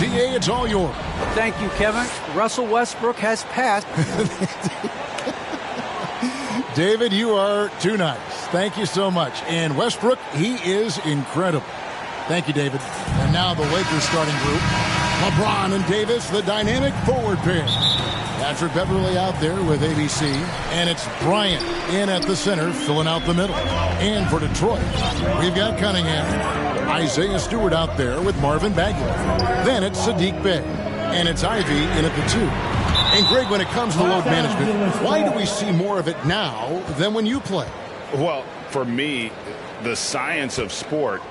PA, it's all yours. Thank you, Kevin. Russell Westbrook has passed. David, you are too nice. Thank you so much. And Westbrook, he is incredible. Thank you, David. And now the Lakers starting group. LeBron and Davis, the dynamic forward pair. Patrick Beverly out there with ABC. And it's Bryant in at the center, filling out the middle. And for Detroit, we've got Cunningham. Isaiah Stewart out there with Marvin Bagley. Then it's Sadiq Bey. And it's Ivy in at the 2. And Greg, when it comes to load management, why do we see more of it now than when you play? Well, for me, the science of sport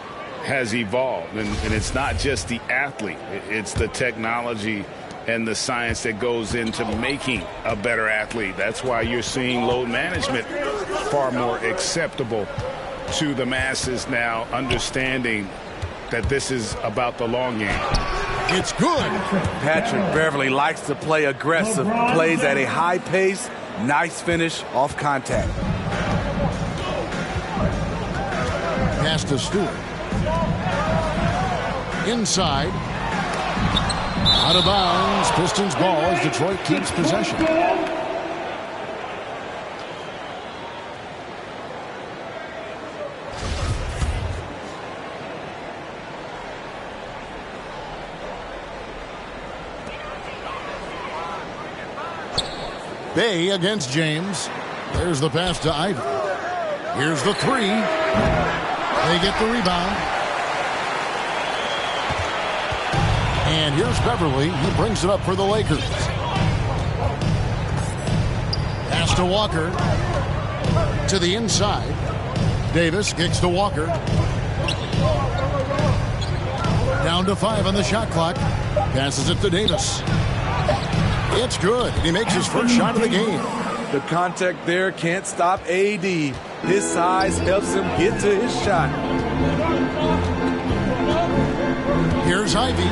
has evolved. And it's not just the athlete. It's the technology and the science that goes into making a better athlete. That's why you're seeing load management far more acceptable to the masses now, understanding that this is about the long game. It's good. Patrick Beverly likes to play aggressive, plays at a high pace, nice finish off contact. Pass to Stewart. Inside. Out of bounds. Pistons ball as Detroit keeps possession. Bey against James. There's the pass to Ivy. Here's the 3. They get the rebound. And here's Beverly. He brings it up for the Lakers. Pass to Walker. To the inside. Davis kicks to Walker. Down to 5 on the shot clock. Passes it to Davis. It's good. He makes his first shot of the game. The contact there can't stop AD. His size helps him get to his shot. Here's Ivy.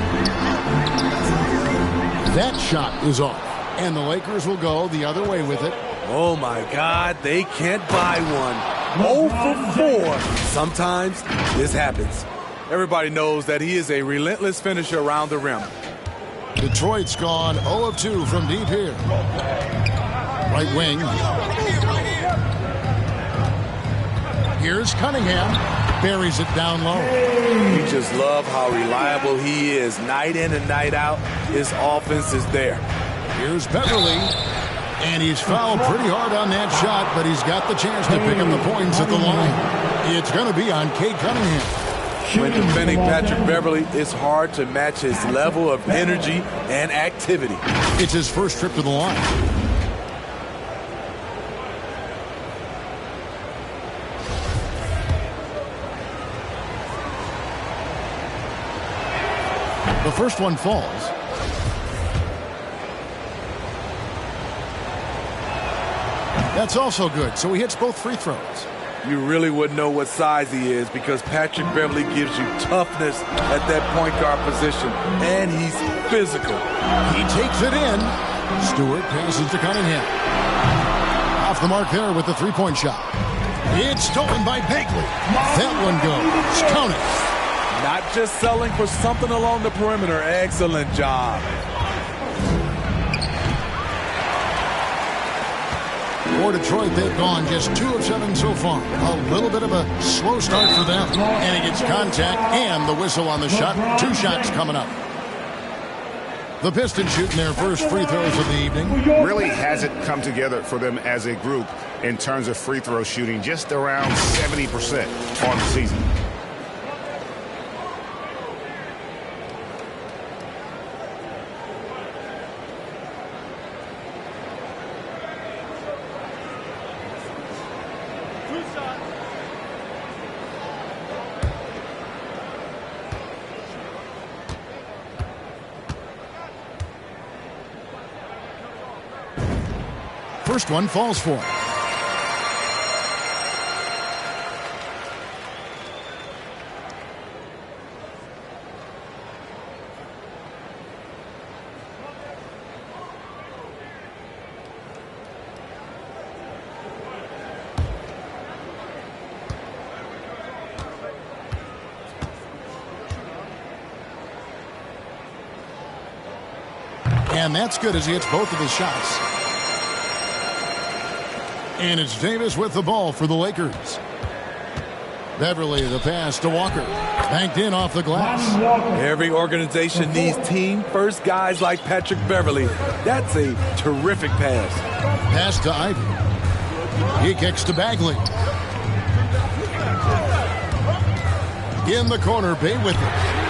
That shot is off. And the Lakers will go the other way with it. Oh, my God. They can't buy one. 0 for 4. Sometimes this happens. Everybody knows that he is a relentless finisher around the rim. Detroit's gone 0 of 2 from deep here. Right wing. Here's Cunningham. Buries it down low. You just love how reliable he is. Night in and night out, his offense is there. Here's Beverly. And he's fouled pretty hard on that shot, but he's got the chance to pick up the points at the line. It's going to be on Cade Cunningham. When defending Patrick Beverly, it's hard to match his level of energy and activity. It's his first trip to the line. The first one falls. That's also good, so he hits both free throws. You really wouldn't know what size he is because Patrick Beverly gives you toughness at that point guard position, and he's physical. He takes it in. Stewart passes to Cunningham. Off the mark there with the three-point shot. It's stolen by Bagley. That one goes. Count it. Not just selling for something along the perimeter. Excellent job. For Detroit, they've gone just 2 of 7 so far. A little bit of a slow start for them. And he gets contact and the whistle on the shot. 2 shots coming up. The Pistons shooting their first free throws of the evening. Really hasn't come together for them as a group in terms of free throw shooting. Just around 70% on the season. First one falls for him. And that's good as he hits both of his shots. And it's Davis with the ball for the Lakers. Beverly, the pass to Walker. Banked in off the glass. Every organization needs team-first guys like Patrick Beverly. That's a terrific pass. Pass to Ivy. He kicks to Bagley. In the corner, Bay with it.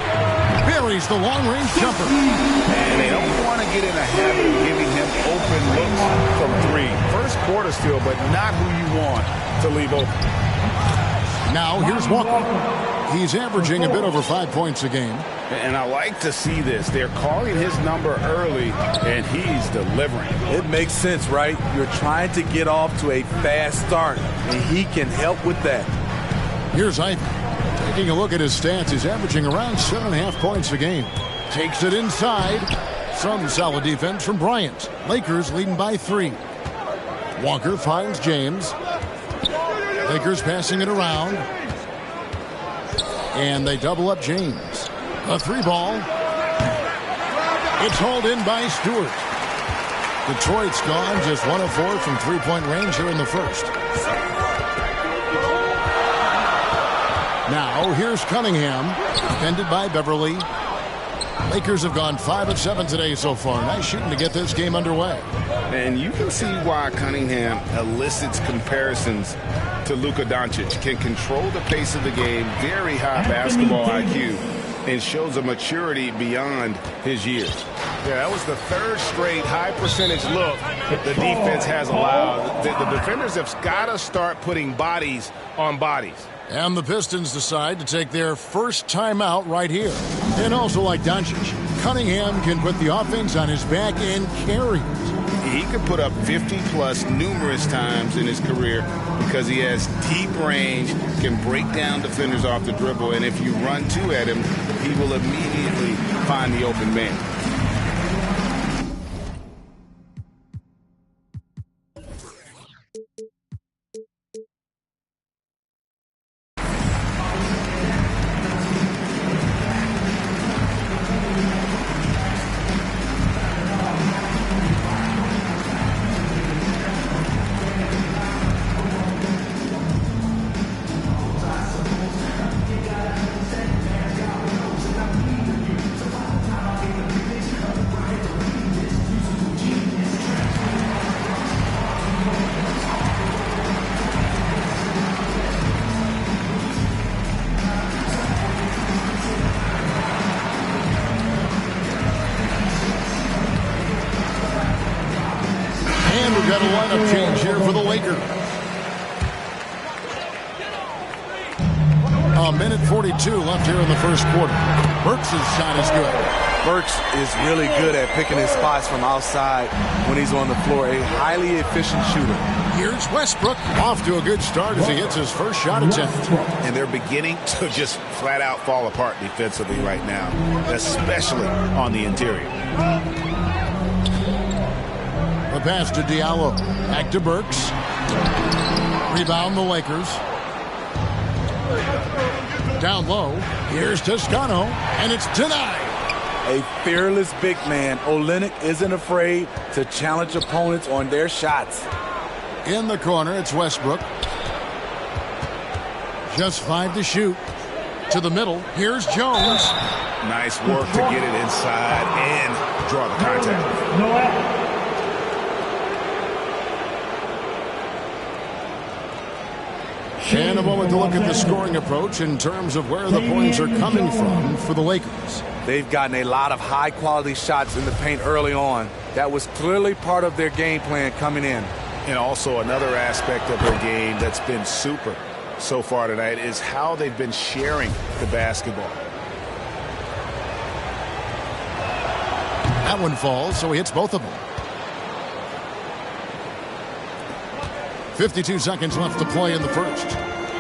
Buries the long-range jumper. And they don't want to get in a habit of giving him open looks from three. First quarter still, but not who you want to leave open. Now here's Walker. He's averaging a bit over 5 points a game. And I like to see this. They're calling his number early, and he's delivering. It makes sense, right? You're trying to get off to a fast start, and he can help with that. Here's Ivy. Taking a look at his stats, he's averaging around 7.5 points a game. Takes it inside. Some solid defense from Bryant. Lakers leading by 3. Walker finds James. Lakers passing it around. And they double up James. A 3-ball. It's hauled in by Stewart. Detroit's gone just 1 of 4 from three-point range here in the first. Now, here's Cunningham, defended by Beverly. Lakers have gone 5 of 7 today so far. Nice shooting to get this game underway. And you can see why Cunningham elicits comparisons to Luka Doncic. Can control the pace of the game, very high basketball IQ, and shows a maturity beyond his years. Yeah, that was the third straight high-percentage look the defense has allowed. The defenders have got to start putting bodies on bodies. And the Pistons decide to take their first timeout right here. And also like Doncic, Cunningham can put the offense on his back and carry it. He could put up 50-plus numerous times in his career because he has deep range, can break down defenders off the dribble, and if you run two at him, he will immediately find the open man. Got a lineup change here for the Lakers. A minute 42 left here in the first quarter. Burks' shot is good. Burks is really good at picking his spots from outside when he's on the floor. A highly efficient shooter. Here's Westbrook off to a good start as he hits his first shot attempt. And they're beginning to just flat out fall apart defensively right now, especially on the interior. The pass to Diallo. Back to Burks. Rebound the Lakers. Down low. Here's Toscano. And it's denied. A fearless big man. Olynyk isn't afraid to challenge opponents on their shots. In the corner, it's Westbrook. Just 5 to shoot. To the middle. Here's Jones. Nice work to get it inside and draw the contact. And a moment to look at the scoring approach in terms of where the points are coming from for the Lakers. They've gotten a lot of high-quality shots in the paint early on. That was clearly part of their game plan coming in. And also another aspect of their game that's been super so far tonight is how they've been sharing the basketball. That one falls, so he hits both of them. 52 seconds left to play in the first.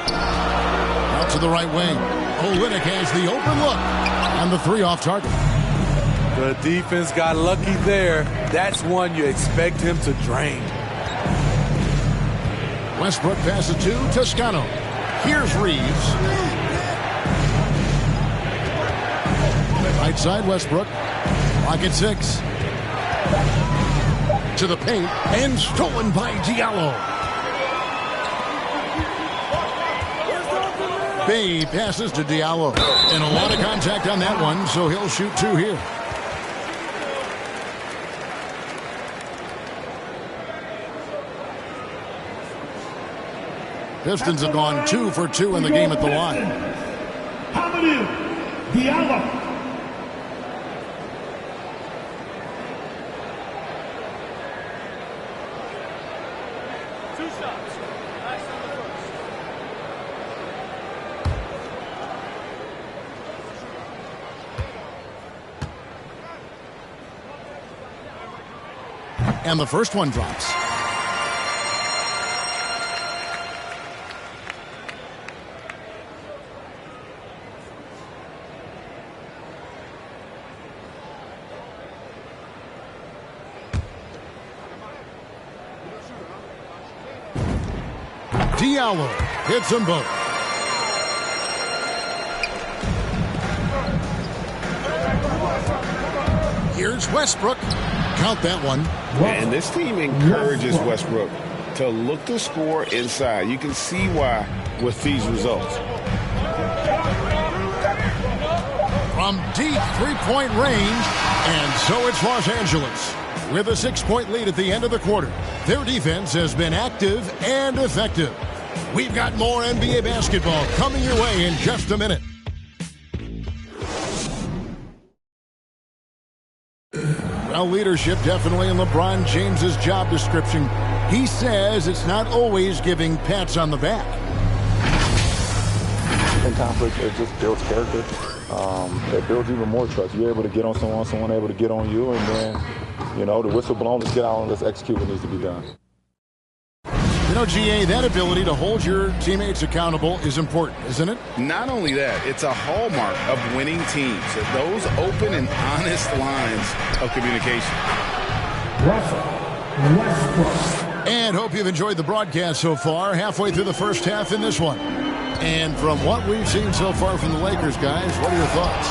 Out to the right wing. Olynyk has the open look. And the 3 off target. The defense got lucky there. That's one you expect him to drain. Westbrook passes to Toscano. Here's Reeves. Right side Westbrook. Clock at 6. To the paint, and stolen by Diallo. Bay passes to Diallo. And a lot of contact on that one, so he'll shoot 2 here. Pistons have gone 2 for 2 in the game at the line. Diallo. And the first one drops. Diallo hits them both. Here's Westbrook. Count that one. And this team encourages Westbrook to look to score inside. You can see why with these results. From deep three-point range, and so it's Los Angeles. With a 6-point lead at the end of the quarter, their defense has been active and effective. We've got more NBA basketball coming your way in just a minute. Well, leadership definitely in LeBron James's job description. He says it's not always giving pats on the back. In conflict, it just builds character. It builds even more trust. You're able to get on someone able to get on you, and then, you know, the whistle blown, let's get out and let's execute what needs to be done. You know, GA, that ability to hold your teammates accountable is important, isn't it? Not only that, it's a hallmark of winning teams. Those open and honest lines of communication. Westbrook. And hope you've enjoyed the broadcast so far. Halfway through the first half in this one. And from what we've seen so far from the Lakers, guys, what are your thoughts?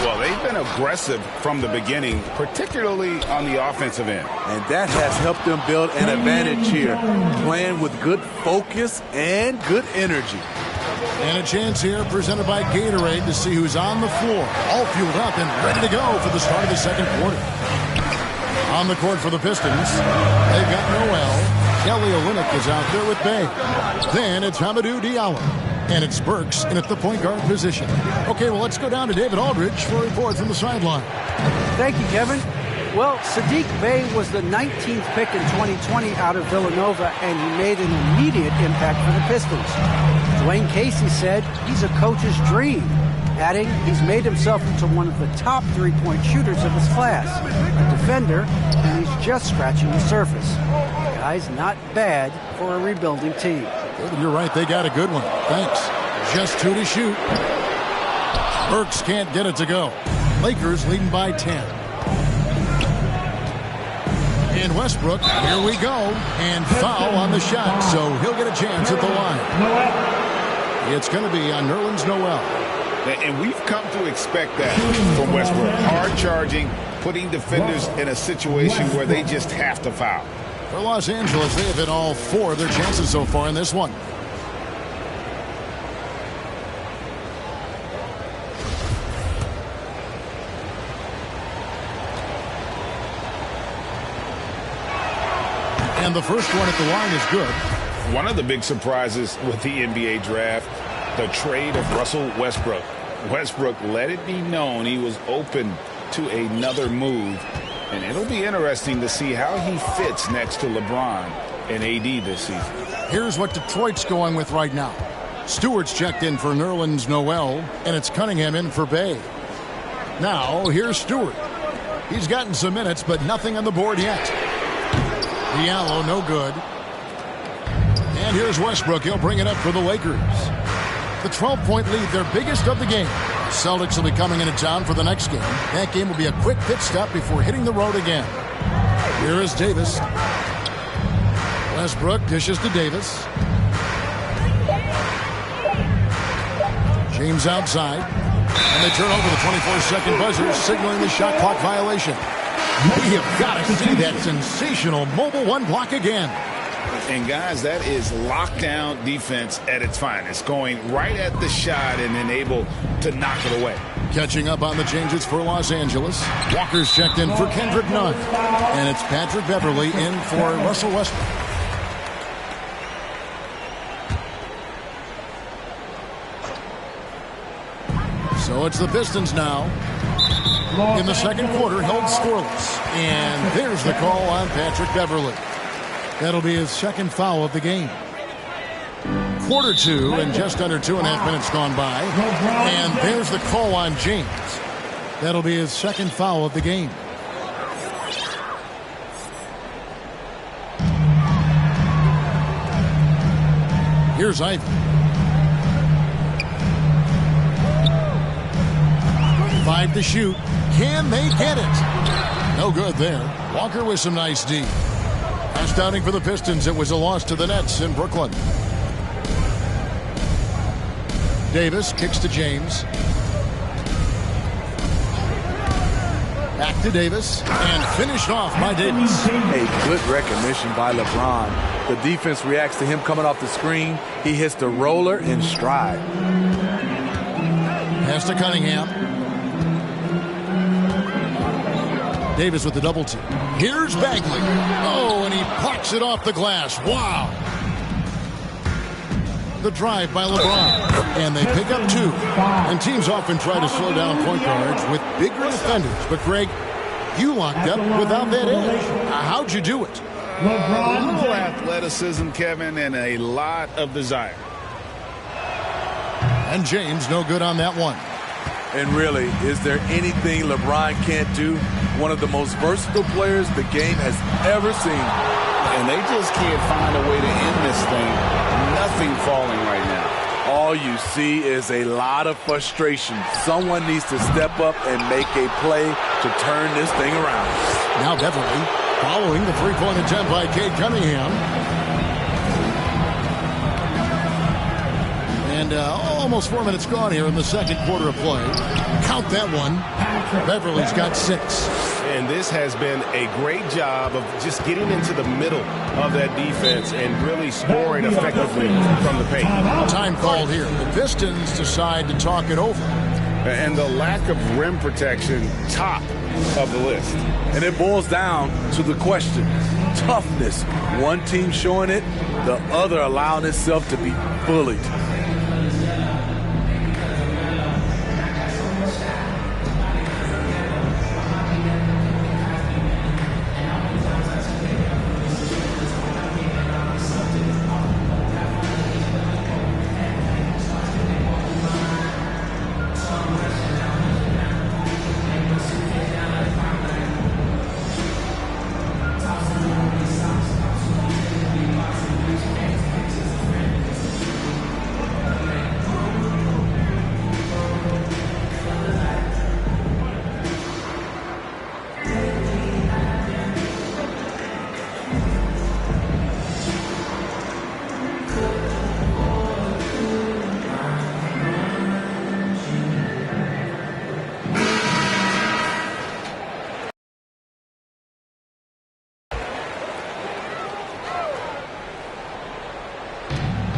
Well, they've been aggressive from the beginning, particularly on the offensive end. And that has helped them build an advantage here, playing with good focus and good energy. And a chance here presented by Gatorade to see who's on the floor, all fueled up and ready to go for the start of the second quarter. On the court for the Pistons, they've got Noel. Kelly Olynyk is out there with Bay. Then it's Hamidou Diallo. And it's Burks in at the point guard position. Okay, well, let's go down to David Aldridge for a report from the sideline. Thank you, Kevin. Well, Saddiq Bey was the 19th pick in 2020 out of Villanova, and he made an immediate impact for the Pistons. Dwayne Casey said he's a coach's dream, adding he's made himself into one of the top three-point shooters of his class, a defender, and he's just scratching the surface. The guy's not bad for a rebuilding team. You're right, they got a good one. Thanks. Just 2 to shoot. Burks can't get it to go. Lakers leading by 10. And Westbrook, here we go. And foul on the shot, so he'll get a chance at the line. It's going to be on Nerlens Noel. And we've come to expect that from Westbrook. Hard charging, putting defenders in a situation where they just have to foul. For Los Angeles, they have hit all 4 of their chances so far in this one. And the first one at the line is good. One of the big surprises with the NBA draft, the trade of Russell Westbrook. Westbrook let it be known he was open to another move. And it'll be interesting to see how he fits next to LeBron and AD this season. Here's what Detroit's going with right now. Stewart's checked in for Nerlens Noel, and it's Cunningham in for Bay. Now, here's Stewart. He's gotten some minutes, but nothing on the board yet. Diallo, no good. And here's Westbrook. He'll bring it up for the Lakers. The 12-point lead, their biggest of the game. Celtics will be coming into town for the next game. That game will be a quick pit stop before hitting the road again. Here is Davis. Westbrook dishes to Davis. James outside. And they turn over the 24-second buzzer, signaling the shot clock violation. We have got to see that sensational mobile one block again. And, guys, that is lockdown defense at its finest, going right at the shot and then able to knock it away. Catching up on the changes for Los Angeles. Walker's checked in for Kendrick Nunn. And it's Patrick Beverley in for Russell Westbrook. So it's the Pistons now. In the second quarter, held scoreless. And there's the call on Patrick Beverley. That'll be his second foul of the game. Quarter two, and just under 2.5 minutes gone by. And there's the call on James. That'll be his second foul of the game. Here's Ivy. 5 to shoot. Can they get it? No good there. Walker with some nice D. Last outing for the Pistons, it was a loss to the Nets in Brooklyn. Davis kicks to James. Back to Davis, and finished off by Davis. A good recognition by LeBron. The defense reacts to him coming off the screen. He hits the roller in stride. Pass to Cunningham. Davis with the double team. Here's Bagley. Oh, and he plucks it off the glass. Wow. The drive by LeBron. And they pick up 2. And teams often try to slow down point guards with bigger defenders. But, Greg, you locked up without that edge. How'd you do it? A little athleticism, Kevin, and a lot of desire. And James no good on that one. And really, is there anything LeBron can't do? One of the most versatile players the game has ever seen. And they just can't find a way to end this thing. Nothing falling right now. All you see is a lot of frustration. Someone needs to step up and make a play to turn this thing around. Now Beverley following the three-point attempt by Cade Cunningham. And almost 4 minutes gone here in the second quarter of play. Count that one. Beverly's got 6. And this has been a great job of just getting into the middle of that defense and really scoring effectively from the paint. Time called here. The Pistons decide to talk it over. And the lack of rim protection, top of the list. And it boils down to the question. Toughness. One team showing it, the other allowing itself to be bullied.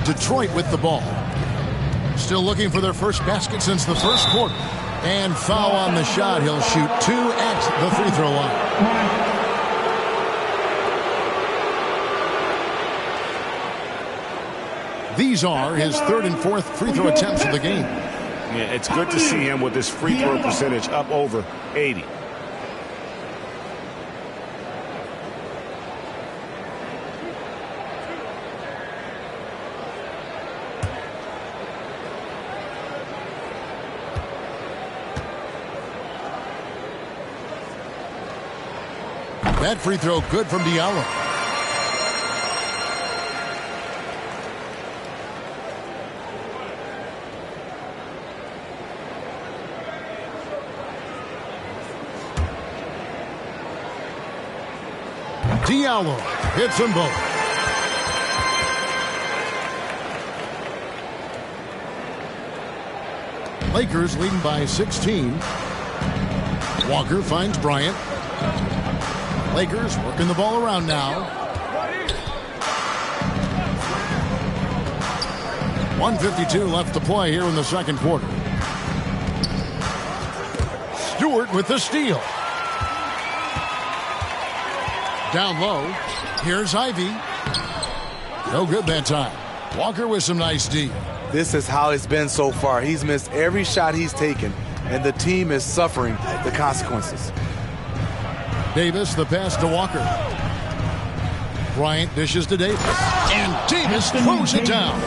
Detroit with the ball. Still looking for their first basket since the first quarter. And foul on the shot. He'll shoot 2 at the free throw line. These are his 3rd and 4th free throw attempts of the game. Yeah, it's good to see him with his free throw percentage up over 80. That free throw good from Diallo. Diallo hits them both. Lakers leading by 16. Walker finds Bryant. Lakers working the ball around now. 1:52 left to play here in the second quarter. Stewart with the steal. Down low. Here's Ivy. No good that time. Walker with some nice D. This is how it's been so far. He's missed every shot he's taken, and the team is suffering the consequences. Davis, the pass to Walker. Bryant dishes to Davis. And Davis throws it down.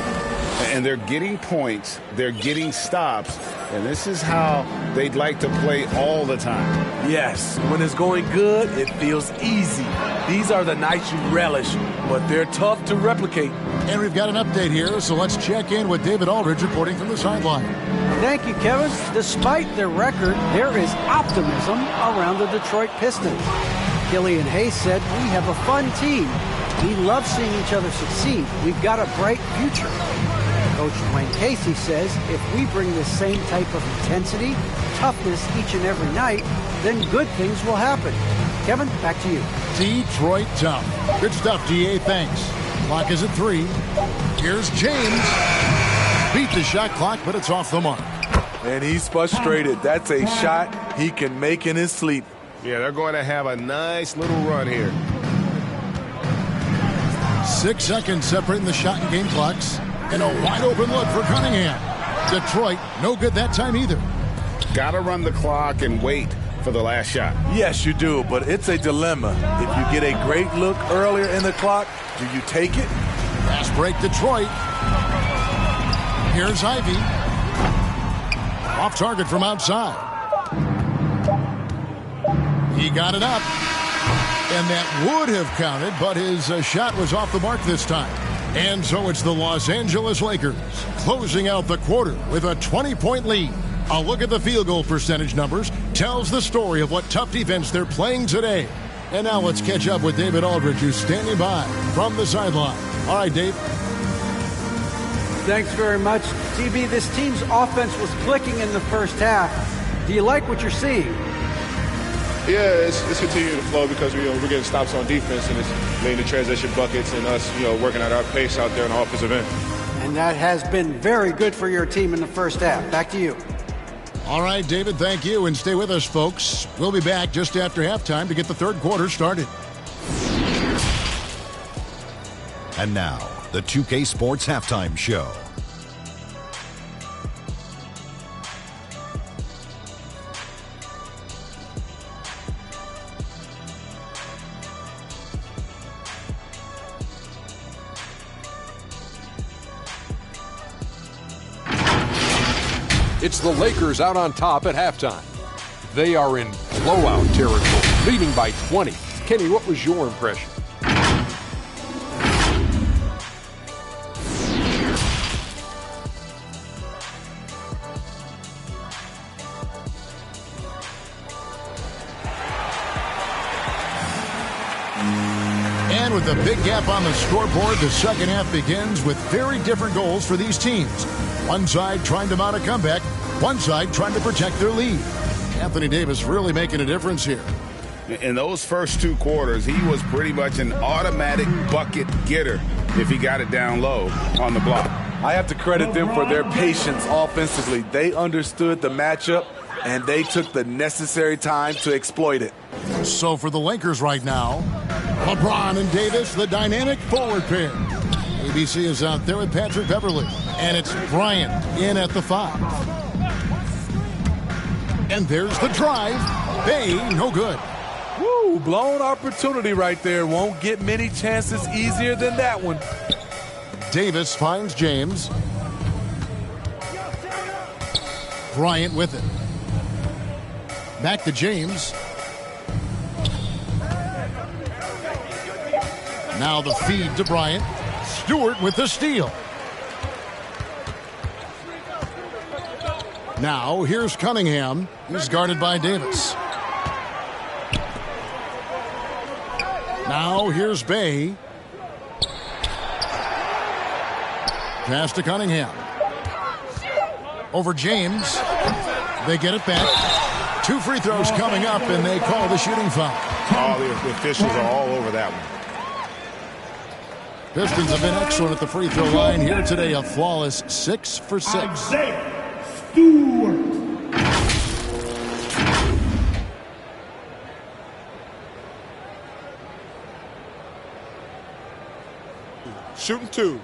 And they're getting points. They're getting stops. And this is how they'd like to play all the time. Yes, when it's going good, it feels easy. These are the nights you relish, but they're tough to replicate. And we've got an update here, so let's check in with David Aldridge reporting from the sideline. Thank you, Kevin. Despite their record, there is optimism around the Detroit Pistons. Killian Hayes said, "We have a fun team. We love seeing each other succeed. We've got a bright future." Coach Dwayne Casey says, "If we bring this same type of intensity, toughness each and every night, then good things will happen." Kevin, back to you. Detroit tough. Good stuff, DA. Thanks. Clock is at 3. Here's James. Beat the shot clock, but it's off the mark. And he's frustrated. That's a shot he can make in his sleep. Yeah, they're going to have a nice little run here. 6 seconds separating the shot and game clocks. And a wide open look for Cunningham. Detroit, no good that time either. Got to run the clock and wait for the last shot. Yes, you do, but it's a dilemma. If you get a great look earlier in the clock, do you take it? Fast break Detroit. Here's Ivy. Off target from outside. He got it up. And that would have counted, but his shot was off the mark this time. And so it's the Los Angeles Lakers closing out the quarter with a 20-point lead. A look at the field goal percentage numbers tells the story of what tough defense they're playing today. And now let's catch up with David Aldridge, who's standing by from the sideline. All right, Dave. Thanks very much. TB, this team's offense was clicking in the first half. Do you like what you're seeing? Yeah, it's continuing to flow because we're getting stops on defense, and it's leading to transition buckets and us, working at our pace out there on the offensive end. And that has been very good for your team in the first half. Back to you. All right, David, thank you. And stay with us, folks. We'll be back just after halftime to get the third quarter started. And now, the 2K Sports Halftime Show. It's the Lakers out on top at halftime. They are in blowout territory, leading by 20. Kenny, what was your impression? And with a big gap on the scoreboard, the second half begins with very different goals for these teams. One side trying to mount a comeback, one side trying to protect their lead. Anthony Davis really making a difference here. In those first two quarters, he was pretty much an automatic bucket getter if he got it down low on the block. I have to credit them for their patience offensively. They understood the matchup, and they took the necessary time to exploit it. So for the Lakers right now, LeBron and Davis, the dynamic forward pair. ABC is out there with Patrick Beverly. And it's Bryant in at the 5. And there's the drive. Bay, no good. Woo, blown opportunity right there. Won't get many chances easier than that one. Davis finds James. Bryant with it. Back to James. Now the feed to Bryant. Stewart with the steal. Now here's Cunningham. He's guarded by Davis. Now here's Bay. Pass to Cunningham. Over James. They get it back. 2 free throws coming up, and they call the shooting foul. Oh, the officials are all over that one. Pistons have been excellent at the free throw line here today. A flawless 6 for 6. Isaiah Stewart. Shooting 2.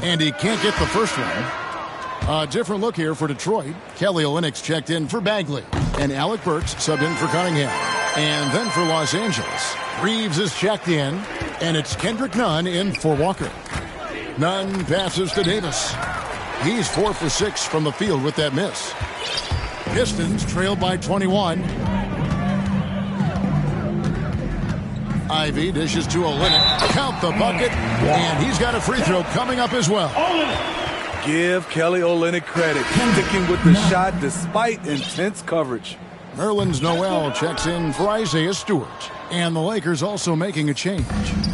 And he can't get the first one. A different look here for Detroit. Kelly Olynyk's checked in for Bagley. And Alec Burks subbed in for Cunningham. And then for Los Angeles, Reeves is checked in. And it's Kendrick Nunn in for Walker. Nunn passes to Davis. He's 4 for 6 from the field with that miss. Pistons trail by 21. Ivy dishes to Olynyk. Count the bucket. And he's got a free throw coming up as well. Give Kelly Olynyk credit, sticking with the shot despite intense coverage. Nerlens Noel checks in for Isaiah Stewart. And the Lakers also making a change.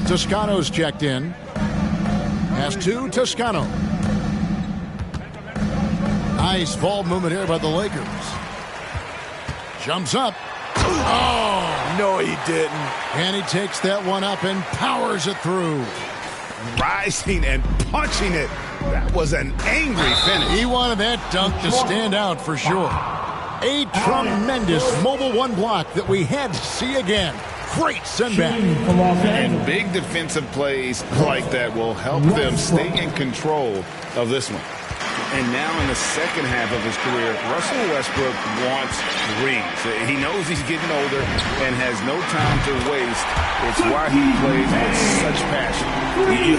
Toscano's checked in. Pass to Toscano. Nice ball movement here by the Lakers. Jumps up. Oh! No, he didn't. And he takes that one up and powers it through. Rising and punching it. That was an angry finish. He wanted that dunk to stand out for sure. A tremendous mobile 1 block that we had to see again. Great sendback. And big defensive plays like that will help them stay in control of this one. And now in the second half of his career, Russell Westbrook wants rings. He knows he's getting older and has no time to waste. It's why he plays with such passion.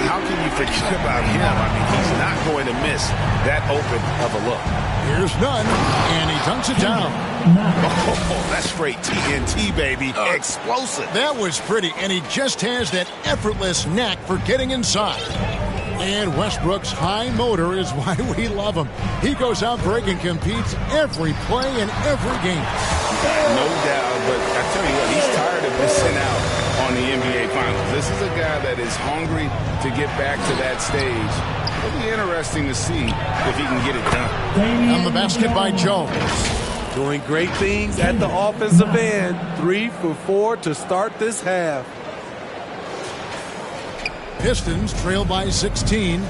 How can you forget about him? I mean, he's not going to miss that open of a look. Here's Nunn, and he dunks it down. Oh, that's straight TNT, baby. Explosive. That was pretty, and he just has that effortless knack for getting inside. And Westbrook's high motor is why we love him. He goes out breaking, competes every play in every game. No doubt, but I tell you what, he's tired of missing out on the NBA Finals. This is a guy that is hungry to get back to that stage. It'll be interesting to see if he can get it done. On the basket by Jones. Doing great things at the offensive end. 3 for 4 to start this half. Pistons trail by 16.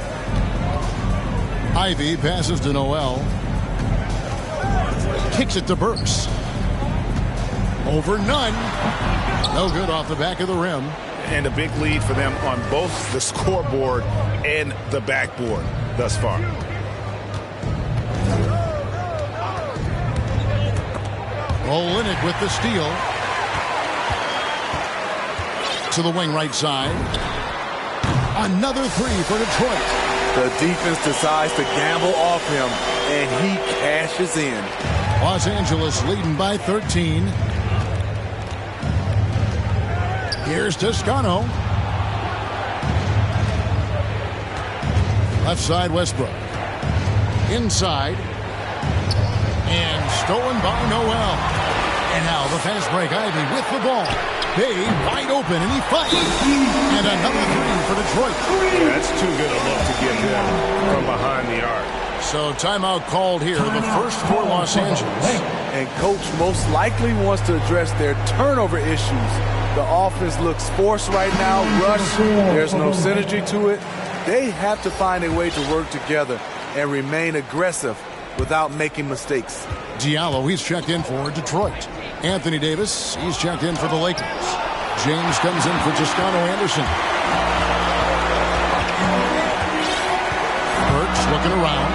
Ivy passes to Noel. Kicks it to Burks. Over Nunn. No good off the back of the rim. And a big lead for them on both the scoreboard and the backboard thus far. Olynyk with the steal. To the wing right side. Another 3 for Detroit. The defense decides to gamble off him, and he cashes in. Los Angeles leading by 13. Here's Toscano. Left side, Westbrook. Inside. And stolen by Noel. And now the fast break. Ivy with the ball. Bay wide open, and he fights. And another 3 for Detroit. That's too good a look to get them from behind the arc. So timeout called here, the first for Los Angeles. And coach most likely wants to address their turnover issues. The offense looks forced right now, rush, there's no synergy to it. They have to find a way to work together and remain aggressive without making mistakes. Diallo, he's checked in for Detroit. Anthony Davis, he's checked in for the Lakers. James comes in for Toscano Anderson. Burks looking around.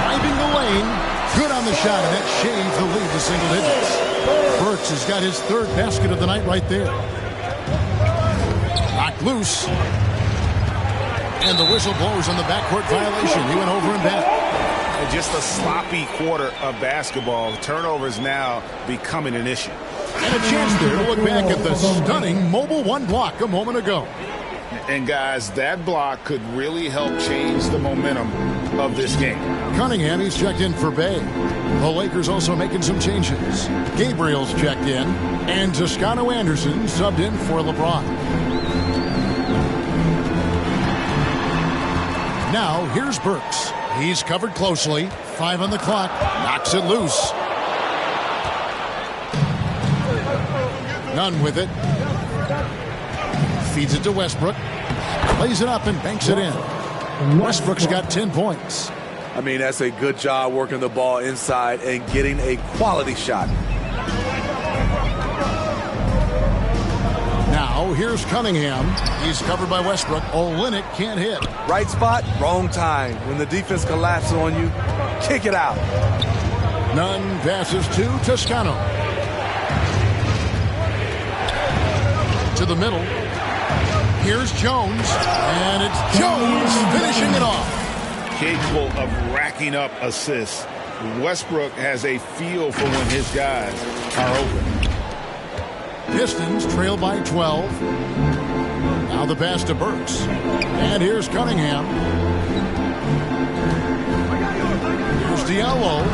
Driving the lane. Good on the shot, and that shaves the lead to single digits. Burks has got his 3rd basket of the night right there. Knocked loose. And the whistle blows on the backcourt violation. He went over and back. Just a sloppy quarter of basketball. Turnovers now becoming an issue. And a chance there to look back at the stunning mobile 1 block a moment ago. And guys, that block could really help change the momentum of this game. Cunningham, he's checked in for Bay. The Lakers also making some changes. Gabriel's checked in, and Toscano-Anderson subbed in for LeBron. Now, here's Burks. He's covered closely. 5 on the clock. Knocks it loose. Nunn with it. Feeds it to Westbrook. Plays it up and banks it in. Westbrook's got 10 points. I mean, that's a good job working the ball inside and getting a quality shot. Now, here's Cunningham. He's covered by Westbrook. Olynyk can't hit. Right spot, wrong time. When the defense collapses on you, kick it out. Nunn passes to Toscano. To the middle. Here's Jones. And it's Jones finishing it off. Capable of racking up assists. Westbrook has a feel for when his guys are open. Pistons trail by 12. Now the pass to Burks. And here's Cunningham. Here's Diallo.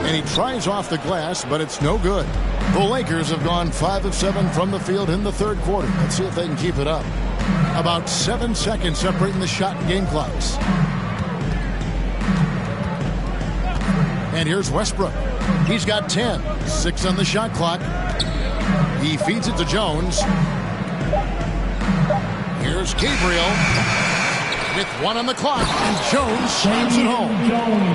And he tries off the glass, but it's no good. The Lakers have gone 5 of 7 from the field in the third quarter. Let's see if they can keep it up. About 7 seconds separating the shot and game clocks. And here's Westbrook. He's got 10. 6 on the shot clock. He feeds it to Jones. Here's Gabriel with 1 on the clock, and Jones slams it home.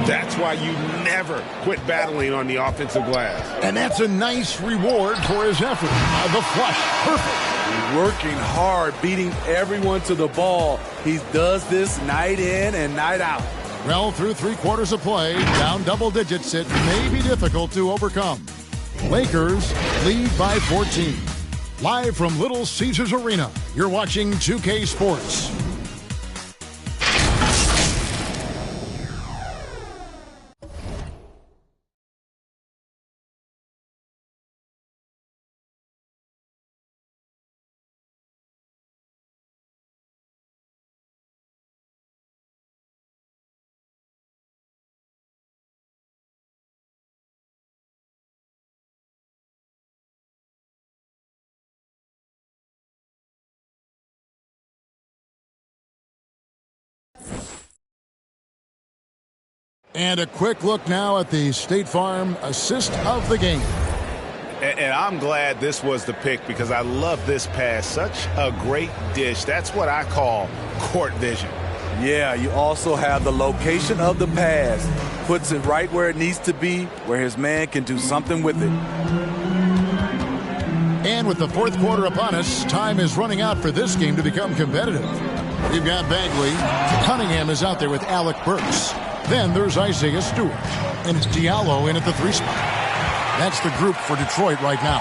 That's why you never quit battling on the offensive glass. And that's a nice reward for his effort. The flush, perfect. Working hard, beating everyone to the ball. He does this night in and night out. Well, through 3 quarters of play, down double digits, it may be difficult to overcome. Lakers lead by 14. Live from Little Caesars Arena, you're watching 2K Sports. And a quick look now at the State Farm assist of the game. And I'm glad this was the pick because I love this pass. Such a great dish. That's what I call court vision. Yeah, you also have the location of the pass. Puts it right where it needs to be, where his man can do something with it. And with the fourth quarter upon us, time is running out for this game to become competitive. We've got Bagley. Cunningham is out there with Alec Burks. Then there's Isaiah Stewart. And it's Diallo in at the 3 spot. That's the group for Detroit right now.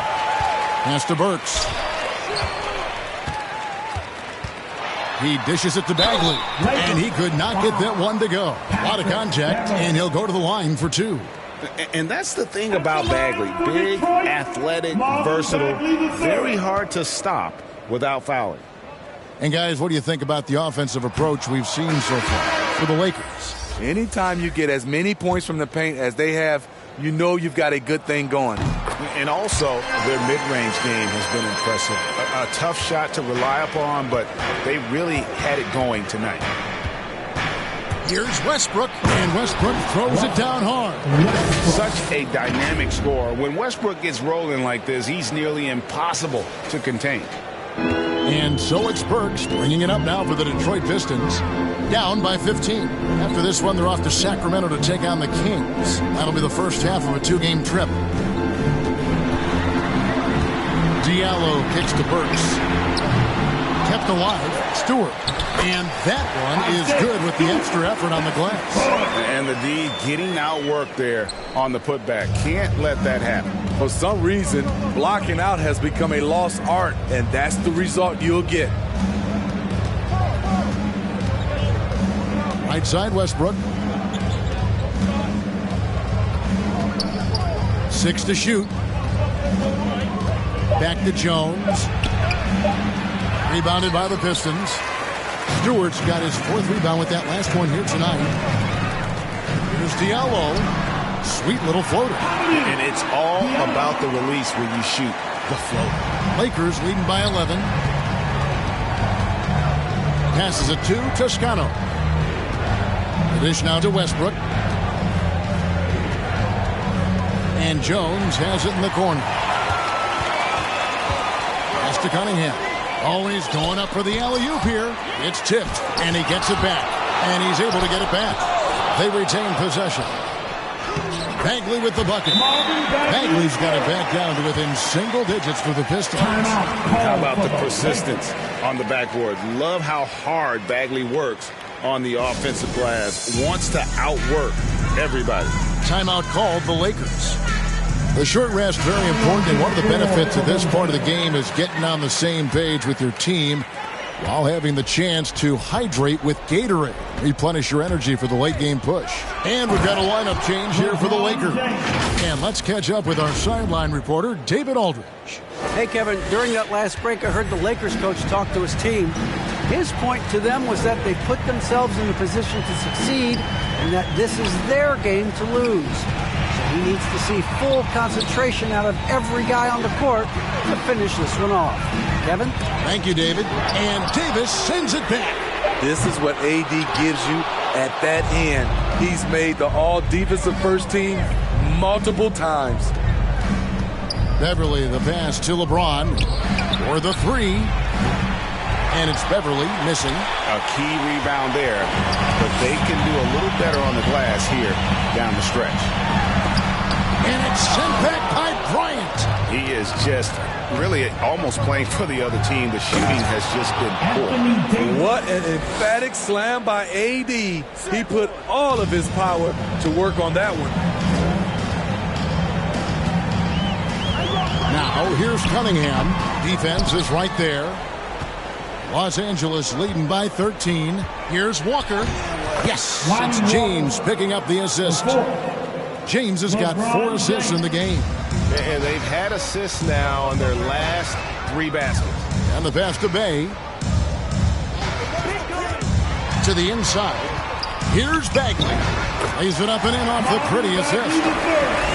Pass to Burks. He dishes it to Bagley. And he could not get that one to go. A lot of contact, and he'll go to the line for 2. And that's the thing about Bagley. Big, athletic, versatile, very hard to stop without fouling. And guys, what do you think about the offensive approach we've seen so far for the Lakers? Anytime you get as many points from the paint as they have, you know you've got a good thing going. And also, their mid-range game has been impressive. A tough shot to rely upon, but they really had it going tonight. Here's Westbrook, and Westbrook throws it down hard. Such a dynamic scorer. When Westbrook gets rolling like this, he's nearly impossible to contain. And so it's Burks bringing it up now for the Detroit Pistons. Down by 15. After this one, they're off to Sacramento to take on the Kings. That'll be the first half of a 2-game trip. Diallo kicks to Burks. Kept alive, Stewart. And that one is good with the extra effort on the glass. And the D getting outworked there on the putback. Can't let that happen. For some reason, blocking out has become a lost art, and that's the result you'll get. Right side, Westbrook. 6 to shoot. Back to Jones. Rebounded by the Pistons. Stewart's got his 4th rebound with that last one here tonight. Here's Diallo. Sweet little floater. And it's all about the release when you shoot the floater. Lakers leading by 11. Passes it to Toscano. The dish now to Westbrook. And Jones has it in the corner. Pass to Cunningham. Always going up for the alley-oop here. It's tipped, and he gets it back. And he's able to get it back. They retain possession. Bagley with the bucket. Bagley's got it back down to within single digits for the Pistons. How about the persistence on the backboard? Love how hard Bagley works on the offensive glass. Wants to outwork everybody. Timeout called the Lakers. The short rest, very important, and one of the benefits of this part of the game is getting on the same page with your team while having the chance to hydrate with Gatorade. Replenish your energy for the late game push. And we've got a lineup change here for the Lakers. And let's catch up with our sideline reporter, David Aldridge. Hey, Kevin, during that last break, I heard the Lakers coach talk to his team. His point to them was that they put themselves in a position to succeed and that this is their game to lose. So he needs to see full concentration out of every guy on the court to finish this one off. Kevin? Thank you, David. And Davis sends it back. This is what AD gives you at that end. He's made the all-defensive first team multiple times. Beverly, the pass to LeBron for the three. And it's Beverly missing. A key rebound there, but they can do a little better on the glass here down the stretch. And it's sent back by Bryant. He is just really almost playing for the other team. The shooting has just been poor. What an emphatic slam by AD. He put all of his power to work on that one. Now, here's Cunningham. Defense is right there. Los Angeles leading by 13. Here's Walker. Yes, it's James picking up the assist. James has got 4 assists in the game. And they've had assists now on their last 3 baskets. And the pass to Bay. To the inside. Here's Bagley. Lays it up and in off the pretty assist.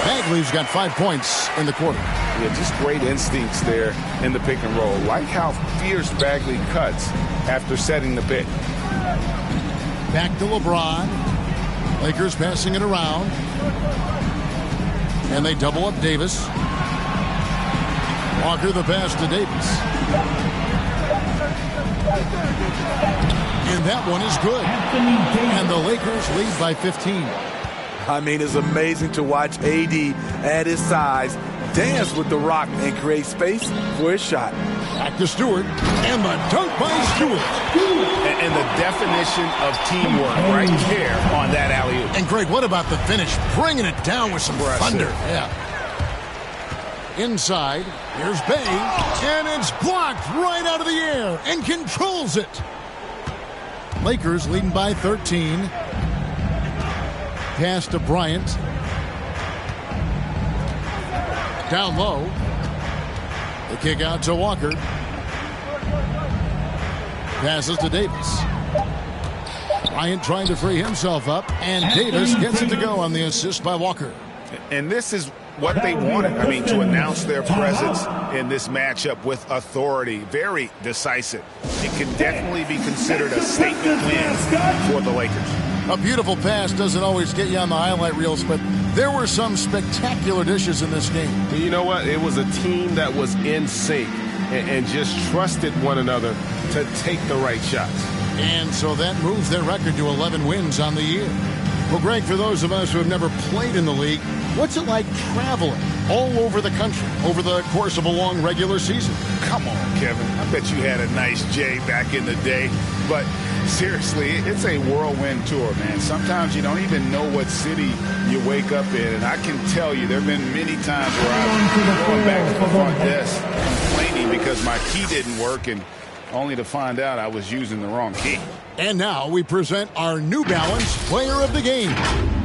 Bagley's got 5 points in the quarter. Yeah, just great instincts there in the pick and roll. Like how fierce Bagley cuts after setting the pick. Back to LeBron. Lakers passing it around. And they double up Davis. Walker the pass to Davis. And that one is good. And the Lakers lead by 15. I mean, it's amazing to watch AD at his size dance with the rock and create space for his shot. Back to Stewart. And the dunk by Stewart. And the definition of teamwork right there on that alley-oop. And Greg, what about the finish? Bringing it down with some thunder. Yeah. Inside, here's Bay. And it's blocked right out of the air and controls it. Lakers leading by 13. Pass to Bryant. Down low. The kick out to Walker. Passes to Davis. Bryant trying to free himself up. And Davis gets it to go on the assist by Walker. And this is what they wanted. I mean, to announce their presence in this matchup with authority. Very decisive. It can definitely be considered a statement win for the Lakers. A beautiful pass doesn't always get you on the highlight reels, but there were some spectacular dishes in this game. You know what? It was a team that was in sync and just trusted one another to take the right shots. And so that moves their record to 11 wins on the year. Well, Greg, for those of us who have never played in the league, what's it like traveling all over the country over the course of a long regular season? Come on, Kevin. I bet you had a nice J back in the day. But seriously, it's a whirlwind tour, man. Sometimes you don't even know what city you wake up in. And I can tell you there have been many times where I've gone back to the front desk complaining because my key didn't work, and only to find out I was using the wrong key. And now we present our New Balance Player of the Game,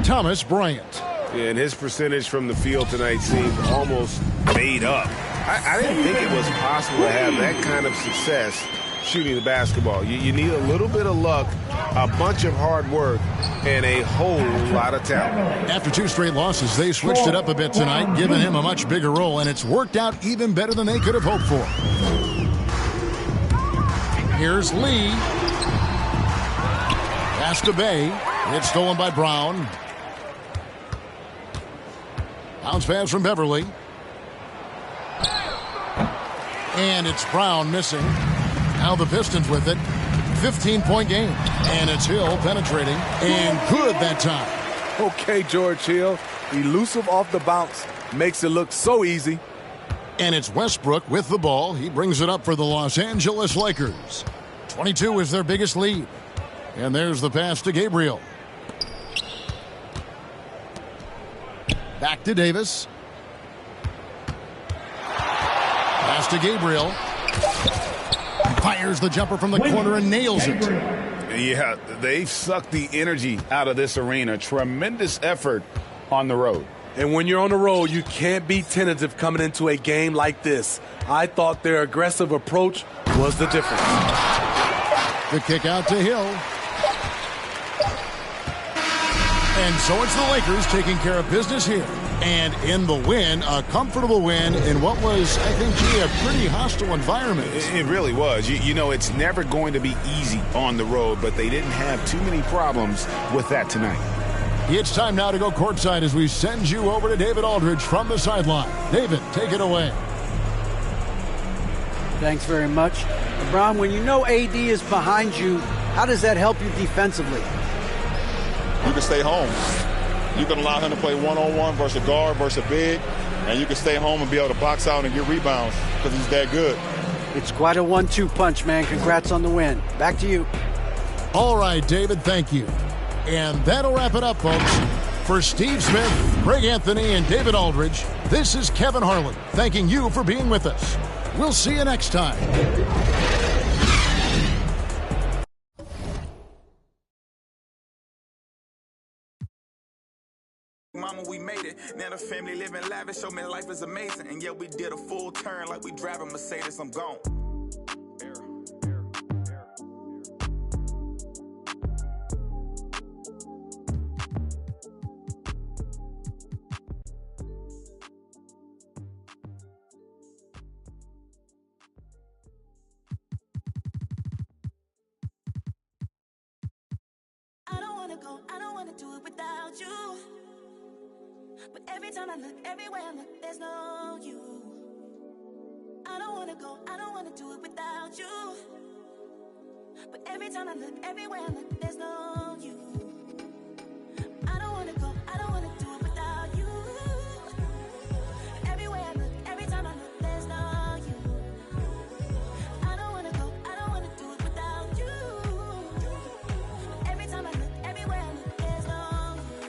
Thomas Bryant. Yeah, and his percentage from the field tonight seemed almost made up. I didn't think it was possible to have that kind of success shooting the basketball. You need a little bit of luck, a bunch of hard work, and a whole lot of talent. After 2 straight losses, they switched it up a bit tonight, giving him a much bigger role, and it's worked out even better than they could have hoped for. Here's Lee. Pass to Bay. It's stolen by Brown. Bounce pass from Beverly. And it's Brown missing. Now the Pistons with it. 15-point game. And it's Hill penetrating. And good that time. Okay, George Hill. Elusive off the bounce. Makes it look so easy. And it's Westbrook with the ball. He brings it up for the Los Angeles Lakers. 22 is their biggest lead. And there's the pass to Gabriel. Back to Davis. Pass to Gabriel. Fires the jumper from the corner and nails it. Yeah, they've sucked the energy out of this arena. Tremendous effort on the road. And when you're on the road, you can't be tentative coming into a game like this. I thought their aggressive approach was the difference. The kick out to Hill. And so it's the Lakers taking care of business here. And in the win, a comfortable win in what was, I think, a pretty hostile environment. It really was. You know, it's never going to be easy on the road, but they didn't have too many problems with that tonight. It's time now to go courtside as we send you over to David Aldridge from the sideline. David, take it away. Thanks very much. LeBron, when you know AD is behind you, how does that help you defensively? You can stay home. You can allow him to play one-on-one versus a guard versus a big, and you can stay home and be able to box out and get rebounds because he's that good. It's quite a 1-2 punch, man. Congrats on the win. Back to you. All right, David, thank you. And that'll wrap it up, folks. For Steve Smith, Greg Anthony, and David Aldridge, this is Kevin Harlan thanking you for being with us. We'll see you next time. Mama, we made it. Now the family living lavish. Show me life is amazing. And yeah, we did a full turn like we driving Mercedes. I'm gone. I don't wanna do it without you. But every time I look, everywhere I look, there's no you. I don't wanna go, I don't wanna do it without you. But every time I look, everywhere I look, there's no you. I don't wanna go, I don't wanna do it without you. Everywhere I look, every time I look, there's no you. I don't wanna go, I don't wanna do it without you. Every time I look, everywhere I look, there's no you.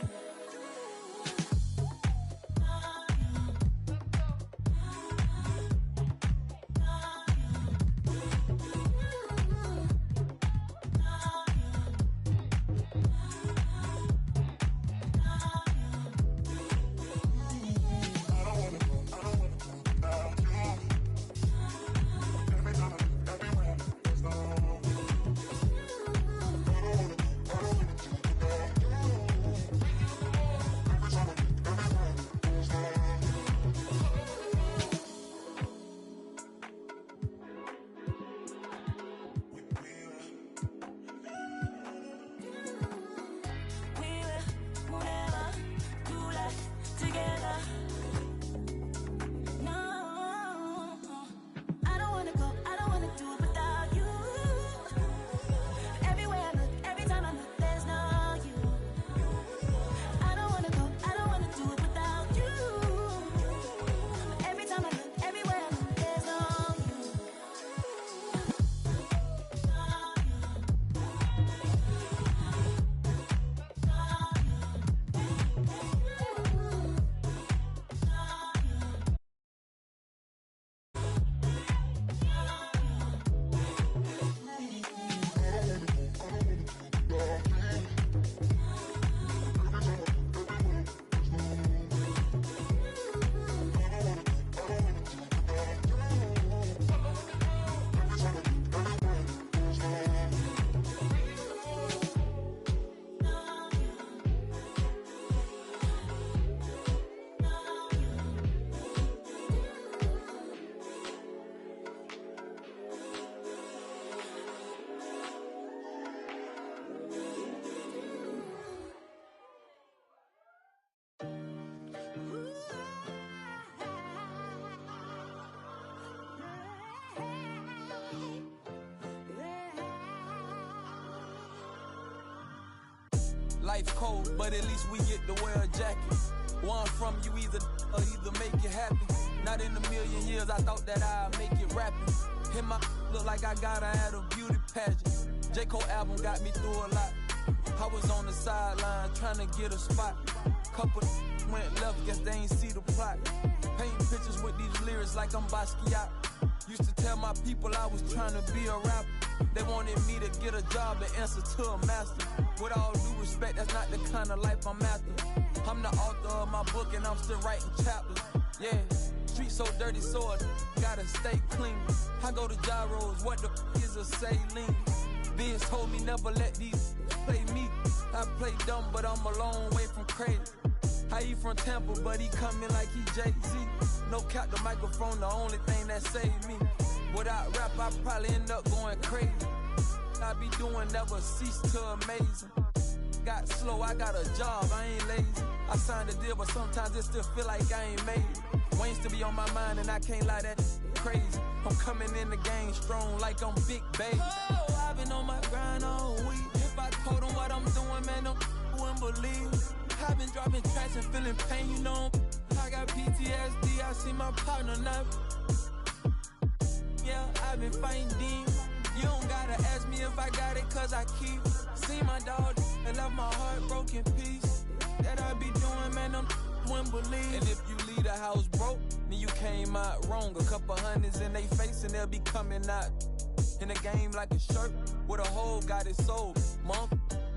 Life cold, but at least we get to wear a jacket. One from you either make it happen. Not in a million years, I thought that I'd make it rapping. Hit my look like I got her at a beauty pageant. J. Cole album got me through a lot. I was on the sideline trying to get a spot. Couple went left, guess they ain't see the plot. Painting pictures with these lyrics like I'm Basquiat. Used to tell my people I was trying to be a rapper. They wanted me to get a job and answer to a master. With all due respect, that's not the kind of life I'm after. I'm the author of my book and I'm still writing chapters. Yeah, street so dirty, so I gotta stay clean. I go to gyros, what the is a saline? Biz told me never let these play me. I play dumb, but I'm a long way from crazy. He from Tampa, but he coming like he Jay-Z. No cap, the microphone, the only thing that saved me. Without rap, I probably end up going crazy. I be doing never cease to amazing. Got slow, I got a job, I ain't lazy. I signed a deal, but sometimes it still feel like I ain't made it. Wayne still be on my mind, and I can't lie, that crazy. I'm coming in the game strong like I'm Big Baby. Oh, I've been on my grind all week. If I told them what I'm doing, man, them wouldn't believe. I've been dropping tracks and feeling pain, you know. I got PTSD, I see my partner now. Yeah, I've been fighting demons. You don't gotta ask me if I got it, cause I keep. See my dog and left my heart broken piece. That I be doing, man, them wouldn't believe. And if you leave the house broke, then you came out wrong. A couple hundreds in they face and they'll be coming out. In the game like a shirt with a hole, got it sold. Mom,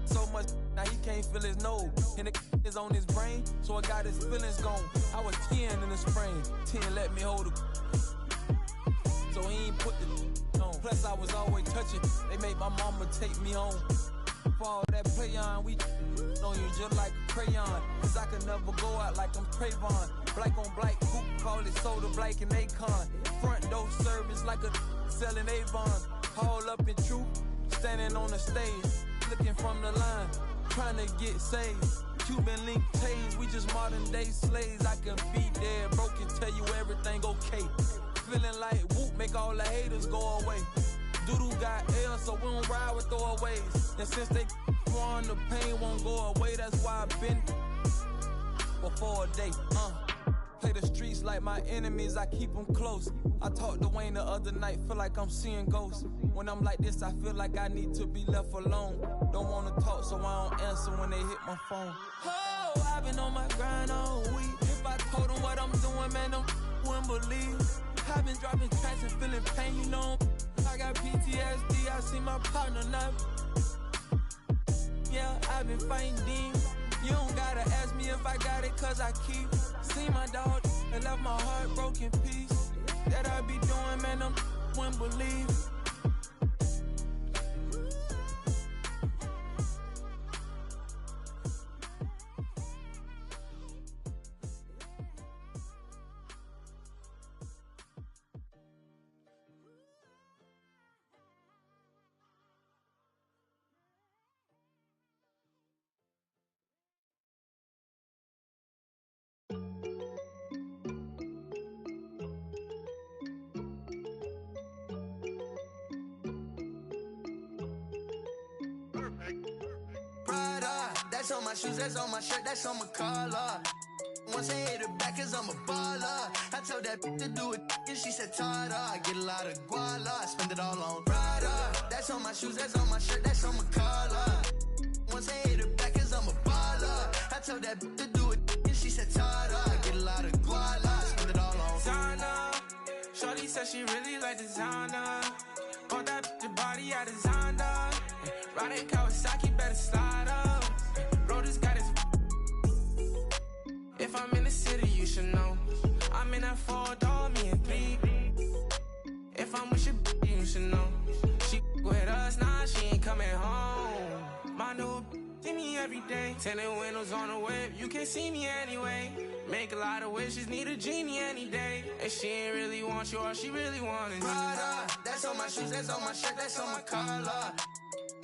so much, now he can't feel his nose. And the is on his brain, so I got his feelings gone. I was 10 in the spring, 10 let me hold it. So he ain't put the on. Plus I was always touching, they made my mama take me home. For all that play on, we on you just like a crayon. Cause I could never go out like I'm Trayvon. Black on black, coupe, call it soda black and Akon. Front door service like a selling Avon. All up in truth, standing on the stage, looking from the line, trying to get saved. Cuban link tase, we just modern day slaves. I can be there, broke and tell you everything okay. Feeling like whoop, make all the haters go away. Doodoo got L, so we don't ride with throwaways. And since they won, the pain won't go away. That's why I've been before a day. Play the streets like my enemies, I keep them close. I talked to Wayne the other night, feel like I'm seeing ghosts. When I'm like this, I feel like I need to be left alone. Don't wanna talk, so I don't answer when they hit my phone. Oh, I've been on my grind all week. If I told them what I'm doing, man, them wouldn't believe. I've been dropping tracks and feeling pain, you know. I got PTSD, I see my partner now. Yeah, I've been fighting demons. You don't gotta ask me if I got it, cause I keep. See my dog and left my heart broken piece. That I be doing, man, them wouldn't believe. That's on my shoes, that's on my shirt, that's on my collar. Once I hit her back, cause I'm a baller. I told that to do it, and she said, Tada. I get a lot of guala, I spend it all on Prada. That's on my shoes, that's on my shirt, that's on my collar. Once I hit her back, cause I'm a baller. I told that to do it, and she said, Tada. I get a lot of guala, I spend it all on Zana. Shorty said she really like designer. On that the body I designed her. Riding Kawasaki, better slide up. Rollers got his. If I'm in the city, you should know. I'm in that 4-door, me and 3. If I'm with your you should know. She with us, nah, she ain't coming home. My new see me every day. Tinted windows on the whip, you can't see me anyway. Make a lot of wishes, need a genie any day. And she ain't really want you, all she really want is Prada. That's on my shoes, that's on my shirt, that's on my collar.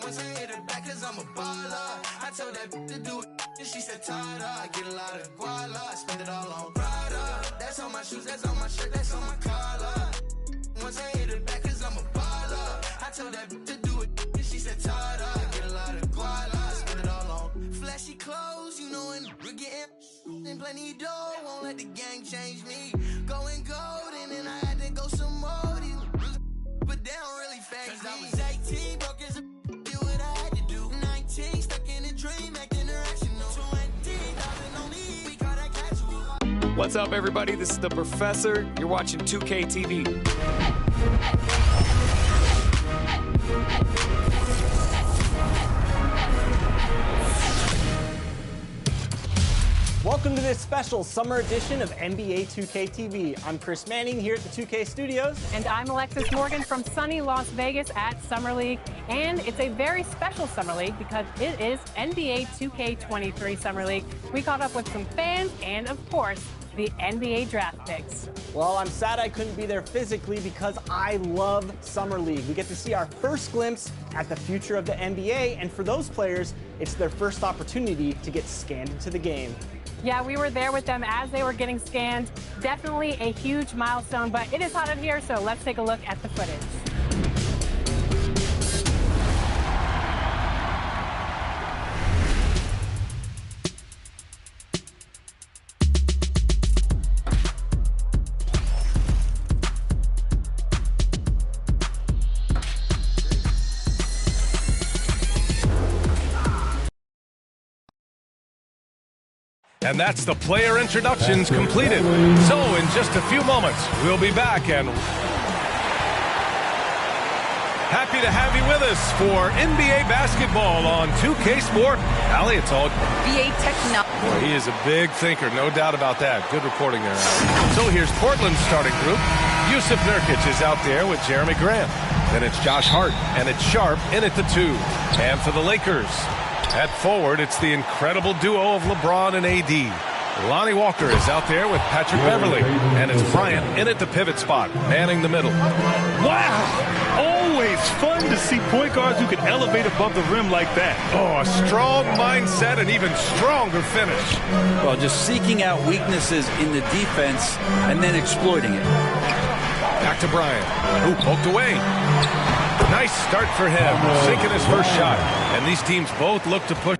Once I hit her back, cause I'm a baller. I told that to do it, and she said, Tada. I get a lot of guala, I spend it all on Prada. That's on my shoes, that's on my shirt, that's on my collar. Once I hit her back, cause I'm a baller. I told that to do it, and she said, Tada. I get a lot of guala, I spend it all on flashy she close, you know, and we're getting plenty dough. Won't let the gang change me. Going golden, and I had to go some more. But they don't really phase me. I was 18, broke as a do what I had to do. 19, stuck in a dream, acting irrational. 20,000 on me, we call that casual. What's up, everybody? This is the Professor. You're watching 2K TV. Welcome to this special summer edition of NBA 2K TV. I'm Chris Manning here at the 2K Studios. And I'm Alexis Morgan from sunny Las Vegas at Summer League. And it's a very special Summer League because it is NBA 2K23 Summer League. We caught up with some fans and, of course, the NBA draft picks. Well, I'm sad I couldn't be there physically because I love Summer League. We get to see our first glimpse at the future of the NBA, and for those players, it's their first opportunity to get scanned into the game. Yeah, we were there with them as they were getting scanned. Definitely a huge milestone, but it is hot in here, so let's take a look at the footage. And that's the player introductions completed. So in just a few moments, we'll be back and happy to have you with us for NBA basketball on 2K Sport. Allie, it's all NBA technology. He is a big thinker, no doubt about that. Good reporting there, Allie. So here's Portland's starting group. Yusuf Nurkic is out there with Jeremy Grant. Then it's Josh Hart, and it's Sharp in at the 2. And for the Lakers, at forward, it's the incredible duo of LeBron and AD. Lonnie Walker is out there with Patrick Beverly, and it's Bryant in at the pivot spot, manning the middle. Wow! Always fun to see point guards who can elevate above the rim like that. Oh, a strong mindset and even stronger finish. Well, just seeking out weaknesses in the defense and then exploiting it. Back to Bryant, who poked away. Nice start for him, sinking his first shot. And these teams both look to push.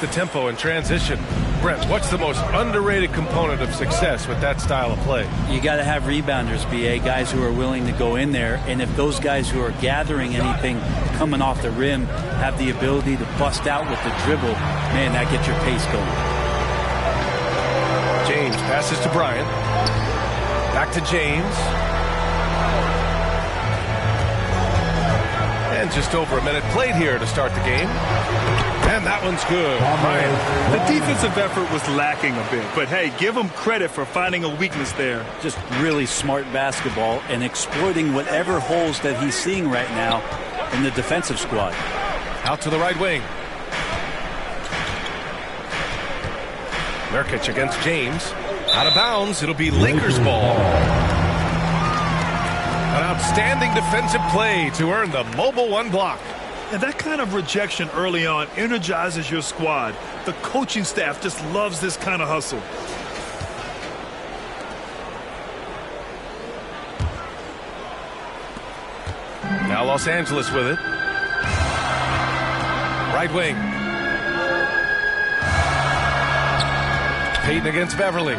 The tempo and transition. Brent, what's the most underrated component of success with that style of play? You got to have rebounders, BA, guys who are willing to go in there. And if those guys who are gathering anything coming off the rim have the ability to bust out with the dribble, man, that gets your pace going. James passes to Bryant. Back to James. And just over a minute played here to start the game. And that one's good. Bryant. The defensive effort was lacking a bit, but hey, give them credit for finding a weakness there. Just really smart basketball and exploiting whatever holes that he's seeing right now in the defensive squad. Out to the right wing. Nurkic against James. Out of bounds. It'll be Lakers ball. An outstanding defensive play to earn the mobile 1 block. And that kind of rejection early on energizes your squad. The coaching staff just loves this kind of hustle. Now Los Angeles with it. Right wing. Payton against Beverly.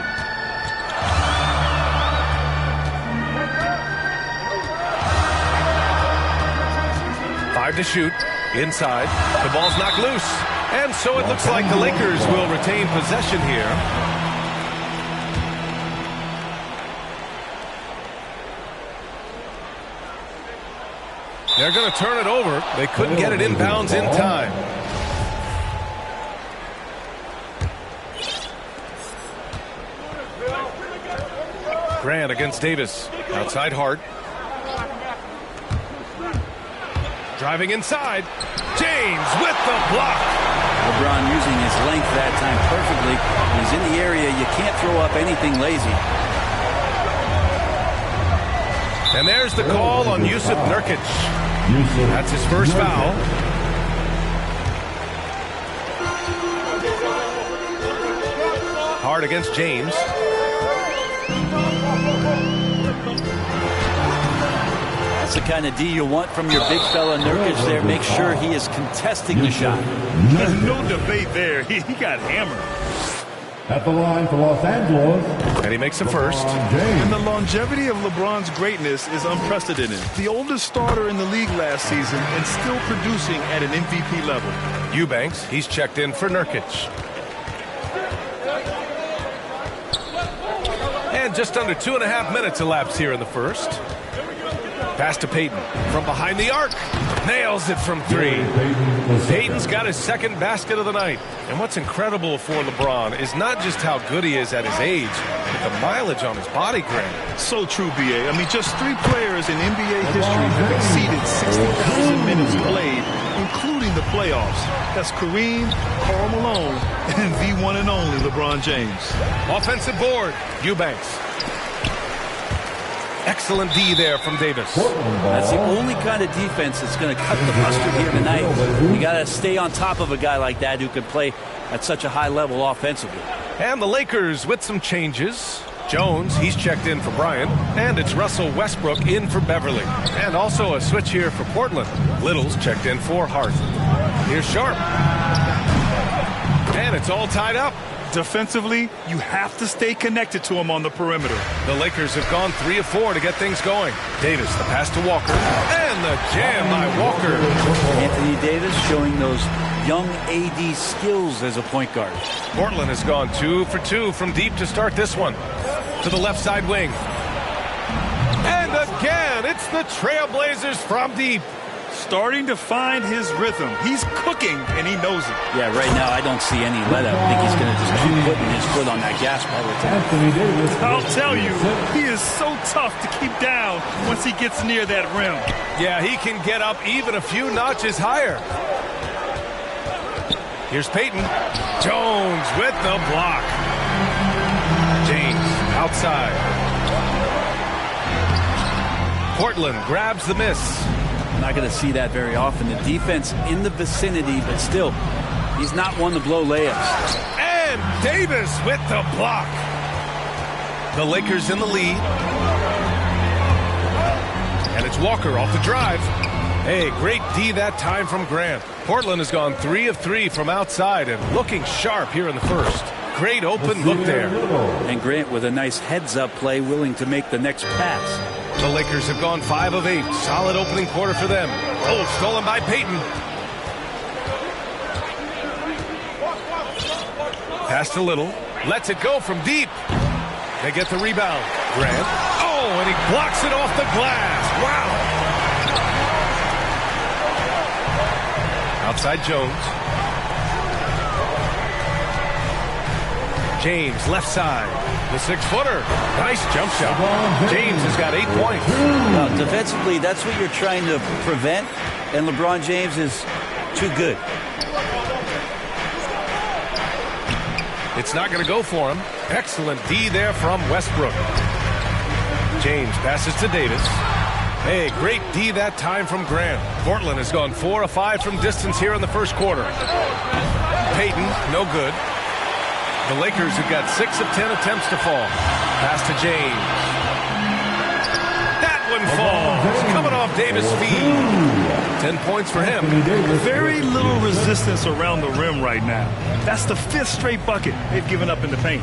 To shoot inside. The ball's knocked loose. And so it looks like the Lakers will retain possession here. They're going to turn it over. They couldn't get it inbounds in time. Grant against Davis. Outside Hart. Driving inside. James with the block. LeBron using his length that time perfectly. When he's in the area, you can't throw up anything lazy. And there's the call on Yusuf Nurkic. That's his first foul. Hart against James. That's the kind of D you want from your big fella Nurkic there. Make sure he is contesting the shot. No debate there. He got hammered. At the line for Los Angeles. And he makes the first. And the longevity of LeBron's greatness is unprecedented. The oldest starter in the league last season and still producing at an MVP level. Eubanks, he's checked in for Nurkic. And just under 2.5 minutes elapsed here in the first. Pass to Payton from behind the arc. Nails it from 3. Payton's got his second basket of the night. And what's incredible for LeBron is not just how good he is at his age, but the mileage on his body, Grant. So true, B.A. I mean, just 3 players in NBA history have exceeded 60,000 minutes played, including the playoffs. That's Kareem, Karl Malone, and the one and only LeBron James. Offensive board, Eubanks. Excellent D there from Davis. That's the only kind of defense that's going to cut the mustard here tonight. You got to stay on top of a guy like that who can play at such a high level offensively. And the Lakers with some changes. Jones, he's checked in for Bryant. And it's Russell Westbrook in for Beverly. And also a switch here for Portland. Little's checked in for Hart. Here's Sharp. And it's all tied up. Defensively, you have to stay connected to him on the perimeter. The Lakers have gone 3 of 4 to get things going. Davis, the pass to Walker. And the jam by Walker. Anthony Davis showing those young AD skills as a point guard. Portland has gone 2 for 2 from deep to start this one. To the left side wing. And again, it's the Trailblazers from deep. Starting to find his rhythm. He's cooking, and he knows it. Yeah, right now I don't see any let up. I think he's going to just keep putting his foot on that gas pedal. I'll tell you, he is so tough to keep down once he gets near that rim. Yeah, he can get up even a few notches higher. Here's Payton. Jones with the block. James outside. Portland grabs the miss. Not going to see that very often. The defense in the vicinity, but still, he's not one to blow layups. And Davis with the block. The Lakers in the lead. And it's Walker off the drive. Hey, great D that time from Grant. Portland has gone 3 of 3 from outside and looking sharp here in the first. Great open look there. And Grant with a nice heads-up play, willing to make the next pass. The Lakers have gone 5 of 8. Solid opening quarter for them. Oh, stolen by Payton. Pass to Little. Lets it go from deep. They get the rebound. Grant. Oh, and he blocks it off the glass. Wow. Outside Jones. James, left side. The 6-footer. Nice jump shot. James has got 8 points. Well, defensively, that's what you're trying to prevent, and LeBron James is too good. It's not going to go for him. Excellent D there from Westbrook. James passes to Davis. Hey, great D that time from Grant. Portland has gone 4 of 5 from distance here in the first quarter. Payton, no good. The Lakers have got 6 of 10 attempts to fall. Pass to James. That one falls. Coming off Davis' feet. 10 points for him. Very little resistance around the rim right now. That's the 5th straight bucket they've given up in the paint.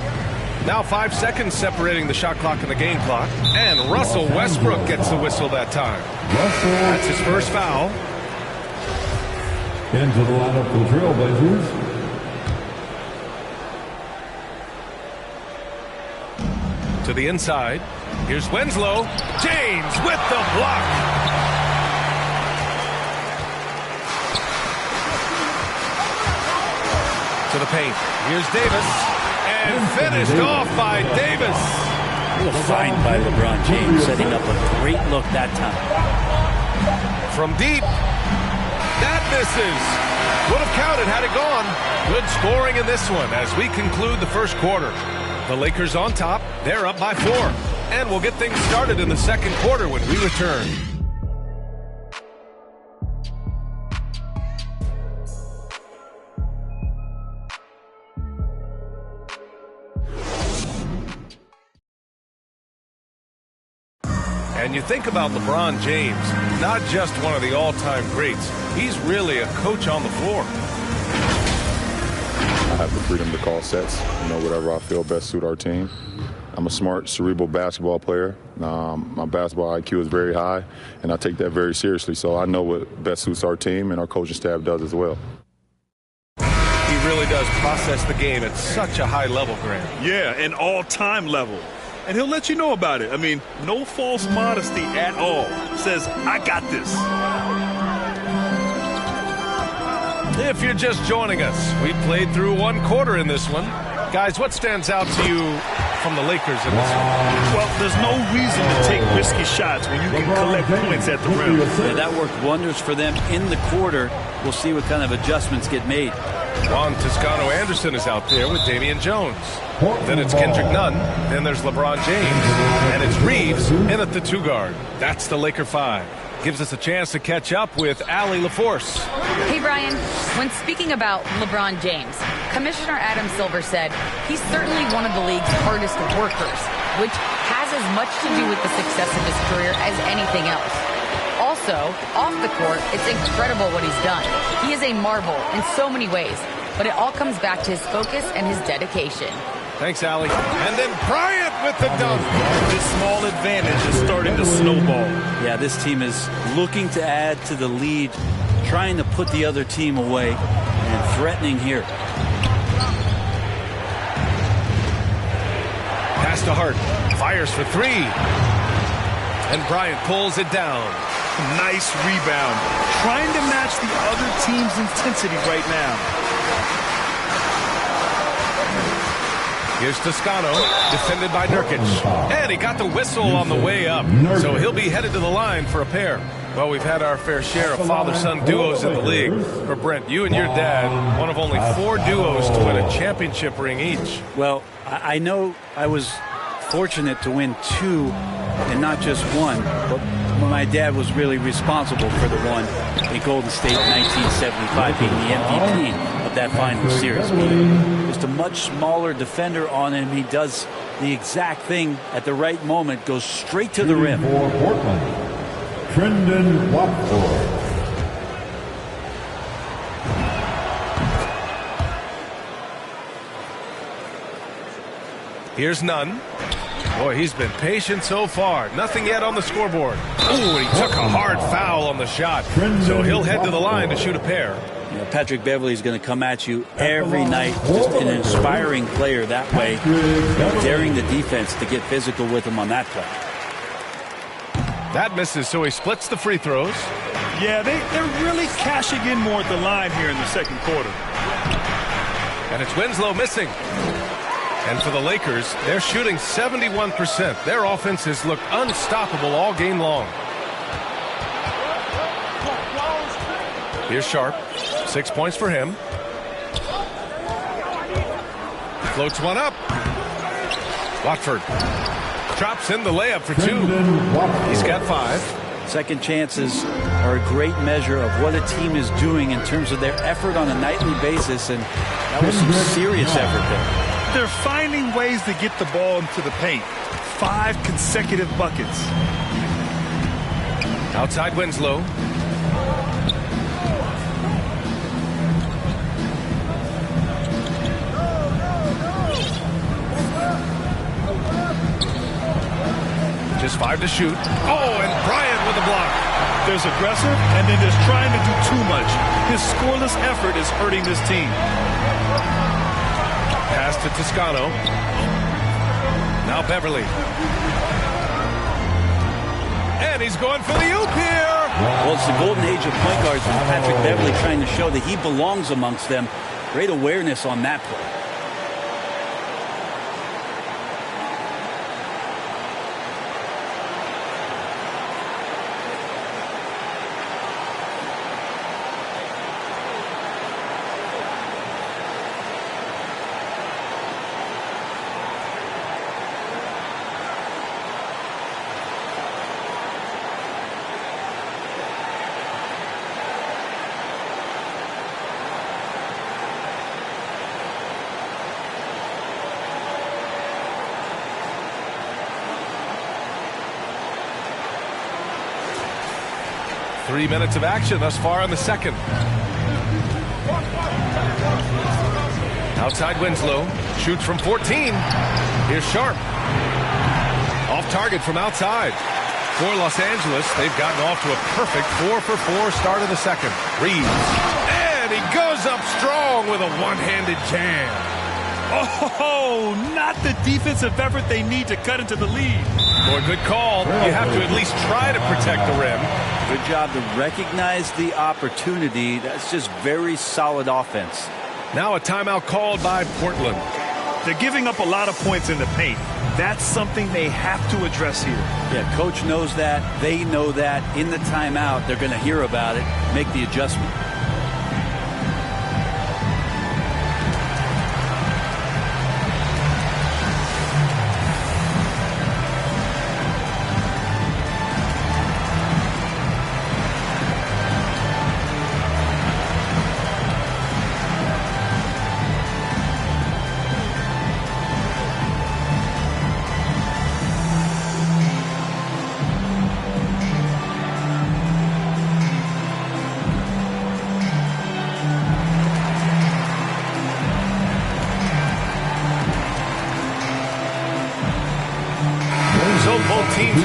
Now 5 seconds separating the shot clock and the game clock. And Russell Westbrook gets the whistle that time. That's his first foul. Into the lineup for the Trailblazers. To the inside. Here's Winslow. James with the block. To the paint. Here's Davis. And finished off by Davis. A find by LeBron James, setting up a great look that time. From deep. That misses. Would have counted had it gone. Good scoring in this one as we conclude the first quarter. The Lakers on top. They're up by 4. And we'll get things started in the second quarter when we return. And And you think about LeBron James, not just one of the all-time greats. He's really a coach on the floor. I have the freedom to call sets, whatever I feel best suit our team. I'm a smart, cerebral basketball player. My basketball IQ is very high, and I take that very seriously. So I know what best suits our team, and our coaching staff does as well. He really does process the game at such a high level, Grant. Yeah, an all-time level. And he'll let you know about it. I mean, no false modesty at all. Says, I got this. If you're just joining us, we played through one quarter in this one. Guys, what stands out to you from the Lakers in this one? Well, there's no reason to take risky shots when you can collect points at the rim. Yeah, that worked wonders for them in the quarter. We'll see what kind of adjustments get made. Juan Toscano-Anderson is out there with Damian Jones. Then it's Kendrick Nunn. Then there's LeBron James. And it's Reeves in at the 2 guard. That's the Laker 5. Gives us a chance to catch up with Allie LaForce. Hey, Brian. When speaking about LeBron James, Commissioner Adam Silver said he's certainly one of the league's hardest workers, which has as much to do with the success of his career as anything else. Also, off the court, it's incredible what he's done. He is a marvel in so many ways, but it all comes back to his focus and his dedication. Thanks, Allie. And then Bryant with the dunk. This small advantage is starting to snowball. Yeah, this team is looking to add to the lead, trying to put the other team away, and threatening here. Pass to Hart. Fires for 3. And Bryant pulls it down. Nice rebound. Trying to match the other team's intensity right now. Here's Toscano, defended by Nurkic. And he got the whistle on the way up. So he'll be headed to the line for a pair. Well, we've had our fair share of father-son duos in the league. For Brent, you and your dad, one of only 4 duos to win a championship ring each. Well, I know I was fortunate to win 2 and not just 1, but my dad was really responsible for the one in Golden State in 1975, being the MVP of that final series. Just a much smaller defender on him. He does the exact thing at the right moment, goes straight to the rim. For Portland, Trendon Watford. Here's Nunn. Boy, he's been patient so far. Nothing yet on the scoreboard. Ooh, he took a hard foul on the shot. So he'll head to the line to shoot a pair. Yeah, Patrick Beverley is going to come at you every night. Just an inspiring player that way. Daring the defense to get physical with him on that play. That misses, so he splits the free throws. Yeah, they're really cashing in more at the line here in the second quarter. And it's Winslow missing. And for the Lakers, they're shooting 71%. Their offense has looked unstoppable all game long. Here's Sharp. 6 points for him. Floats one up. Watford drops in the layup for 2. He's got 5. Second chances are a great measure of what a team is doing in terms of their effort on a nightly basis, and that was some serious effort there. They're finding ways to get the ball into the paint. 5 consecutive buckets. Outside Winslow. Just 5 to shoot. Oh, and Bryant with a block. There's aggressive, and then there's trying to do too much. His scoreless effort is hurting this team. Pass to Toscano. Now Beverly. And he's going for the oop here. Well, it's the golden age of point guards with Patrick Beverly trying to show that he belongs amongst them. Great awareness on that play. 3 minutes of action thus far in the second. Outside Winslow. Shoots from 14. Here's Sharp. Off target from outside. For Los Angeles, they've gotten off to a perfect 4-for-4 start of the second. Reeves. And he goes up strong with a one-handed jam. Oh, not the defensive effort they need to cut into the lead. Boy, good call. You have to at least try to protect the rim. Good job to recognize the opportunity. That's just very solid offense. Now a timeout called by Portland. They're giving up a lot of points in the paint. That's something they have to address here. Yeah, coach knows that. They know that. In the timeout, they're going to hear about it, make the adjustment.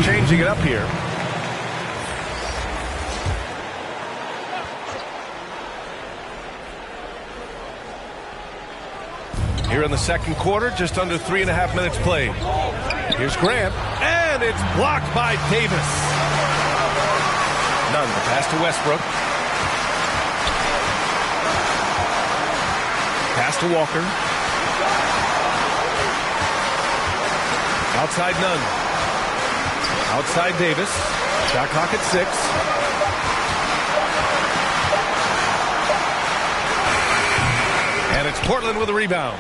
Changing it up here. Here in the second quarter, just under 3.5 minutes played. Here's Grant, and it's blocked by Davis. Nunn, the pass to Westbrook. Pass to Walker. Outside Nunn. Outside Davis. Shot clock at 6. And it's Portland with a rebound.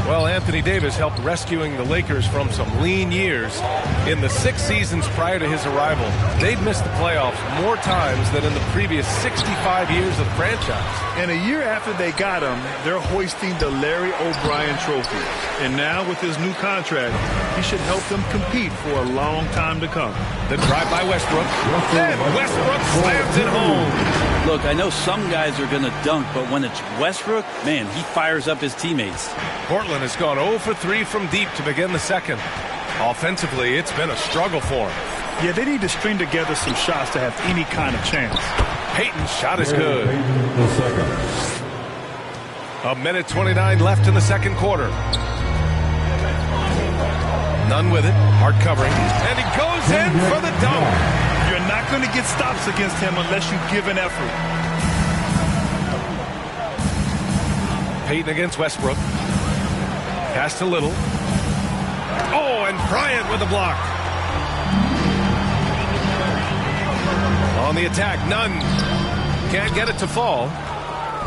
Well, Anthony Davis helped rescuing the Lakers from some lean years. In the 6 seasons prior to his arrival, they'd missed the playoffs more times than in the previous 65 years of the franchise. And a year after they got him, they're hoisting the Larry O'Brien Trophy. And now with his new contract, he should help them compete for a long time to come. The drive by Westbrook. And Westbrook slams it home. Look, I know some guys are going to dunk, but when it's Westbrook, man, he fires up his teammates. Portland has gone 0 for 3 from deep to begin the second. Offensively, it's been a struggle for them. Yeah, they need to string together some shots to have any kind of chance. Payton's shot is good. A minute 29 left in the second quarter. Nunn with it, hard covering, and he goes in for the dunk. You're not going to get stops against him unless you give an effort. Payton against Westbrook. Pass to Little. Oh, and Bryant with the block. On the attack, Nunn can't get it to fall.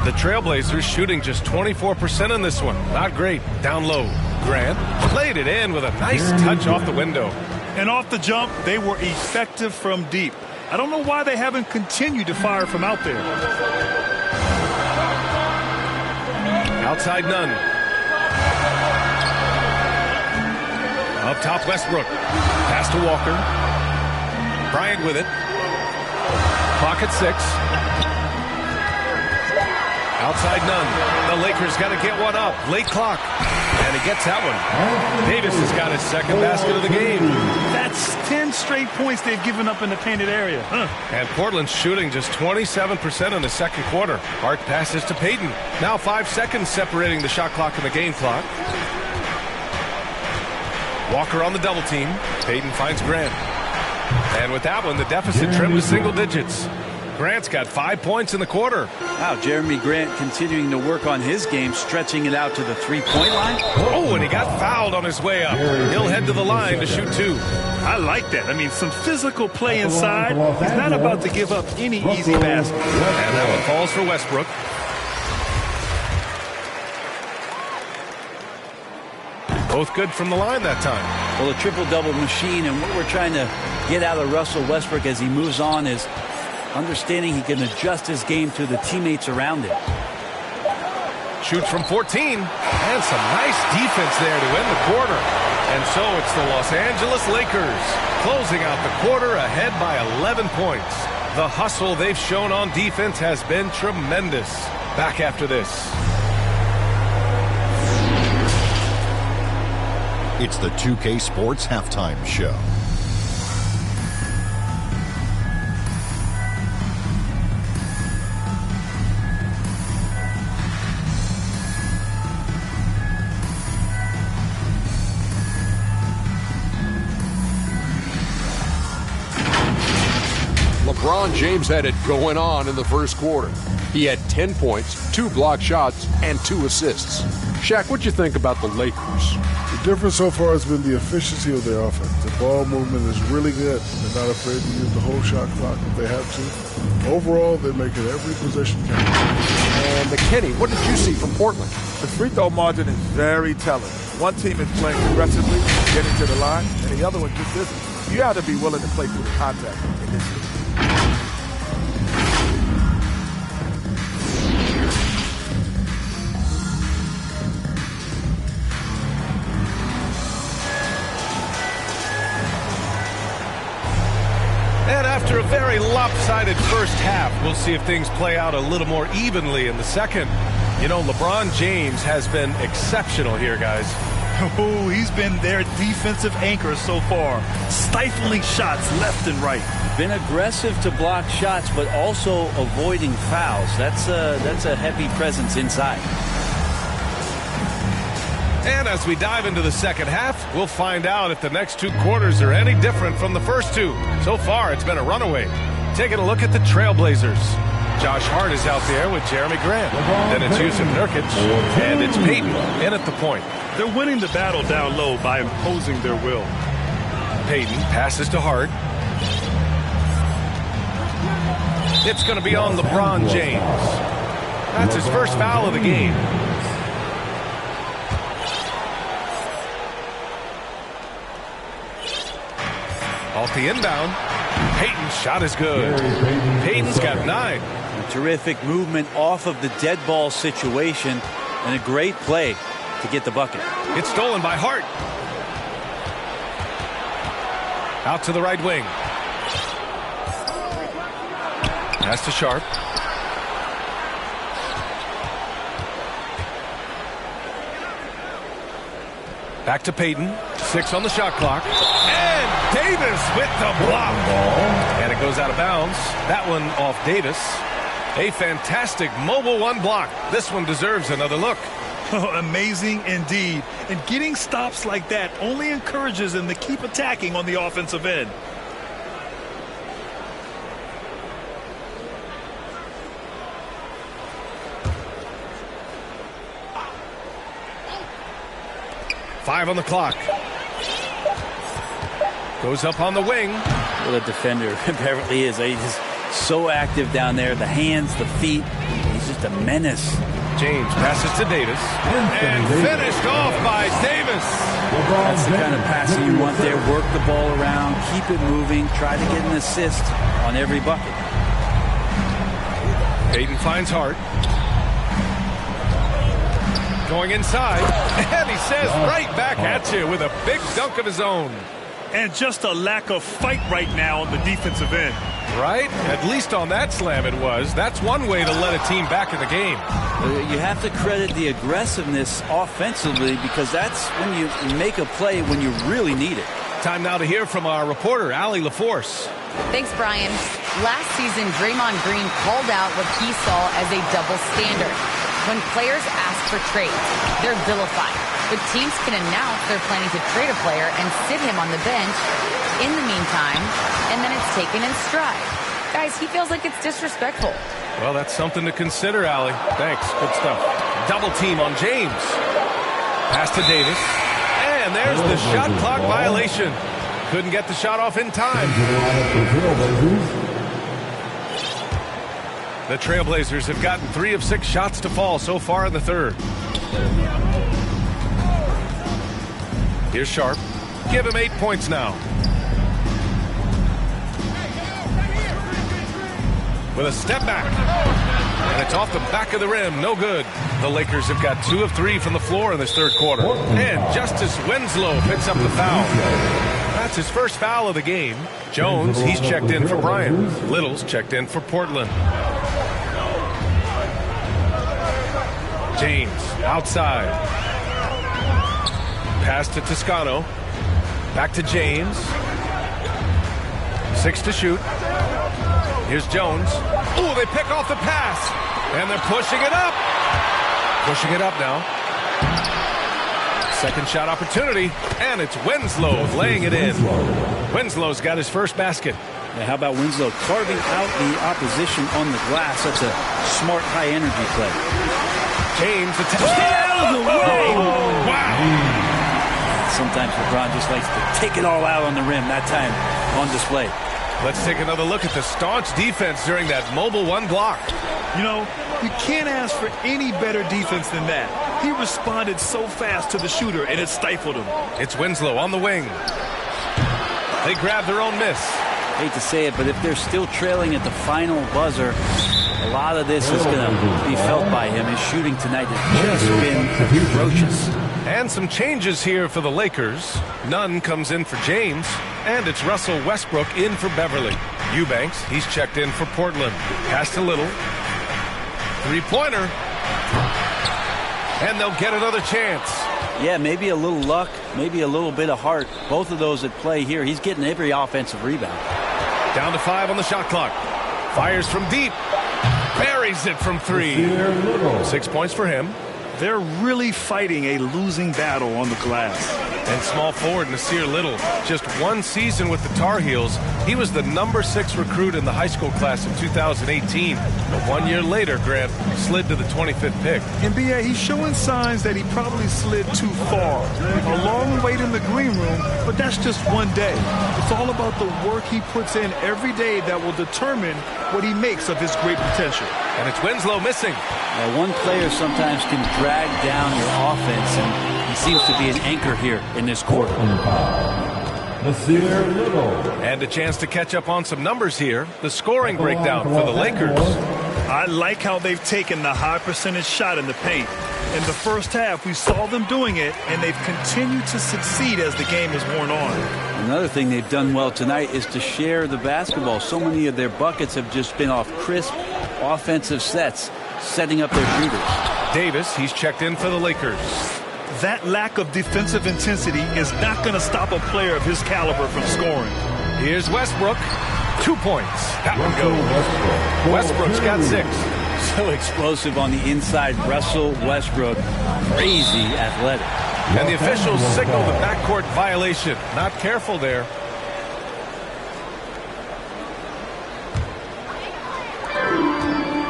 The Trailblazers shooting just 24% in this one. Not great. Down low. Grant played it in with a nice touch off the window. And off the jump, they were effective from deep. I don't know why they haven't continued to fire from out there. Outside Nunn. Up top, Westbrook. Pass to Walker. Bryant with it. Clock at 6. Outside Nunn. The Lakers got to get one up. Late clock. And he gets that one. Davis has got his second basket of the game. That's 10 straight points they've given up in the painted area. And Portland's shooting just 27% in the second quarter. Hart passes to Payton. Now 5 seconds separating the shot clock and the game clock. Walker on the double team. Payton finds Grant. And with that one, the deficit trimmed to single digits. Grant's got 5 points in the quarter. Wow, Jeremy Grant continuing to work on his game, stretching it out to the three-point line. Oh, and he got fouled on his way up. He'll head to the line to shoot 2. I like that. I mean, some physical play inside. He's not about to give up any easy basket. And that one falls for Westbrook. Both good from the line that time. Well, a triple-double machine, and what we're trying to get out of Russell Westbrook as he moves on is understanding he can adjust his game to the teammates around him. Shoots from 14, and some nice defense there to end the quarter. And so it's the Los Angeles Lakers closing out the quarter ahead by 11 points. The hustle they've shown on defense has been tremendous. Back after this. It's the 2K Sports Halftime Show. LeBron James had it going on in the first quarter. He had 10 points, 2 blocked shots, and 2 assists. Shaq, what do you think about the Lakers? The difference so far has been the efficiency of their offense. The ball movement is really good. They're not afraid to use the whole shot clock if they have to. Overall, they're making every possession count. And McKinney, what did you see from Portland? The free throw margin is very telling. One team is playing aggressively, getting to the line, and the other one just isn't. You have to be willing to play through the contact in this league. And after a very lopsided first half, we'll see if things play out a little more evenly in the second. You know, LeBron James has been exceptional here, guys. Oh, he's been their defensive anchor so far, stifling shots left and right. Been aggressive to block shots, but also avoiding fouls. That's a heavy presence inside. And as we dive into the second half, we'll find out if the next 2 quarters are any different from the first 2. So far, it's been a runaway. Taking a look at the Trailblazers. Josh Hart is out there with Jeremy Grant. Then it's Yusuf Nurkic, and it's Peyton in at the point. They're winning the battle down low by imposing their will. Peyton passes to Hart. It's going to be on LeBron James. That's his first foul of the game. Off the inbound. Peyton's shot is good. Peyton's got 9. A terrific movement off of the dead ball situation and a great play to get the bucket. It's stolen by Hart. Out to the right wing. Pass to Sharp. Back to Peyton. 6 on the shot clock. And Davis with the block. And it goes out of bounds. That one off Davis. A fantastic mobile 1 block. This one deserves another look. Oh, amazing indeed. And getting stops like that only encourages them to keep attacking on the offensive end. Five on the clock. Goes up on the wing. What a defender Beverly is. He's so active down there. The hands, the feet. He's just a menace. James passes to Davis. And finished off by Davis. That's the kind of passing you want there. Work the ball around. Keep it moving. Try to get an assist on every bucket. Peyton finds Hart. Going inside. And he says right back at you with a big dunk of his own. And just a lack of fight right now on the defensive end. Right? At least on that slam it was. That's one way to let a team back in the game. You have to credit the aggressiveness offensively because that's when you make a play when you really need it. Time now to hear from our reporter, Allie LaForce. Thanks, Brian. Last season, Draymond Green called out what he saw as a double standard. When players ask for trades, they're vilified. But teams can announce they're planning to trade a player and sit him on the bench in the meantime, and then it's taken in stride. Guys, he feels like it's disrespectful. Well, that's something to consider, Allie. Thanks. Good stuff. Double team on James. Pass to Davis. And there's the shot clock violation. Couldn't get the shot off in time. The Trailblazers have gotten 3 of 6 shots to fall so far in the third. Here's Sharp. Give him 8 points now. With a step back. And it's off the back of the rim. No good. The Lakers have got 2 of 3 from the floor in this third quarter. And Justice Winslow picks up the foul. That's his first foul of the game. Jones, he's checked in for Bryant. Little's checked in for Portland. James, outside. Pass to Toscano. Back to James. 6 to shoot. Here's Jones. Oh, they pick off the pass. And they're pushing it up. Pushing it up now. Second shot opportunity. And it's Winslow laying it in. Winslow's got his first basket. Yeah, how about Winslow carving out the opposition on the glass? That's a smart, high-energy play. James, the stay out of the way. Wow. Sometimes LeBron just likes to take it all out on the rim. That time on display. Let's take another look at the staunch defense during that mobile one block. You know, you can't ask for any better defense than that. He responded so fast to the shooter, and it stifled him. It's Winslow on the wing. They grab their own miss. Hate to say it, but if they're still trailing at the final buzzer, a lot of this is going to be felt by him. His shooting tonight has just been ferocious. And some changes here for the Lakers. Nunn comes in for James, and it's Russell Westbrook in for Beverly. Eubanks, he's checked in for Portland. Pass to Little. Three-pointer. And they'll get another chance. Yeah, maybe a little luck, maybe a little bit of heart. Both of those at play here. He's getting every offensive rebound. Down to 5 on the shot clock. Fires from deep. Buries it from 3. 6 points for him. They're really fighting a losing battle on the glass. And small forward Nasir Little, just one season with the Tar Heels. He was the number 6 recruit in the high school class of 2018. But 1 year later, Grant slid to the 25th pick. NBA, he's showing signs that he probably slid too far. A long wait in the green room, but that's just one day. It's all about the work he puts in every day that will determine what he makes of his great potential. And it's Winslow missing. One player sometimes can drag down your offense, and he seems to be an anchor here in this quarter. And a chance to catch up on some numbers here. The scoring breakdown for the Lakers. I like how they've taken the high percentage shot in the paint. In the first half, we saw them doing it, and they've continued to succeed as the game has worn on. Another thing they've done well tonight is to share the basketball. So many of their buckets have just been off crisp offensive sets, setting up their shooters. Davis, he's checked in for the Lakers. That lack of defensive intensity is not going to stop a player of his caliber from scoring. Here's Westbrook. 2 points. That one goes. Westbrook's got 6. So explosive on the inside. Russell Westbrook, crazy athletic. And the officials signal the backcourt violation. Not careful there.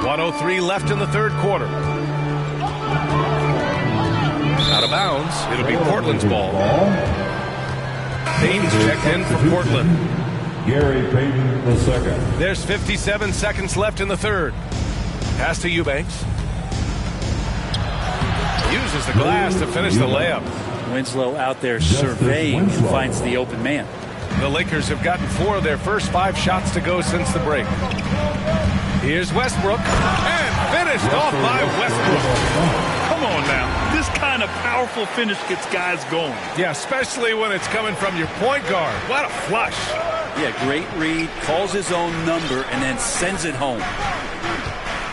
.103 left in the third quarter. Out of bounds. It'll be Portland's ball. Payton's checked in for Portland. Gary Payton II. There's 57 seconds left in the third. Pass to Eubanks. Uses the glass to finish the layup. Winslow out there surveying and finds the open man. The Lakers have gotten 4 of their first 5 shots to go since the break. Here's Westbrook. And finished off by Westbrook. Come on now. This kind of powerful finish gets guys going. Yeah, especially when it's coming from your point guard. What a flush. Yeah, great read. Calls his own number and then sends it home.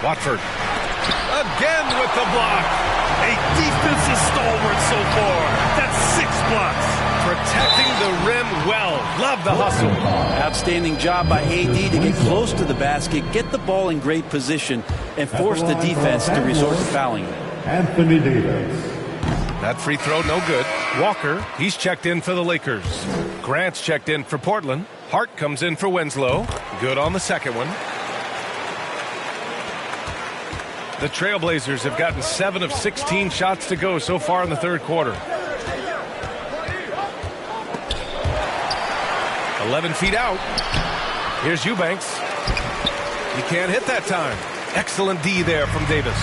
Watford. Again with the block. A defensive stalwart so far. That's 6 blocks. Protecting the rim well. Love the hustle. Outstanding job by AD to get close to the basket, get the ball in great position, and force the defense to resort to fouling. Anthony Davis. That free throw no good. Walker, he's checked in for the Lakers. Grant's checked in for Portland. Hart comes in for Winslow. Good on the second one. The Trailblazers have gotten 7 of 16 shots to go so far in the third quarter. 11 feet out. Here's Eubanks. He can't hit that time. Excellent D there from Davis.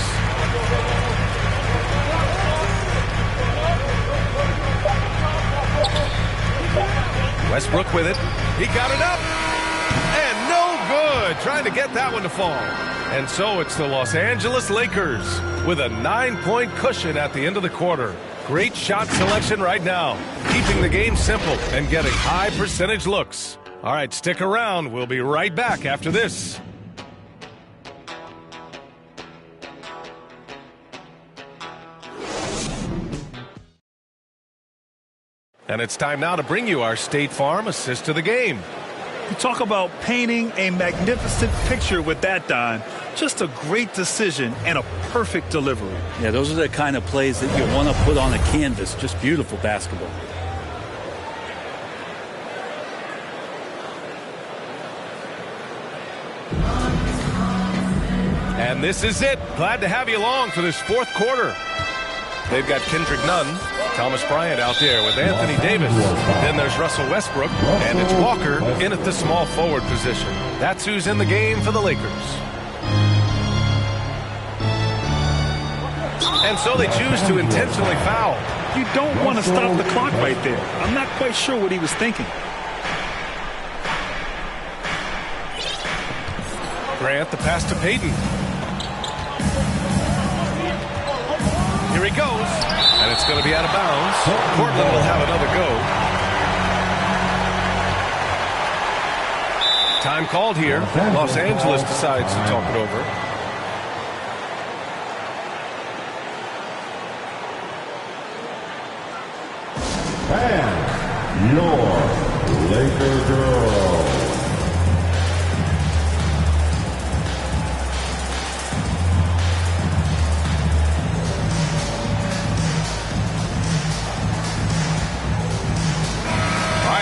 Westbrook with it. He got it up. And no good. Trying to get that one to fall. And so it's the Los Angeles Lakers with a 9-point cushion at the end of the quarter. Great shot selection right now. Keeping the game simple and getting high percentage looks. All right, stick around. We'll be right back after this. And it's time now to bring you our State Farm assist to the game. You talk about painting a magnificent picture with that, Don. Just a great decision and a perfect delivery. Yeah, those are the kind of plays that you want to put on a canvas. Just beautiful basketball. And this is it. Glad to have you along for this fourth quarter. They've got Kendrick Nunn, Thomas Bryant out there with Anthony Davis. Then there's Russell Westbrook, and it's Walker in at the small forward position. That's who's in the game for the Lakers. And so they choose to intentionally foul. You don't want to stop the clock right there. I'm not quite sure what he was thinking. Grant, the pass to Payton. Here he goes, and it's going to be out of bounds. Portland will have another go. Time called here. Los Angeles decides to talk it over. And your Laker girl.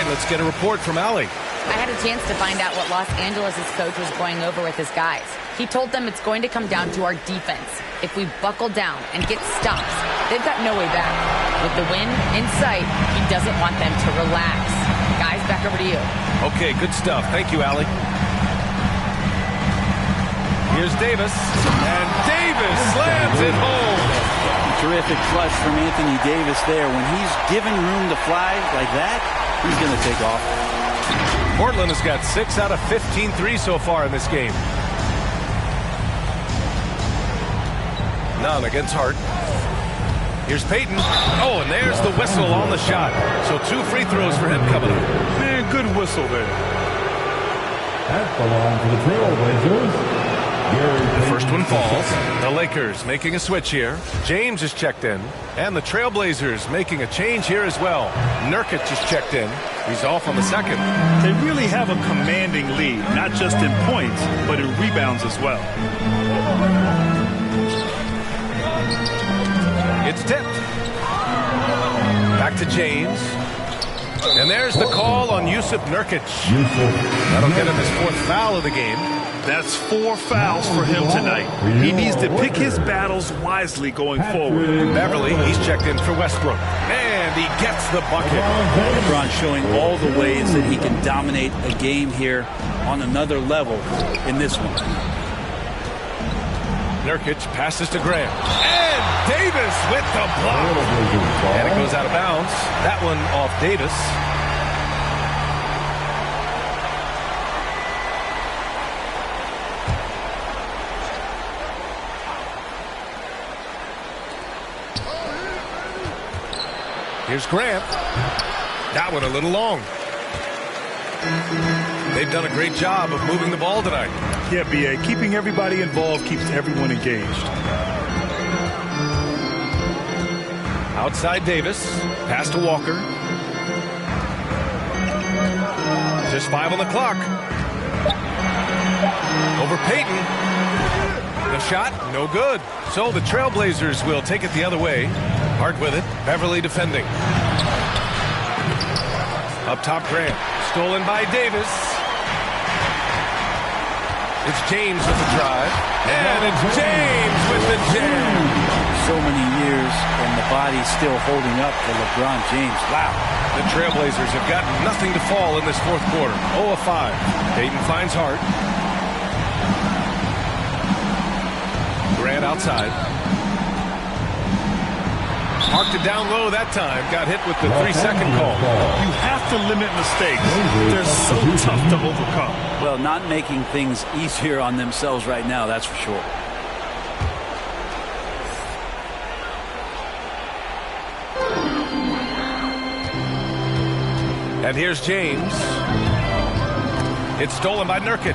Let's get a report from Allie. I had a chance to find out what Los Angeles' coach was going over with his guys. He told them it's going to come down to our defense. If we buckle down and get stops, they've got no way back. With the win in sight, he doesn't want them to relax. Guys, back over to you. Okay, good stuff. Thank you, Allie. Here's Davis, and Davis slams it home. Terrific clutch from Anthony Davis there. When he's given room to fly like that, he's going to take off. Portland has got 6 out of 15 threes so far in this game. None against Hart. Here's Payton. Oh, and there's the whistle on the shot. So 2 free throws for him coming up. Man, good whistle there. That belongs to the Trailblazers. The first one falls. The Lakers making a switch here. James is checked in. And the Trailblazers making a change here as well. Nurkic is checked in. He's off on the second. They really have a commanding lead, not just in points, but in rebounds as well. It's tipped. Back to James. And there's the call on Yusuf Nurkic. That'll get him his 4th foul of the game. That's 4 fouls for him tonight. He needs to pick his battles wisely going forward. Beverly, he's checked in for Westbrook. And he gets the bucket. LeBron showing all the ways that he can dominate a game here on another level in this one. Nurkic passes to Graham. And Davis with the block. And it goes out of bounds. That one off Davis. Here's Grant. That one a little long. They've done a great job of moving the ball tonight. Yeah, B.A. Keeping everybody involved keeps everyone engaged. Outside Davis. Pass to Walker. Just 5 on the clock. Over Payton. The shot, no good. So the Trailblazers will take it the other way. Hart with it. Beverly defending. Up top, Grant. Stolen by Davis. It's James with the drive. And it's James with the jam. So many years, and the body's still holding up for LeBron James. Wow. The Trailblazers have got nothing to fall in this 4th quarter. 0 of 5. Payton finds Hart. Grant outside. Marked it down low that time. Got hit with the 3-second call. You have to limit mistakes. They're so tough to overcome. Well, not making things easier on themselves right now, that's for sure. And here's James. It's stolen by Nurkic.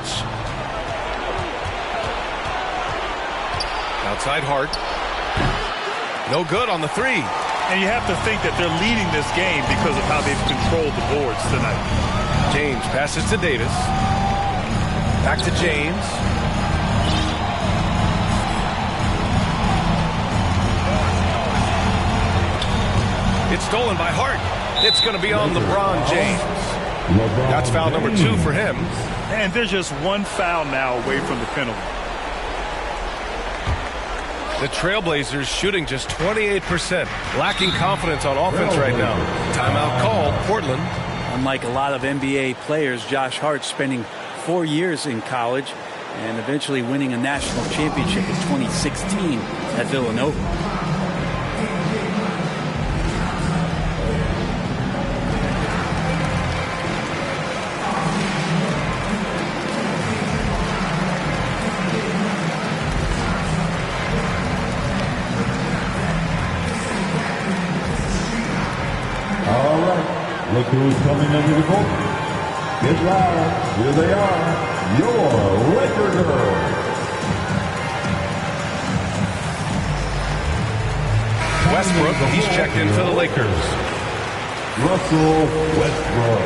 Outside Hart. No good on the three. And you have to think that they're leading this game because of how they've controlled the boards tonight. James passes to Davis. Back to James. It's stolen by Hart. It's going to be on LeBron James. That's foul number 2 for him. And they're just one foul now away from the penalty. The Trailblazers shooting just 28%, lacking confidence on offense right now. Timeout called, Portland. Unlike a lot of NBA players, Josh Hart spending 4 years in college and eventually winning a national championship in 2016 at Villanova. Look who's coming into the court. Get loud. Here they are. Your Laker girls. Westbrook, he's checked in for the Lakers. Russell Westbrook.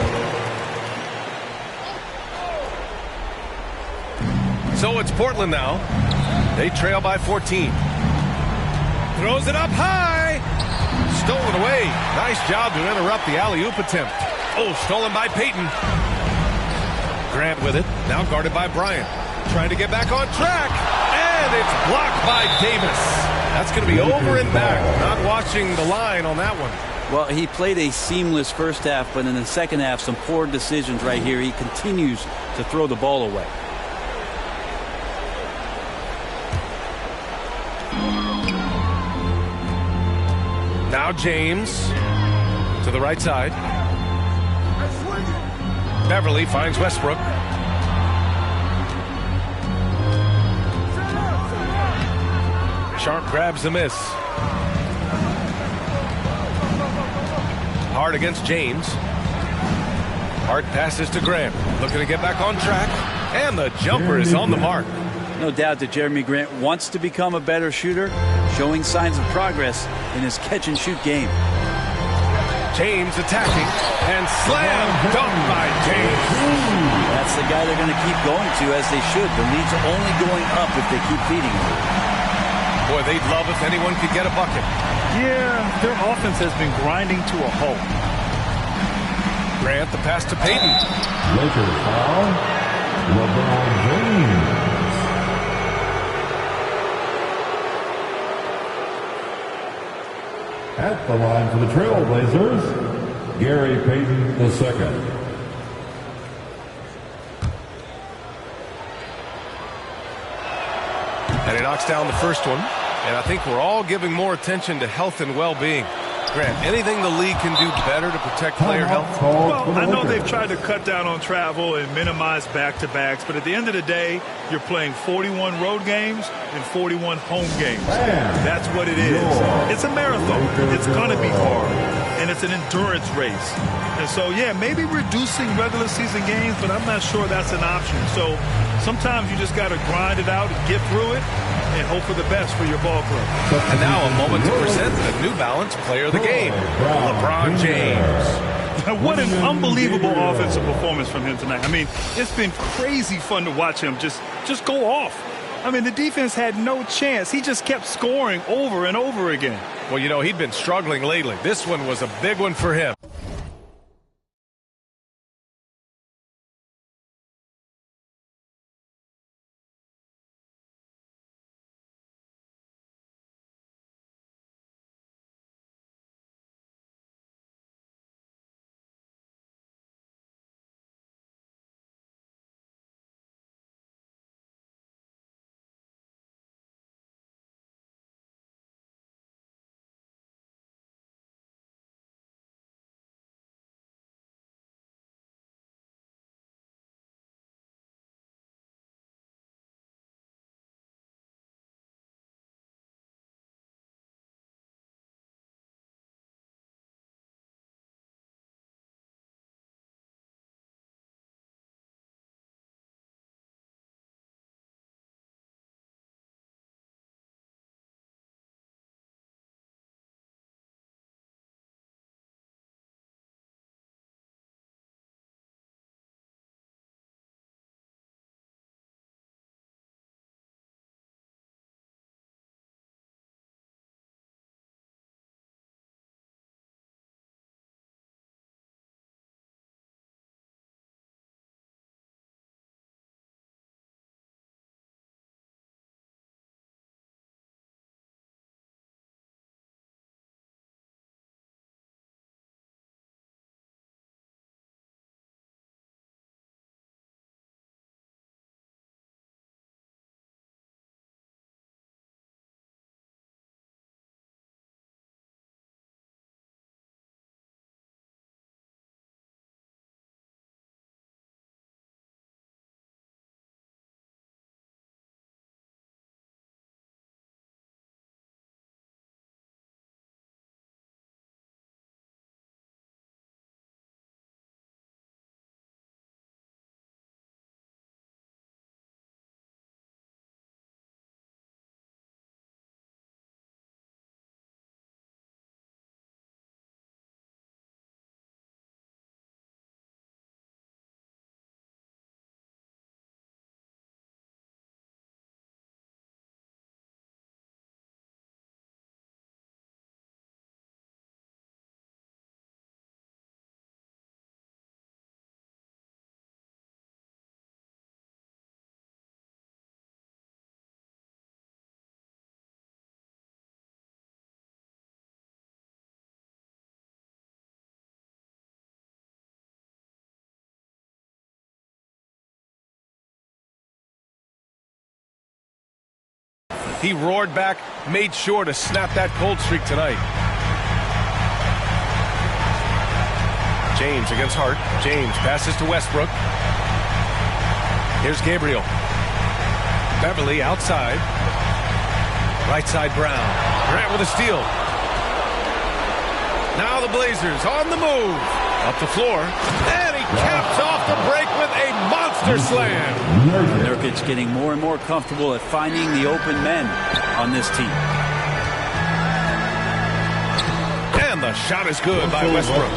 So it's Portland now. They trail by 14. Throws it up high. Stolen away. Nice job to interrupt the alley-oop attempt. Oh, stolen by Payton. Grant with it. Now guarded by Bryant. Trying to get back on track. And it's blocked by Davis. That's going to be over and back. Not watching the line on that one. Well, he played a seamless first half, but in the second half, some poor decisions right here. He continues to throw the ball away. Now James to the right side. Beverly finds Westbrook. Sharp grabs the miss. Hart against James. Hart passes to Grant. Looking to get back on track. And the jumper is on the mark. No doubt that Jeremy Grant wants to become a better shooter, showing signs of progress in his catch-and-shoot game. James attacking, and slam dunk by James. That's the guy they're going to keep going to, as they should. The lead's only going up if they keep feeding him. Boy, they'd love if anyone could get a bucket. Yeah, their offense has been grinding to a halt. Grant, the pass to Payton. Lakers foul. LeBron James. At the line for the Trailblazers, Gary Payton II. And he knocks down the first one. And I think we're all giving more attention to health and well-being. Grant, anything the league can do better to protect player health? Well, I know they've tried to cut down on travel and minimize back-to-backs, but at the end of the day, you're playing 41 road games and 41 home games. That's what it is. It's a marathon. It's going to be hard, and it's an endurance race. And so, yeah, maybe reducing regular season games, but I'm not sure that's an option. So sometimes you just got to grind it out and get through it and hope for the best for your ball club. And now a moment to present the New Balance Player of the Game, LeBron James. What an unbelievable offensive performance from him tonight. I mean, it's been crazy fun to watch him just go off. I mean, the defense had no chance. He just kept scoring over and over again. Well, you know, he'd been struggling lately. This one was a big one for him. He roared back, made sure to snap that cold streak tonight. James against Hart. James passes to Westbrook. Here's Gabriel. Beverly outside. Right side Brown. Grant with a steal. Now the Blazers on the move. Up the floor. And he caps off the break with a monster slam. Nurkic getting more and more comfortable at finding the open men on this team. And the shot is good by Westbrook.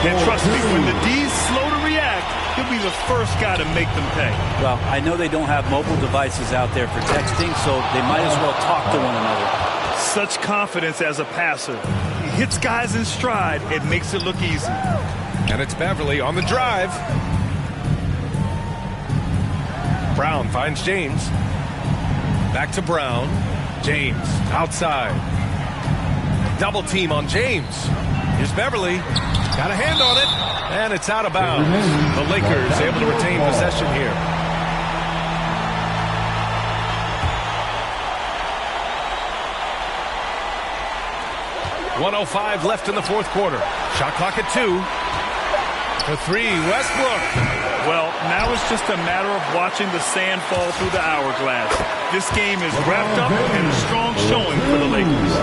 And trust me, when the D's slow to react, he'll be the first guy to make them pay. Well, I know they don't have mobile devices out there for texting, so they might as well talk to one another. Such confidence as a passer. He hits guys in stride. It makes it look easy. And it's Beverly on the drive. Brown finds James. Back to Brown. James outside. Double team on James. Here's Beverly. Got a hand on it. And it's out of bounds. The Lakers able to retain possession here. .105 left in the fourth quarter. Shot clock at 2. For 3, Westbrook. Well, now it's just a matter of watching the sand fall through the hourglass. This game is wrapped up and a strong showing for the Lakers.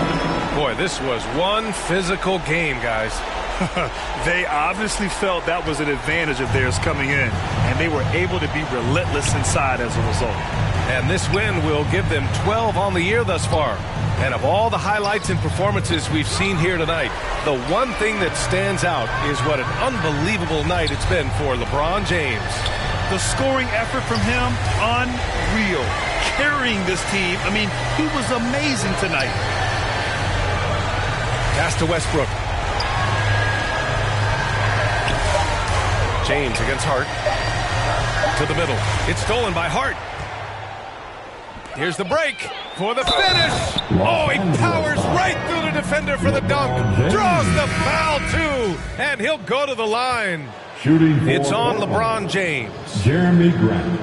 Boy, this was one physical game, guys. They obviously felt that was an advantage of theirs coming in, and they were able to be relentless inside as a result. And this win will give them 12 on the year thus far. And of all the highlights and performances we've seen here tonight, the one thing that stands out is what an unbelievable night it's been for LeBron James. The scoring effort from him, unreal. Carrying this team, I mean, he was amazing tonight. Pass to Westbrook. James against Hart. To the middle. It's stolen by Hart. Here's the break for the finish. Oh, he powers right through the defender for the dunk. Draws the foul, too. And he'll go to the line. Shooting. It's on LeBron James. Jeremy Grant.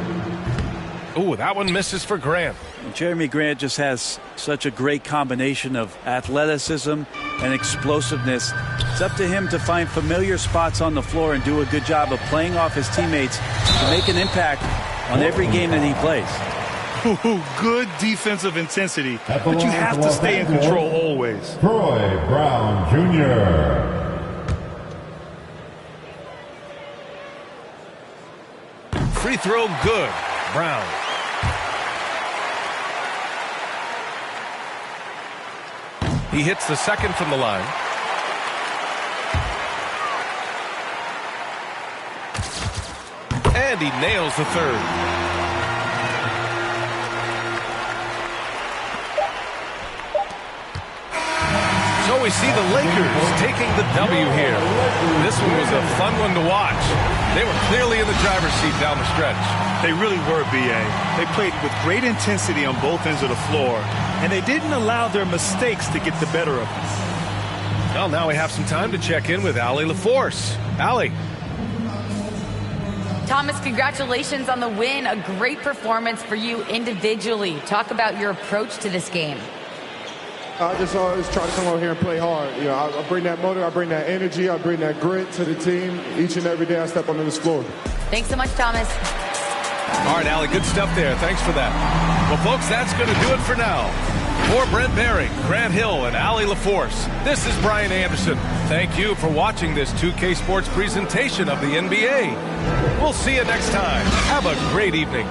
Ooh, that one misses for Grant. Jeremy Grant just has such a great combination of athleticism and explosiveness. It's up to him to find familiar spots on the floor and do a good job of playing off his teammates to make an impact on every game that he plays. Good defensive intensity, but you have to stay in control always. Troy Brown Jr. Free throw good. Brown. He hits the second from the line. And he nails the third. So we see the Lakers taking the W here. This one was a fun one to watch. They were clearly in the driver's seat down the stretch. They really were, B.A. They played with great intensity on both ends of the floor, and they didn't allow their mistakes to get the better of them. Well, now we have some time to check in with Allie LaForce. Allie. Thomas, congratulations on the win. A great performance for you individually. Talk about your approach to this game. I just always try to come over here and play hard. You know, I bring that motor, I bring that energy, I bring that grit to the team each and every day I step onto this floor. Thanks so much, Thomas. All right, Allie, good stuff there. Thanks for that. Well, folks, that's going to do it for now. For Brent Barry, Grant Hill, and Allie LaForce, this is Brian Anderson. Thank you for watching this 2K Sports presentation of the NBA. We'll see you next time. Have a great evening.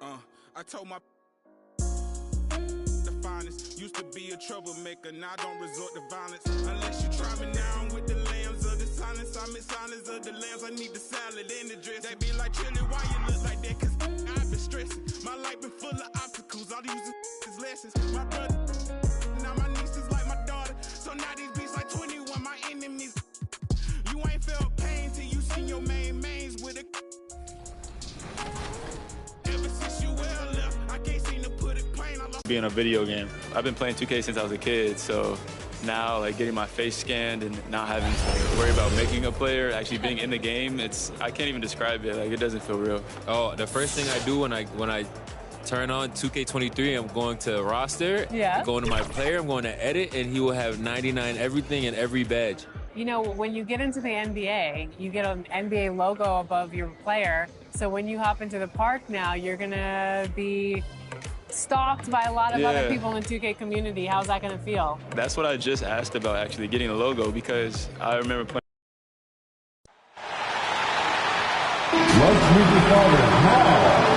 I told my the finest used to be a troublemaker. Now I don't resort to violence unless you try me now. I'm with the lambs of the silence. I'm in silence of the lambs. I need the salad and the dress. They be like, Chili, why you look like that? Cause I've been stressing. My life been full of obstacles. All these is lessons. My brother, now my niece is like my daughter. So now these beats like 21, my enemies. You ain't felt pain till you seen your mains with a. Ever since you well left, I can't seem to put it plain. Being a video game. I've been playing 2K since I was a kid, so now like getting my face scanned and not having to worry about making a player, actually being in the game, I can't even describe it. Like, it doesn't feel real. Oh, the first thing I do when I turn on 2K23, I'm going to roster, I'm going to my player, I'm going to edit, and he will have 99 everything and every badge. You know, when you get into the NBA, you get an NBA logo above your player. So when you hop into the park now, you're going to be stalked by a lot of other people in the 2K community. How's that going to feel? That's what I just asked about, actually, getting a logo, because I remember playing. Let's meet the starters now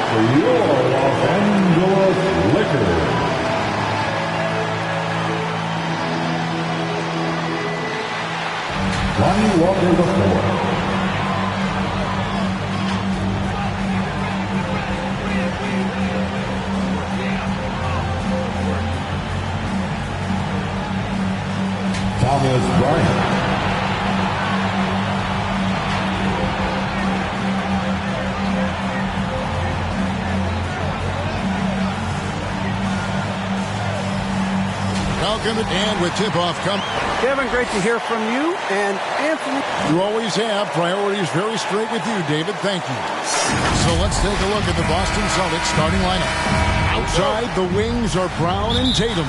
for your Los Angeles Lakers. Lonnie Walker IV. Thomas Bryant. Welcome and with tip-off come. Kevin, great to hear from you. And Anthony. You always have. Priorities very straight with you, David. Thank you. So let's take a look at the Boston Celtics starting lineup. Outside, the wings are Brown and Tatum.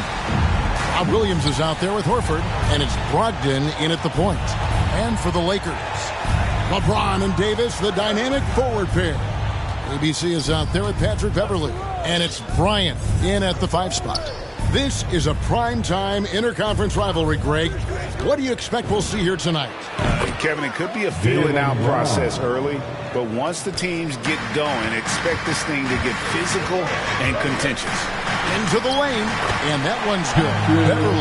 Williams is out there with Horford, and it's Brogdon in at the point. And for the Lakers, LeBron and Davis, the dynamic forward pair. ABC is out there with Patrick Beverley, and it's Bryant in at the 5 spot. This is a primetime interconference rivalry, Greg. What do you expect we'll see here tonight? Kevin, it could be a feeling out process early, but once the teams get going, expect this thing to get physical and contentious. Into the lane, and that one's good. Beverly.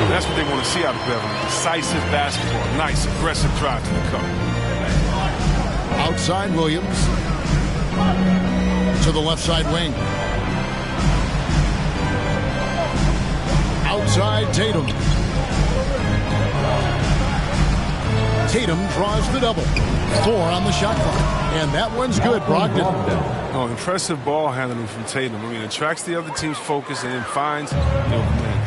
That's what they want to see out of Beverly. Decisive basketball. Nice, aggressive drive to the cup. Outside Williams. To the left side wing. Outside Tatum. Tatum draws the double. 4 on the shot clock. And that one's good, Brogdon. Oh, impressive ball handling from Tatum. I mean, attracts the other team's focus and then finds the open man.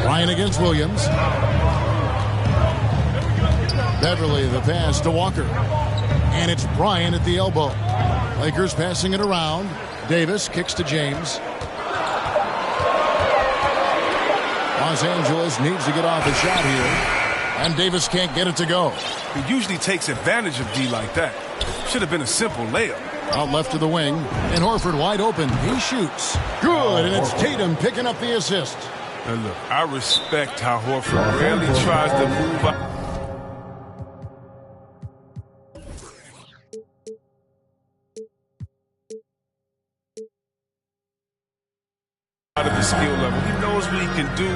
Ryan against Williams. Beverly, the pass to Walker. And it's Bryant at the elbow. Lakers passing it around. Davis kicks to James. Los Angeles needs to get off a shot here. And Davis can't get it to go. He usually takes advantage of D like that. Should have been a simple layup. Out left to the wing. And Horford wide open. He shoots. Good. And it's Tatum picking up the assist. And look, I respect how Horford rarely tries to move up. Out of the skill level. He knows what he can do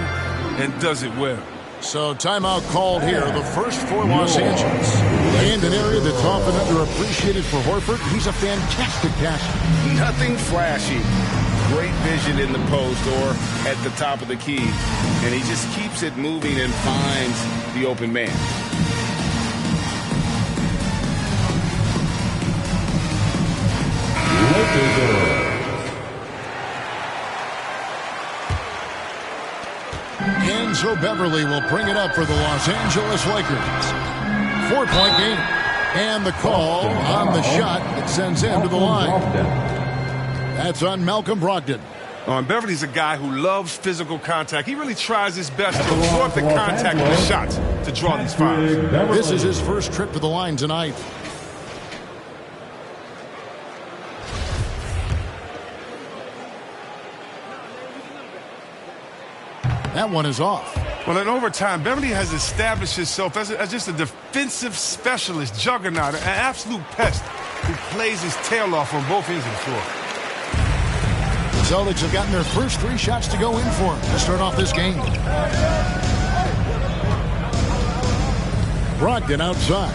and does it well. So timeout called here, the first for Los Angeles. And an area that's often underappreciated for Horford, he's a fantastic passer. Nothing flashy. Great vision in the post or at the top of the key. And he just keeps it moving and finds the open man. And so Beverly will bring it up for the Los Angeles Lakers. 4-point game. And the call on the shot that sends him to the line. That's on Malcolm Brogdon. And Beverly's a guy who loves physical contact. He really tries his best to absorb the contact with the shots to draw these fouls. This is his first trip to the line tonight. That one is off. Well, in overtime, Beverly has established himself as just a defensive specialist, juggernaut, an absolute pest who plays his tail off on both ends of the floor. The Celtics have gotten their first 3 shots to go in for him to start off this game. Brogdon outside.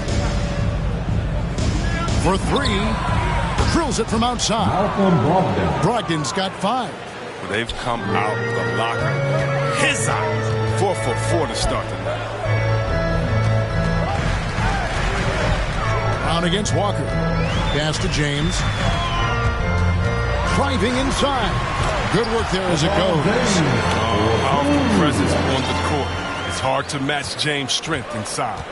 For 3. Drills it from outside. Brogdon's got 5. They've come out the locker. His eyes. 4 for 4 to start the night. Brown against Walker. Pass to James. Driving inside. Good work there as it goes. Powerful presence on the court. It's hard to match James' strength inside.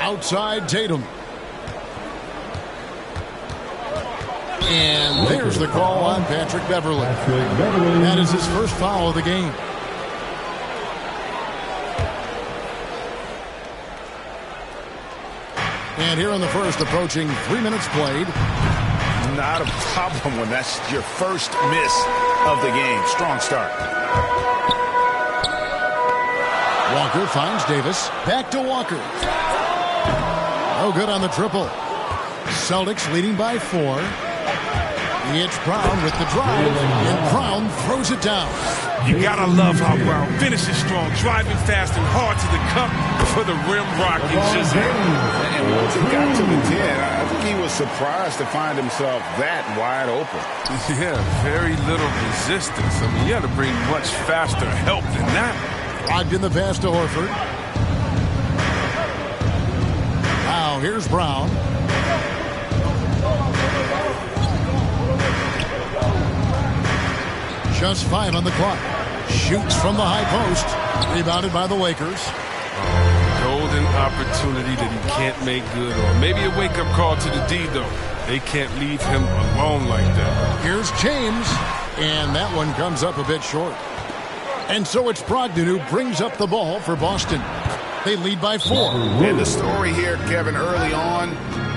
Outside Tatum. And there's the call on Patrick Beverley. That is his first foul of the game. And here in the first, approaching 3 minutes played. Not a problem when that's your first miss of the game. Strong start. Walker finds Davis. Back to Walker. No good on the triple. Celtics leading by 4. It's Brown with the drive, and Brown throws it down. You gotta love how Brown finishes strong, driving fast and hard to the cup for the rim rocking Shazam. And once it got to the 10, I think he was surprised to find himself that wide open. Yeah, very little resistance. I mean, you had to bring much faster help than that. Logged in the pass to Horford. Now here's Brown. Just 5 on the clock. Shoots from the high post. Rebounded by the Lakers. Golden opportunity that he can't make good on. Maybe a wake-up call to the D, though. They can't leave him alone like that. Here's James. And that one comes up a bit short. And so it's Brogdon who brings up the ball for Boston. They lead by 4. And the story here, Kevin, early on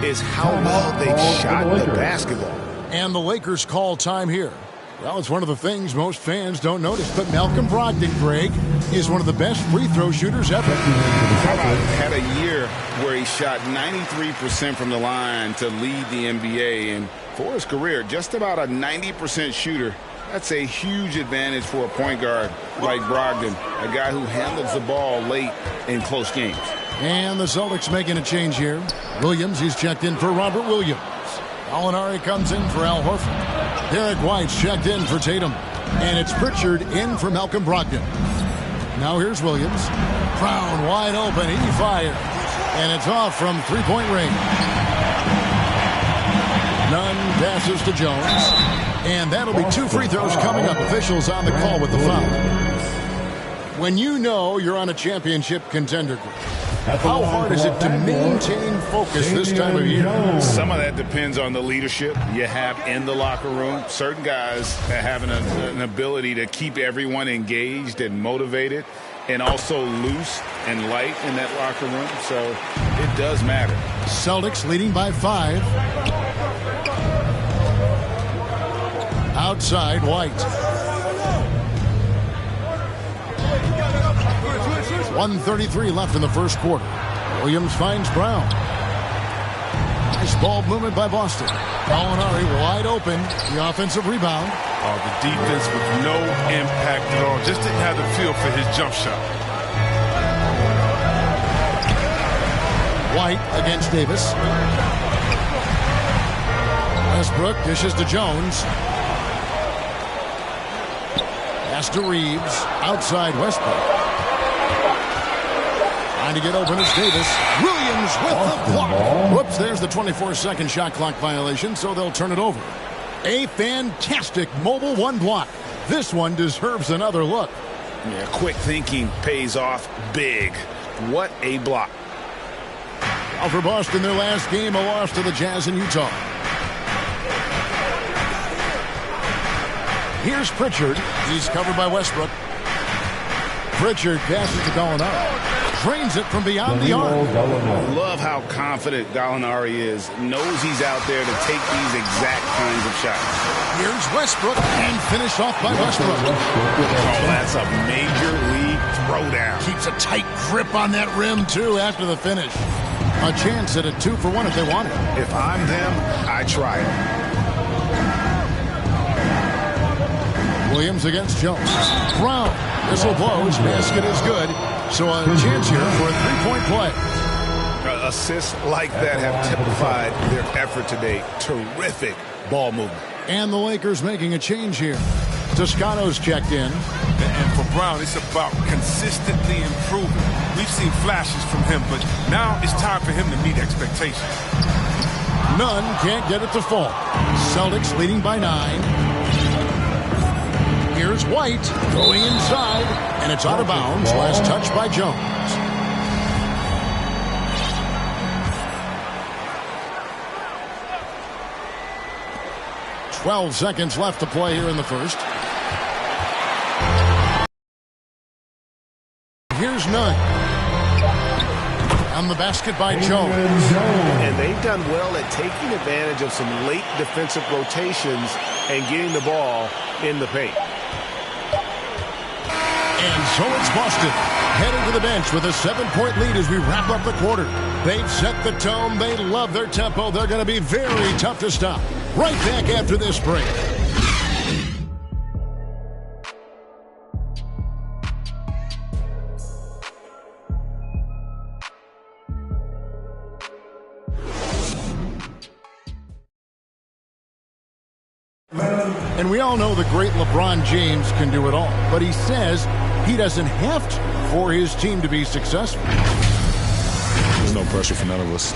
is how well they shot the basketball. And the Lakers call time here. Well, it's one of the things most fans don't notice, but Malcolm Brogdon, Greg, is one of the best free throw shooters ever. Had a year where he shot 93% from the line to lead the NBA, and for his career, just about a 90% shooter. That's a huge advantage for a point guard like Brogdon, a guy who handles the ball late in close games. And the Celtics making a change here. Williams, he's checked in for Robert Williams. Gallinari comes in for Al Horford. Derek White's checked in for Tatum. And it's Pritchard in for Malcolm Brogdon. Now here's Williams. Brown wide open. He fires. And it's off from three-point range. Nunn passes to Jones. And that'll be 2 free throws coming up. Officials on the call with the foul. When you know you're on a championship contender group, how hard is it to maintain focus this time of year? Some of that depends on the leadership you have in the locker room. Certain guys have an ability to keep everyone engaged and motivated and also loose and light in that locker room. So it does matter. Celtics leading by 5. Outside, White. 1:33 left in the first quarter. Williams finds Brown. Nice ball movement by Boston. Gallinari wide open. The offensive rebound. Oh, the defense with no impact at all. Just didn't have the feel for his jump shot. White against Davis. Westbrook dishes to Jones. Pass to Reeves. Outside Westbrook. Trying to get open is Davis. Williams with the block. Whoops, there's the 24-second shot clock violation, so they'll turn it over. A fantastic mobile 1 block. This one deserves another look. Yeah, quick thinking pays off big. What a block. Now for Boston, their last game, a loss to the Jazz in Utah. Here's Pritchard. He's covered by Westbrook. Pritchard passes to Gallinari. Drains it from beyond the arc. Love how confident Gallinari is. Knows he's out there to take these exact kinds of shots. Here's Westbrook and finished off by Westbrook. Oh, that's a major league throwdown. Keeps a tight grip on that rim, too, after the finish. A chance at a 2-for-1 if they want it. If I'm them, I try it. Williams against Jones. Brown. Whistle blows. Basket is good. So a chance here for a 3-point play. Assists like that have typified their effort today. Terrific ball movement. And the Lakers making a change here. Toscano's checked in. And for Brown, it's about consistently improving. We've seen flashes from him, but now it's time for him to meet expectations. Nunn can't get it to fall. Celtics leading by 9. Here's White going inside, and it's out of bounds. Last touch by Jones. "12 seconds left to play here in the first. Here's Nunn. On the basket by Jones. And they've done well at taking advantage of some late defensive rotations and getting the ball in the paint. And so it's Boston, heading to the bench with a 7-point lead as we wrap up the quarter. They've set the tone. They love their tempo. They're going to be very tough to stop. Right back after this break. And we all know the great LeBron James can do it all, but he says he doesn't have to for his team to be successful. There's no pressure for none of us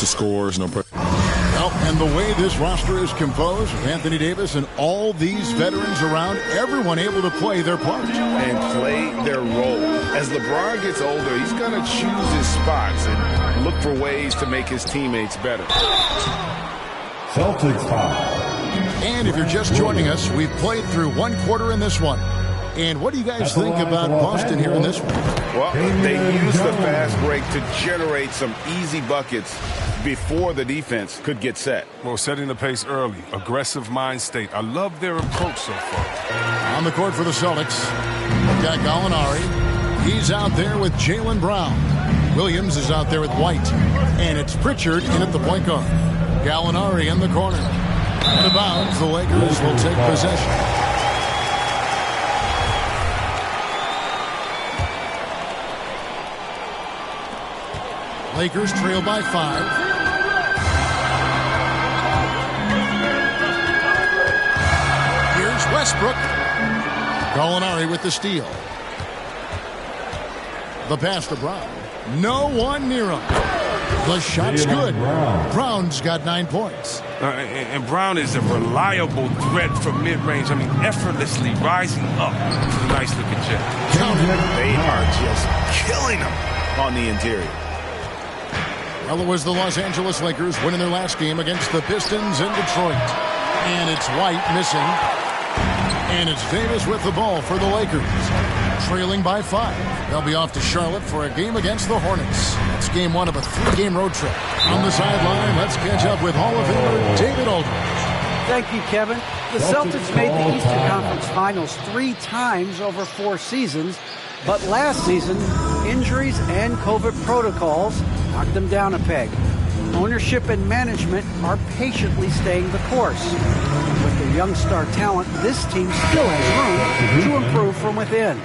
to score. There's no pressure. Well, and the way this roster is composed with Anthony Davis and all these veterans around, everyone able to play their part. And play their role. As LeBron gets older, he's going to choose his spots and look for ways to make his teammates better. Celtics foul. And if you're just joining us, we've played through one quarter in this one. And what do you guys think about Boston here in this one? Well, they used the fast break to generate some easy buckets before the defense could get set. Well, setting the pace early, aggressive mind state. I love their approach so far. On the court for the Celtics, we've got Gallinari. He's out there with Jaylen Brown. Williams is out there with White. And it's Pritchard in at the point guard. Gallinari in the corner. Out of bounds, the Lakers will take possession. Lakers trail by 5. Here's Westbrook. Gallinari with the steal. The pass to Brown. No one near him. The shot's good. Brown's got 9 points. And Brown is a reliable threat from mid-range. I mean, effortlessly rising up. Nice looking check. They are just killing them on the interior. Well, it was the Los Angeles Lakers winning their last game against the Pistons in Detroit. And it's White missing. And it's Davis with the ball for the Lakers. Trailing by 5. They'll be off to Charlotte for a game against the Hornets. It's game 1 of a 3-game road trip. On the sideline, let's catch up with Hall of Famer David Aldridge. Thank you, Kevin. The Celtics made the Eastern Conference Finals 3 times over 4 seasons, but last season, injuries and COVID protocols knocked them down a peg. Ownership and management are patiently staying the course. With their young star talent, this team still has room to improve from within.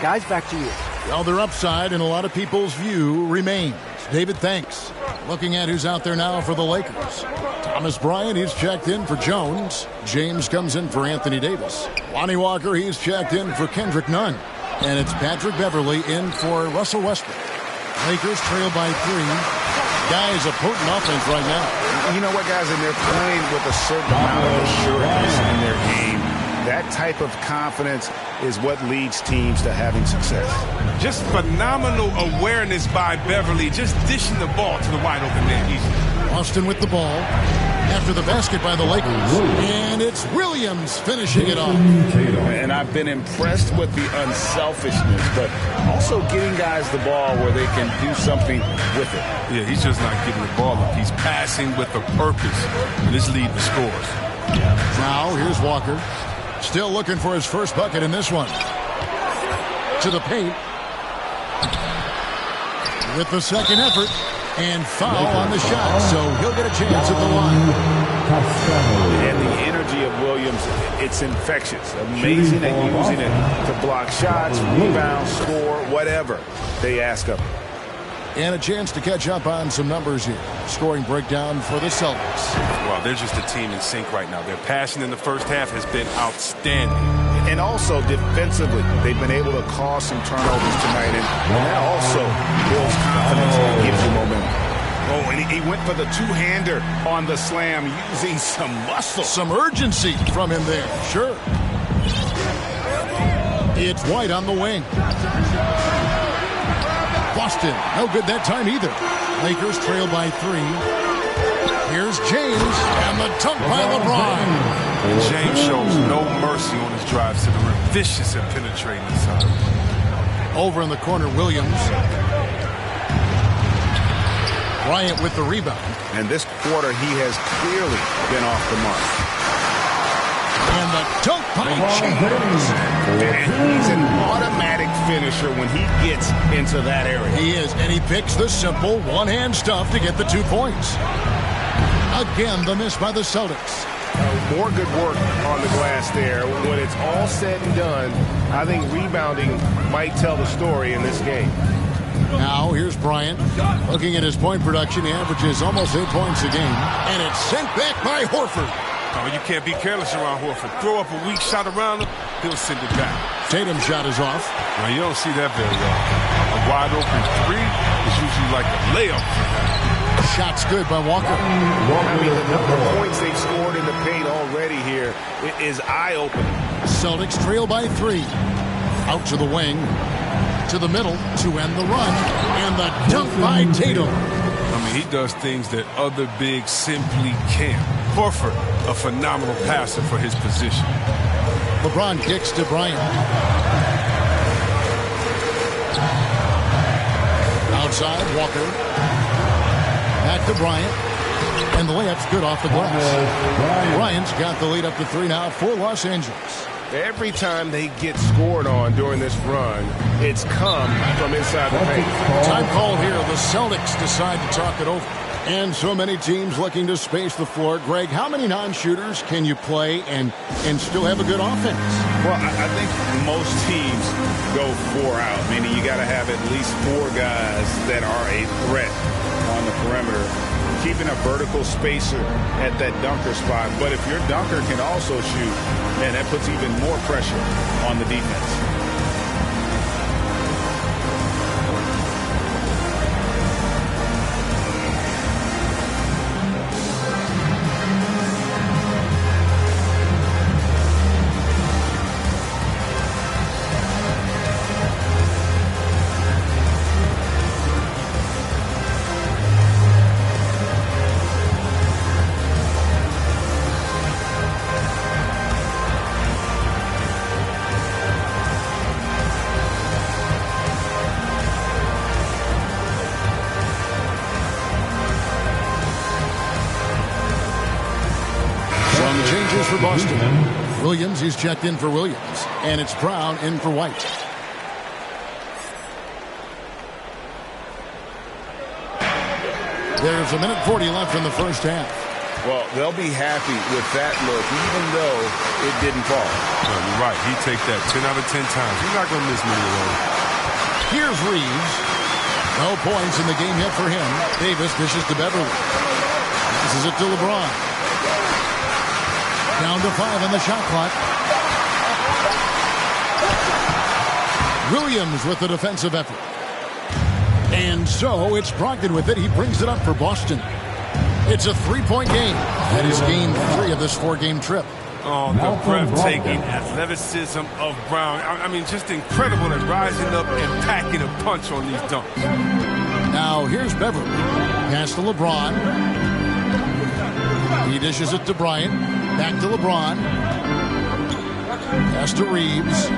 Guys, back to you. Well, their upside, in a lot of people's view, remains. David, thanks. Looking at who's out there now for the Lakers. Thomas Bryant, he's checked in for Jones. James comes in for Anthony Davis. Lonnie Walker, he's checked in for Kendrick Nunn. And it's Patrick Beverley in for Russell Westbrook. Lakers trail by 3. Guys, a potent offense right now. You know what, guys? And they're playing with a certain amount of assurance in their game. That type of confidence is what leads teams to having success. Just phenomenal awareness by Beverly, just dishing the ball to the wide open man easily. Austin with the ball after the basket by the Lakers. And it's Williams finishing it off. And I've been impressed with the unselfishness, but also getting guys the ball where they can do something with it. Yeah, he's just not getting the ball up. He's passing with a purpose, and this lead the scores. Now, here's Walker. Still looking for his first bucket in this one. To the paint. With the second effort. And foul on the shot, so he'll get a chance at the line. And the energy of Williams, it's infectious. Amazing at using it to block shots, rebound, score, whatever they ask of him. And a chance to catch up on some numbers here. Scoring breakdown for the Celtics. Well, they're just a team in sync right now. Their passion in the first half has been outstanding. And also defensively, they've been able to cause some turnovers tonight. And that also builds confidence and gives you momentum. Oh, and he went for the two-hander on the slam using some muscle. Some urgency from him there, sure. It's White on the wing. Boston, no good that time either. Lakers trail by 3. Here's James, and the dunk by LeBron. And James shows no mercy on his drives to the rim. Vicious and penetrating inside. Over in the corner, Williams. Bryant with the rebound. And this quarter, he has clearly been off the mark. And the dunk by James. And he's an automatic finisher when he gets into that area. He is, and he picks the simple one-hand stuff to get the 2 points. Again, the miss by the Celtics. More good work on the glass there. When it's all said and done, I think rebounding might tell the story in this game. Now, here's Bryant. Looking at his point production, he averages almost 8 points a game. And it's sent back by Horford. Oh, you can't be careless around Horford. Throw up a weak shot around him, he'll send it back. Tatum's shot is off. Well, you don't see that very often. A wide-open 3 is usually like a layup. Shot's good by Walker. I mean, the number of points they've scored in the paint already here is eye-opening. Celtics trail by 3. Out to the wing. To the middle to end the run. And the dunk by Tatum. I mean, he does things that other bigs simply can't. Horford, a phenomenal passer for his position. LeBron kicks to Bryant. Outside, Walker. Back to Bryant. And the layup's good off the glass. Bryant's got the lead up to 3 now for Los Angeles. Every time they get scored on during this run, it's come from inside the paint. Time call here. The Celtics decide to talk it over. And so many teams looking to space the floor. Greg, how many non-shooters can you play and still have a good offense? Well, I think most teams go 4 out, meaning you got to have at least 4 guys that are a threat on the perimeter, keeping a vertical spacer at that dunker spot. But if your dunker can also shoot, man, that puts even more pressure on the defense. For Boston. Williams, he's checked in for Williams. And it's Brown in for White. There's 1:40 left in the first half. Well, they'll be happy with that look, even though it didn't fall. No, you're right. He take that 10 out of 10 times. He's not going to miss many of those. Here's Reeves. No points in the game yet for him. Davis dishes to Beverly. This is it to LeBron. Down to 5 on the shot clock. Williams with the defensive effort. And so it's Brogdon with it. He brings it up for Boston. It's a 3-point game. That is game 3 of this 4-game trip. Oh, the breathtaking athleticism of Brown. I mean, just incredible at rising up and packing a punch on these dunks. Now here's Beverly. Pass to LeBron. He dishes it to Bryant. Back to LeBron. Pass to Reeves.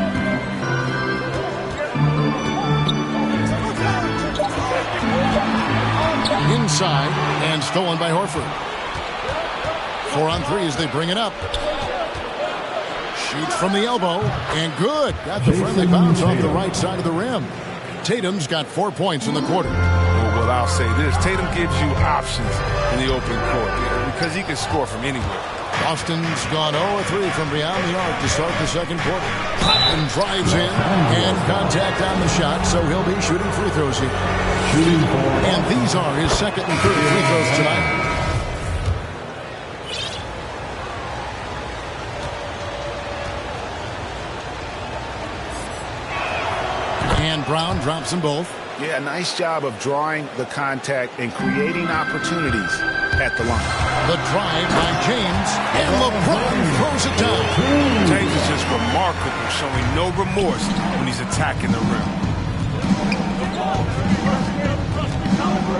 Inside and stolen by Horford. 4 on 3 as they bring it up. Shoots from the elbow and good. Got the friendly bounce off the right side of the rim. Tatum's got 4 points in the quarter. Well, what But I'll say this, Tatum gives you options in the open court because he can score from anywhere. Boston's gone 0-3 from beyond the arc to start the second quarter. Clapton drives in and contact on the shot, so he'll be shooting free throws here. And these are his second and third free throws tonight. And Brown drops them both. Yeah, nice job of drawing the contact and creating opportunities at the line. The drive by James, and LeBron throws it down. James is just remarkable, showing no remorse when he's attacking the rim.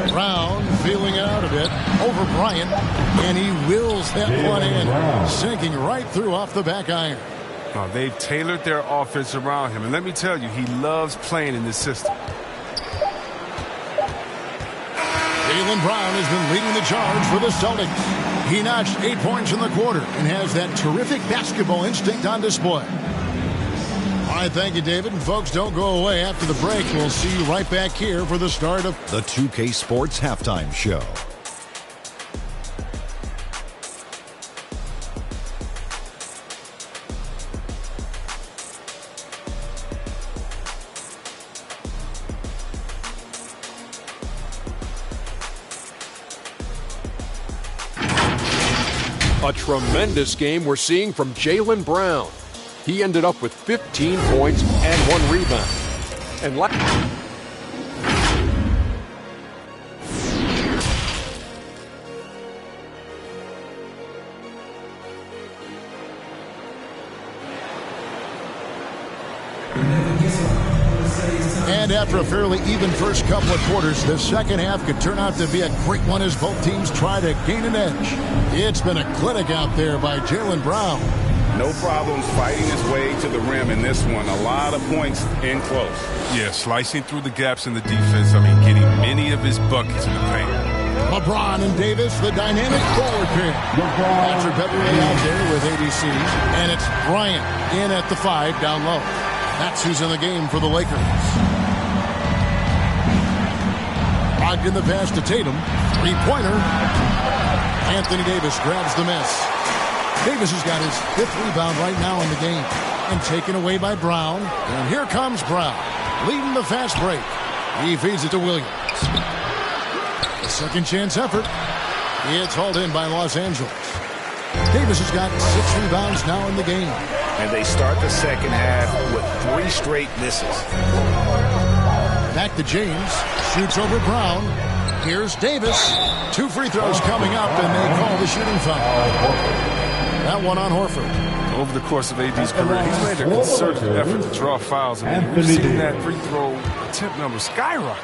Brown feeling it out a bit over Bryant, and he wills that one in, sinking right through off the back iron. Oh, they've tailored their offense around him, and let me tell you, he loves playing in this system. Jaylen Brown has been leading the charge for the Celtics. He notched 8 points in the quarter and has that terrific basketball instinct on display. All right, thank you, David. And folks, don't go away. After the break, we'll see you right back here for the start of the 2K Sports Halftime Show. A tremendous game we're seeing from Jaylen Brown. He ended up with 15 points and 1 rebound. And And after a fairly even first couple of quarters, the second half could turn out to be a great one as both teams try to gain an edge. It's been a clinic out there by Jaylen Brown. No problems fighting his way to the rim in this one. A lot of points in close. Yeah, slicing through the gaps in the defense. I mean, getting many of his buckets in the paint. LeBron and Davis, the dynamic forward pair. Patrick Beverley out there with ABC. And it's Bryant in at the 5 down low. That's who's in the game for the Lakers. Logged in the pass to Tatum. Three-pointer. Anthony Davis grabs the miss. Davis has got his 5th rebound right now in the game. And taken away by Brown. And here comes Brown, leading the fast break. He feeds it to Williams. A second chance effort. It's hauled in by Los Angeles. Davis has got 6 rebounds now in the game. And they start the second half with 3 straight misses. Back to James. Shoots over Brown. Here's Davis. 2 free throws coming up, and they call the shooting foul. That one on Horford. Over the course of AD's career, he's made a concerted effort to draw fouls. I mean, we've seen that free throw attempt number skyrocket.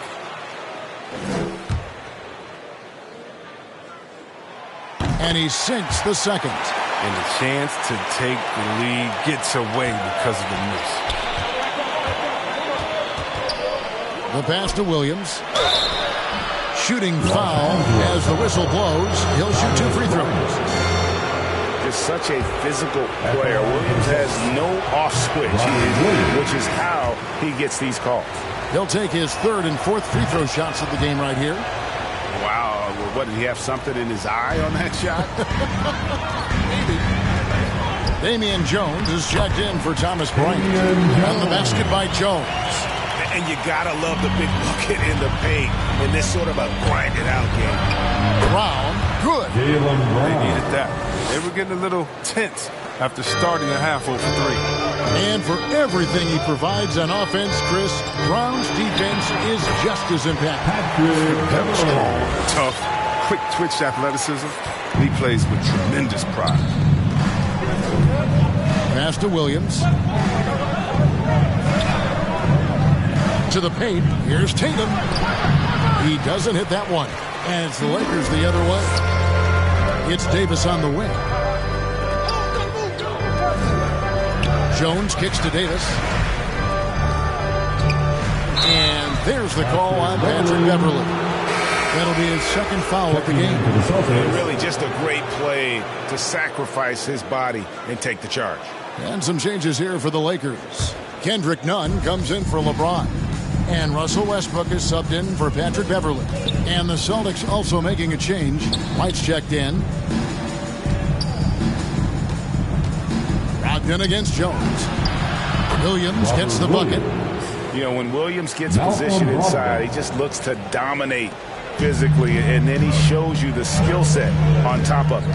And he sinks the second. And the chance to take the lead gets away because of the miss. The pass to Williams. Shooting foul as the whistle blows. He'll shoot 2 free throws. Just such a physical player. Williams has no off switch, which is how he gets these calls. He'll take his 3rd and 4th free throw shots of the game right here. Wow. What, did he have something in his eye on that shot? Maybe. Damian Jones is checked in for Thomas Bryant. On the basket by Jones. And you gotta love the big bucket in the paint in this sort of a grinded-out game. Brown, good. They needed that. They were getting a little tense after starting the half over 3. And for everything he provides on offense, Chris, Brown's defense is just as impactful. Tough, quick twitch athleticism. He plays with tremendous pride. Pass to Williams. To the paint. Here's Tatum. He doesn't hit that one. And it's the Lakers the other way. It's Davis on the wing. Jones kicks to Davis. And there's the call on Patrick Beverley. That'll be his 2nd foul of the game. Really just a great play to sacrifice his body and take the charge. And some changes here for the Lakers. Kendrick Nunn comes in for LeBron. And Russell Westbrook is subbed in for Patrick Beverley. And the Celtics also making a change. White's checked in. Brogdon against Jones. Williams gets the bucket. You know, when Williams gets positioned inside, he just looks to dominate physically, and then he shows you the skill set on top of it.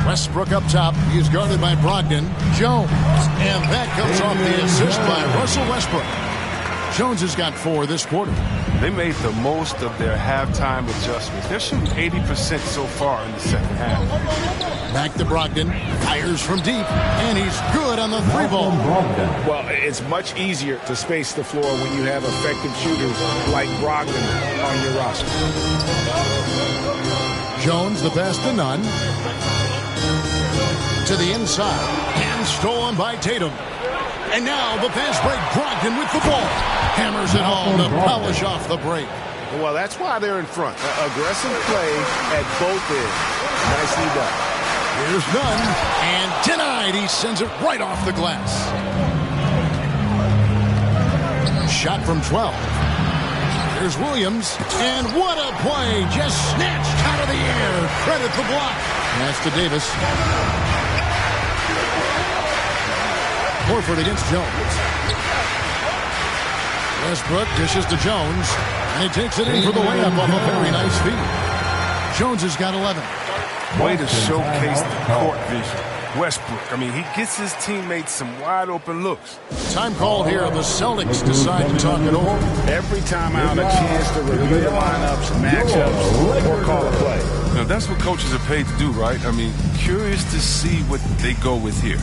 Westbrook up top. He's guarded by Brogdon. Jones. And that comes off the assist by Russell Westbrook. Jones has got 4 this quarter. They made the most of their halftime adjustments. They're shooting 80% so far in the second half. Back to Brogdon. Fires from deep. And he's good on the 3-ball. Well, it's much easier to space the floor when you have effective shooters like Brogdon on your roster. Jones, the pass to Nunn. To the inside. And stolen by Tatum. And now the fast break. Brogdon with the ball. Hammers it home to polish off the break. Well, that's why they're in front. Aggressive play at both ends. Nicely done. Here's Nunn. And denied. He sends it right off the glass. Shot from 12. Here's Williams. And what a play. Just snatched out of the air. Credit the block. Pass to Davis. Horford against Jones. Westbrook dishes to Jones. And he takes it in for the layup off a very nice feed. Jones has got 11. Way to showcase the court vision. Westbrook, I mean, he gets his teammates some wide open looks. Time called here. The Celtics decide to talk it over. Every time out, a chance to review the lineups, matchups, or call a play. Now, that's what coaches are paid to do, right? I mean, curious to see what they go with here.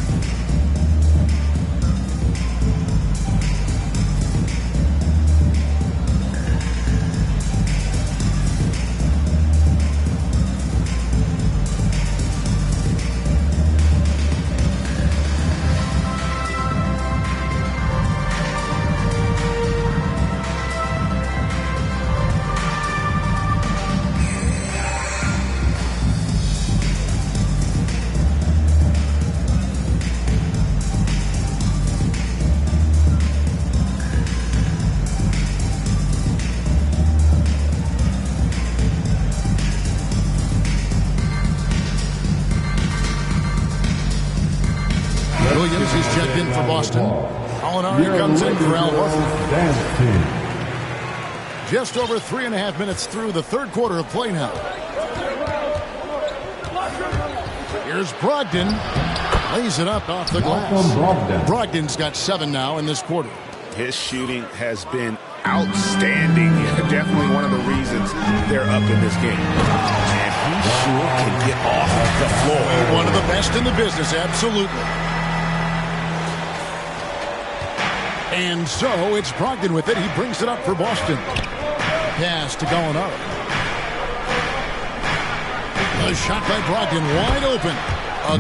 Williams is checked in for Boston. Alinari comes in for Al Horford. Just over 3.5 minutes through the third quarter of play now. Here's Brogdon. Lays it up off the glass. Brogdon's got 7 now in this quarter. His shooting has been outstanding. Definitely one of the reasons they're up in this game. And he sure can get off the floor. One of the best in the business, absolutely. And so it's Brogdon with it. He brings it up for Boston. Pass to Gallinari. A shot by Brogdon, wide open.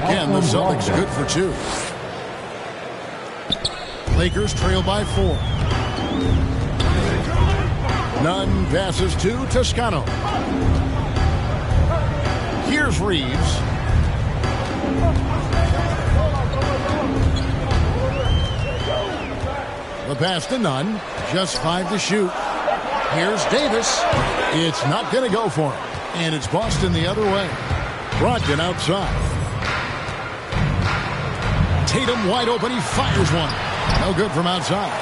Again, the Celtics good for 2. Lakers trail by 4. Nunn passes to Toscano. Here's Reeves. The pass to Nunn. Just 5 to shoot. Here's Davis. It's not going to go for him. And it's Boston the other way. Brogdon outside. Tatum wide open. He fires one. No good from outside.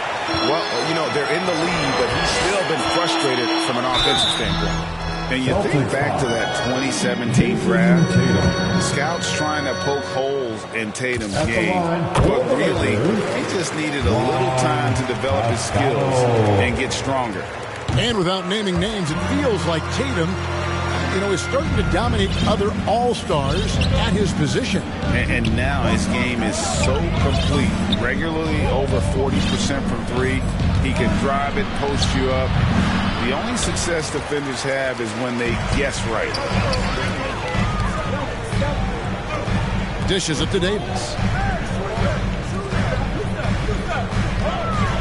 Well, you know, they're in the lead, but he's still been frustrated from an offensive standpoint. And you think back to that 2017 draft, scouts trying to poke holes in Tatum's game, but really, he just needed a little time to develop his skills and get stronger. And without naming names, it feels like Tatum, you know, is starting to dominate other all-stars at his position. And now his game is so complete. Regularly over 40% from 3. He can drive it, post you up. The only success defenders have is when they guess right. Dishes it to Davis.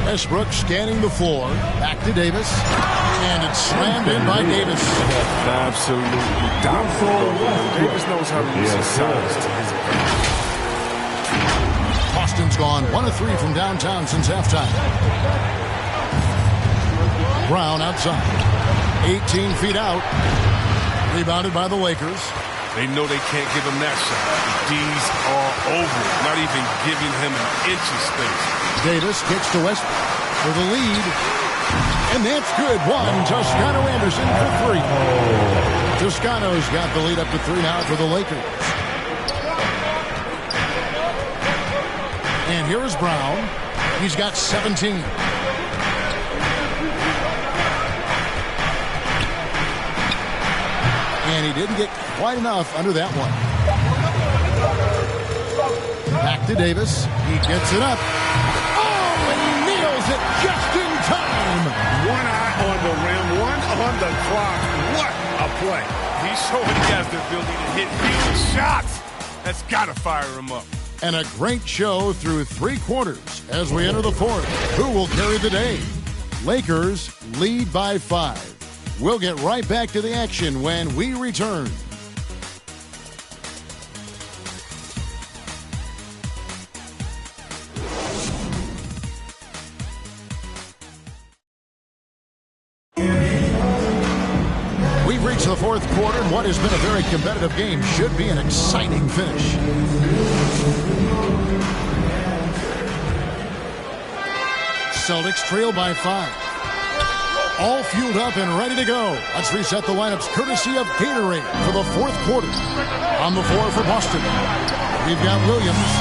Westbrook scanning the floor. Back to Davis. And it's slammed in by Davis. Absolutely dominant. Davis knows how to use his size to his advantage. Boston's gone 1 of 3 from downtown since halftime. Brown outside. 18 feet out. Rebounded by the Lakers. They know they can't give him that shot. The D's are over it, not even giving him an inch of space. Davis kicks to Westbrook for the lead. And that's good. One, Toscano Anderson for 3. Toscano's got the lead up to 3 now for the Lakers. And here is Brown. He's got 17. And he didn't get quite enough under that one. Back to Davis. He gets it up. Oh, and he nails it just in time. One eye on the rim, one on the clock. What a play. He's showing he has the ability to hit big shots. That's got to fire him up. And a great show through 3 quarters as we enter the 4th. Who will carry the day? Lakers lead by 5. We'll get right back to the action when we return. We've reached the 4th quarter, and what has been a very competitive game should be an exciting finish. Celtics trail by 5. All fueled up and ready to go. Let's reset the lineups courtesy of Gatorade for the 4th quarter. On the floor for Boston, we've got Williams.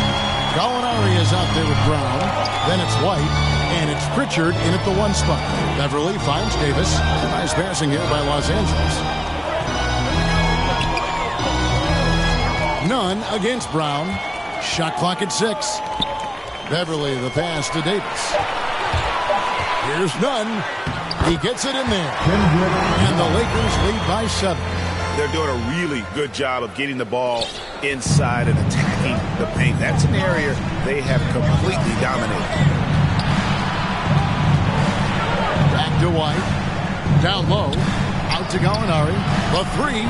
Gallinari is out there with Brown. Then it's White. And it's Pritchard in at the 1 spot. Beverly finds Davis. Nice passing here by Los Angeles. Nunn against Brown. Shot clock at 6. Beverly the pass to Davis. Here's Nunn. He gets it in there. And the Lakers lead by 7. They're doing a really good job of getting the ball inside and attacking the paint. That's an area they have completely dominated. Back to White. Down low. Out to Gallinari. The 3.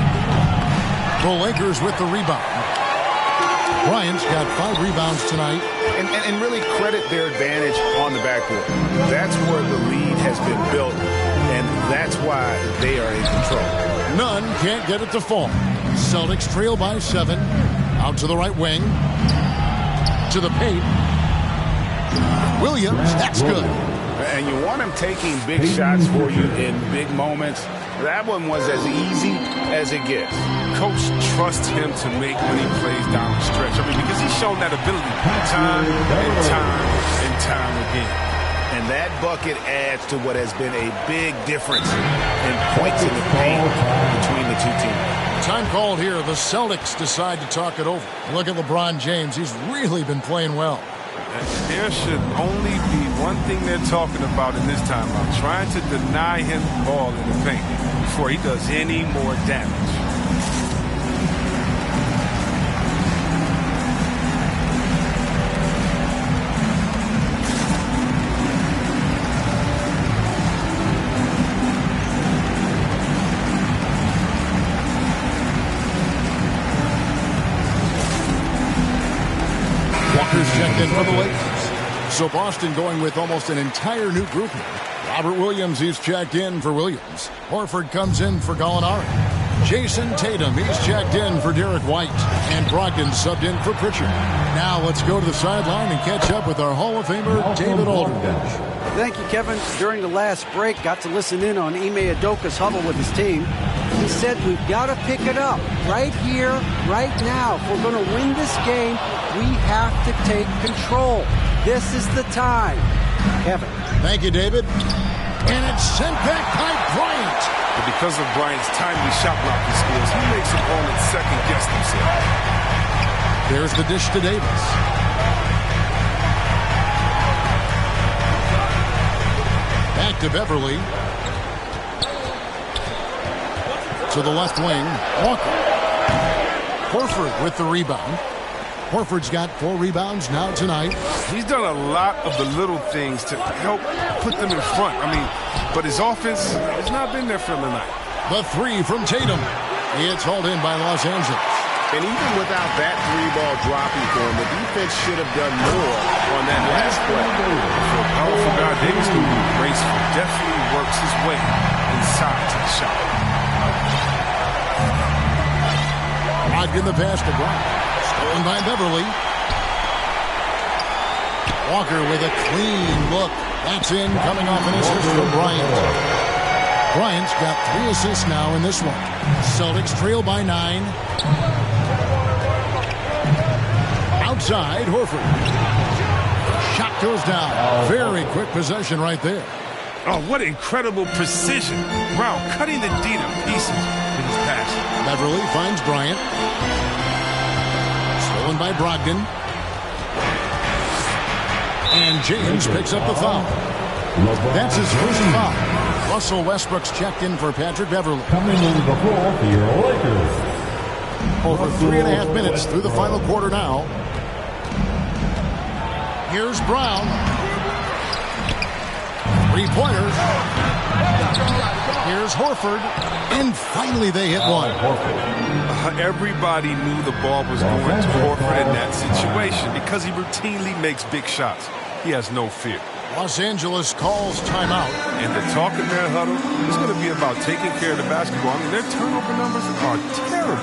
The Lakers with the rebound. Bryant's got 5 rebounds tonight. And really credit their advantage on the backboard. That's where the lead has been built, and that's why they are in control. Nunn can't get it to fall. Celtics trail by 7. Out to the right wing. To the paint. Williams, that's good. And you want him taking big shots for you in big moments. That one was as easy as it gets. Coach trusts him to make when he plays down the stretch. I mean, because he's shown that ability time and time and time again. And that bucket adds to what has been a big difference in points in the paint between the 2 teams. Time called here. The Celtics decide to talk it over. Look at LeBron James. He's really been playing well. There should only be one thing they're talking about in this timeout, trying to deny him the ball in the paint before he does any more damage. Walker's checked in for the Lakers. So Boston going with almost an entire new group here. Robert Williams, he's checked in for Williams. Horford comes in for Gallinari. Jason Tatum, he's checked in for Derek White. And Brogdon subbed in for Pritchard. Now let's go to the sideline and catch up with our Hall of Famer, David Aldridge. Thank you, Kevin. During the last break, got to listen in on Ime Udoka's huddle with his team. He said we've got to pick it up right here, right now. If we're going to win this game, we have to take control. This is the time. Kevin. Thank you, David. And it's sent back by Bryant. But because of Bryant's timely shot blocking skills, he makes opponents second-guess themselves. There's the dish to Davis. Back to Beverly. To the left wing, Walker. Horford with the rebound. Horford's got 4 rebounds now tonight. He's done a lot of the little things to help put them in front. I mean, but his offense has not been there for him tonight. The 3 from Tatum. It's hauled in by Los Angeles. And even without that three-ball dropping for him, the defense should have done more on that last play. For a powerful guy, Davis can be graceful. Definitely works his way inside to the shot. Brogdon the pass to Brown. Stolen by Beverly. Walker with a clean look. That's in, coming off an assist from Bryant. Bryant's got 3 assists now in this one. Celtics trail by 9. Outside, Horford. Shot goes down. Very quick possession right there. Oh, what incredible precision. Brown cutting the D to pieces with his pass. Beverly finds Bryant. Stolen by Brogdon. And James picks up the foul. That's his first foul. Russell Westbrook's checked in for Patrick Beverly. Coming in the floor for your Lakers. Over 3.5 minutes through the final quarter now. Here's Brown. 3-pointers. Here's Horford. And finally they hit one. Everybody knew the ball was going to Horford in that situation because he routinely makes big shots. He has no fear. Los Angeles calls timeout. And the talk in their huddle is going to be about taking care of the basketball. I mean, their turnover numbers are terrible.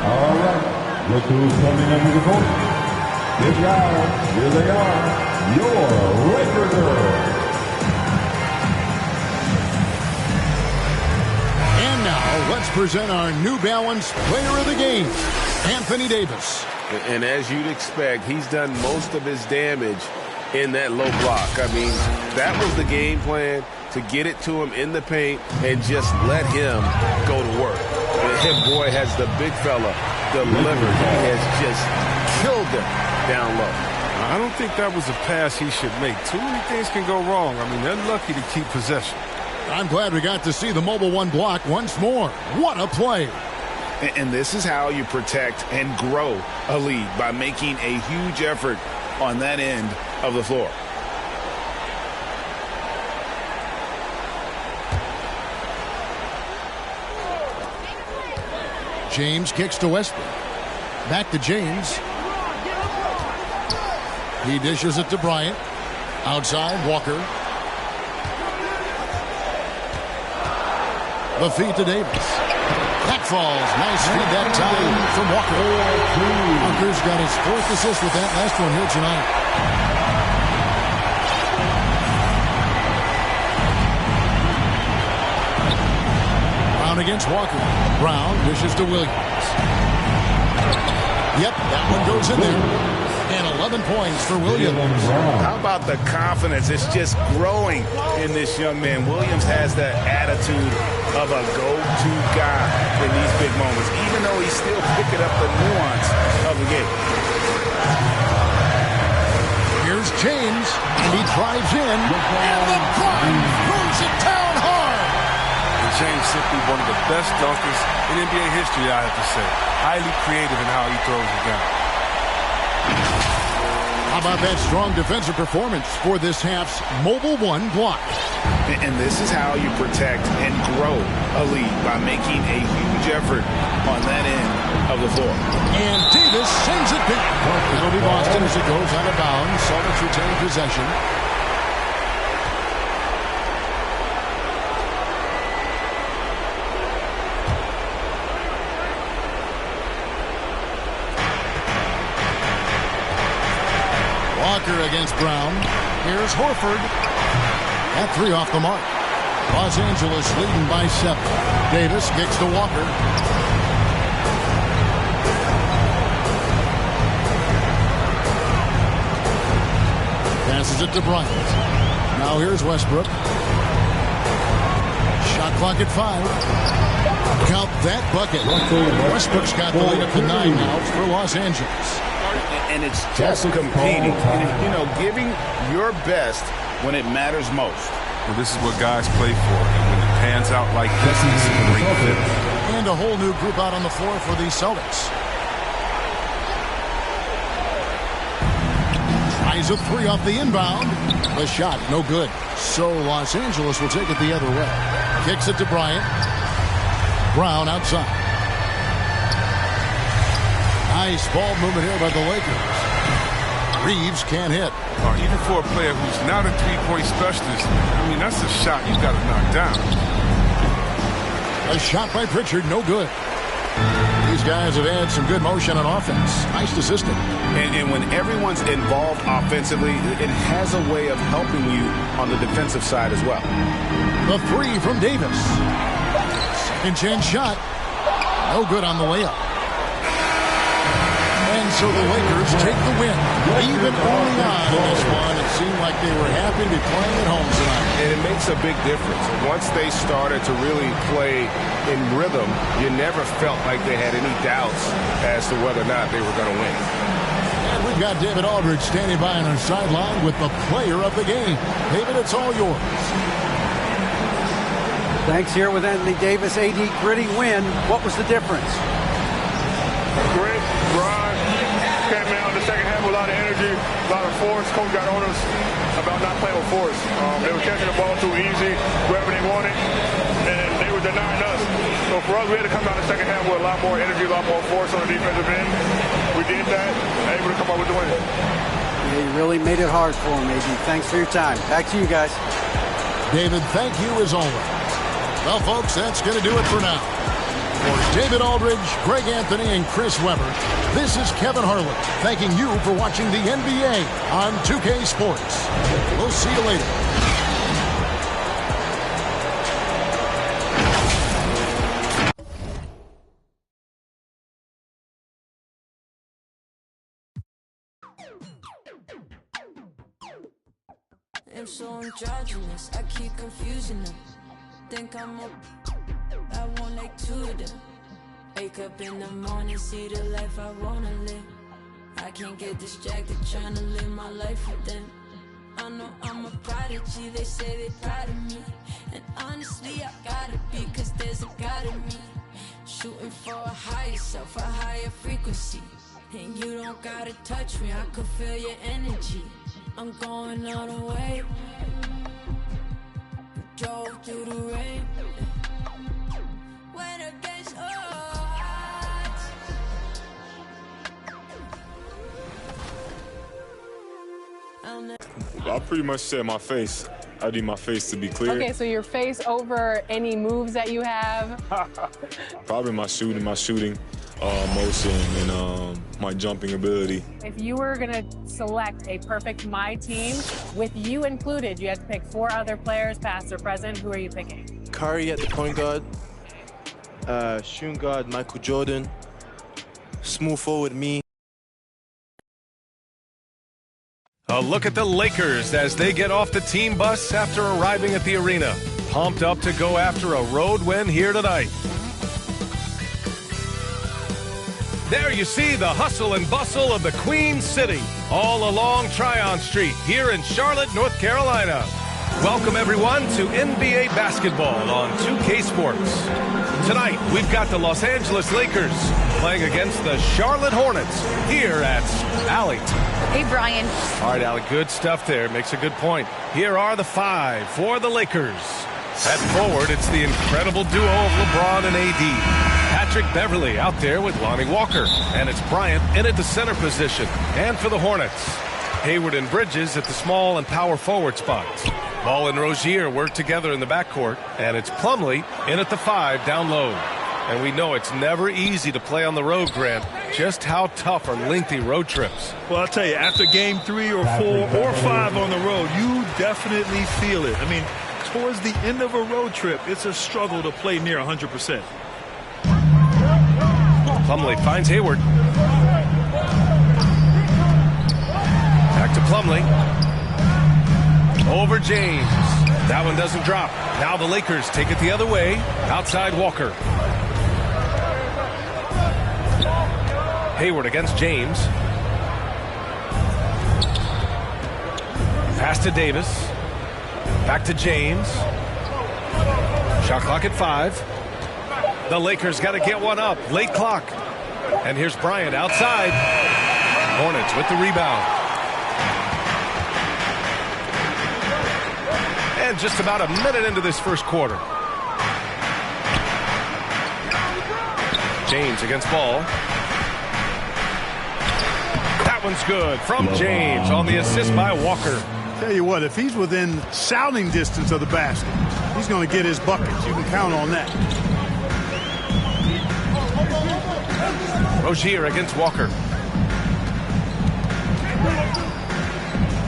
All right. Look who's coming under the court. Get loud. Here they are. Your Laker girls. And now, let's present our New Balance Player of the Game, Anthony Davis. And as you'd expect, he's done most of his damage in that low block. I mean, that was the game plan, to get it to him in the paint and just let him go to work. And boy, has the big fella delivered. He has just killed them down low. I don't think that was a pass he should make. Too many things can go wrong. I mean, they're lucky to keep possession. I'm glad we got to see the mobile one block once more. What a play. And this is how you protect and grow a lead, by making a huge effort on that end of the floor. James kicks to Westbrook. Back to James. He dishes it to Bryant. Outside, Walker. The feed to Davis. That falls. Nice feed that time from Walker. Walker's got his 4th assist with that last one here tonight. Brown against Walker. Brown dishes to Williams. Yep, that one goes in there. And 11 points for Williams. How about the confidence? It's just growing in this young man. Williams has that attitude of a go-to guy in these big moments, even though he's still picking up the nuance of the game. Here's James, and he drives in, and LeBron throws it down hard. And James simply one of the best dunkers in NBA history, I have to say. Highly creative in how he throws it down. How about that strong defensive performance for this half's mobile one block? And this is how you protect and grow a lead, by making a huge effort on that end of the floor. And Davis sends it back. It'll be Boston as it goes out of bounds. Celtics retain possession. Walker against Brown. Here's Horford. That 3 off the mark. Los Angeles leading by 7. Davis kicks to Walker. Passes it to Bryant. Now here's Westbrook. Shot clock at 5. Count that bucket. Westbrook's got the lead up to 9 now for Los Angeles. And it's just competing, you know, giving your best when it matters most. Well, this is what guys play for. And when it pans out like this, it's a great fit. And a whole new group out on the floor for the Celtics. Tries a three off the inbound. The shot, no good. So Los Angeles will take it the other way. Kicks it to Bryant. Brown outside. Nice ball movement here by the Lakers. Reeves can't hit. Even for a player who's not a three-point specialist, I mean, that's a shot you got to knock down. A shot by Pritchard, no good. These guys have had some good motion on offense. Nice assisting. And when everyone's involved offensively, it has a way of helping you on the defensive side as well. The three from Davis. Second chance shot. No good on the layup. And so the Lakers take the win. Even early on in this one, it seemed like they were happy to be playing at home tonight. And it makes a big difference. Once they started to really play in rhythm, you never felt like they had any doubts as to whether or not they were going to win. And we've got David Aldridge standing by on our sideline with the player of the game. David, it's all yours. Thanks. Here with Anthony Davis. AD, gritty win. What was the difference? Grit, grind, came out in the second half with a lot of energy, a lot of force. Coach got on us about not playing with force. They were catching the ball too easy, wherever they wanted, and they were denying us. So for us, we had to come out in the second half with a lot more energy, a lot more force on the defensive end. We did that, able to come up with the win. Yeah, you really made it hard for him, AD. Thanks for your time. Back to you guys. David, thank you as always. Well, folks, that's going to do it for now. For David Aldridge, Greg Anthony, and Chris Webber, this is Kevin Harlan thanking you for watching the NBA on 2K Sports. We'll see you later. I'm so androgynous, I keep confusing them. Think I'm up, I want like two of them. Wake up in the morning, see the life I wanna live. I can't get distracted trying to live my life with them. I know I'm a prodigy, they say they proud of me. And honestly, I gotta be, cause there's a God in me. Shooting for a higher self, a higher frequency. And you don't gotta touch me, I could feel your energy. I'm going all the way. Drove through the rain. When it gets hot. I pretty much said my face. I need my face to be clear. Okay, so your face over any moves that you have? Probably my shooting motion and my jumping ability. If you were gonna select a perfect My Team, with you included, you had to pick 4 other players, past or present. Who are you picking? Curry at the point guard, shooting guard Michael Jordan, smooth forward me. A look at the Lakers as they get off the team bus after arriving at the arena. Pumped up to go after a road win here tonight. There you see the hustle and bustle of the Queen City, all along Tryon Street here in Charlotte, North Carolina. Welcome everyone to NBA basketball on 2K Sports. Tonight, we've got the Los Angeles Lakers playing against the Charlotte Hornets here at Allie. Hey, Brian. All right, Allie, good stuff there. Makes a good point. Here are the 5 for the Lakers. At forward, it's the incredible duo of LeBron and AD. Patrick Beverly out there with Lonnie Walker. And it's Bryant in at the center position. And for the Hornets, Hayward and Bridges at the small and power forward spots. Ball and Rozier work together in the backcourt. And it's Plumlee in at the 5 down low. And we know it's never easy to play on the road, Grant. Just how tough are lengthy road trips? Well, I'll tell you, after game 3 or 4 or 5 on the road, you definitely feel it. I mean, towards the end of a road trip, it's a struggle to play near 100%. Plumlee finds Hayward. Back to Plumlee. Over James. That one doesn't drop. Now the Lakers take it the other way. Outside Walker. Hayward against James. Pass to Davis. Back to James. Shot clock at 5. The Lakers got to get one up. Late clock. And here's Bryant outside. Hornets with the rebound. And just about a minute into this first quarter. James against Ball. That one's good from James on the assist by Walker. Tell you what, if he's within shouting distance of the basket, he's going to get his buckets. You can count on that. Rozier against Walker.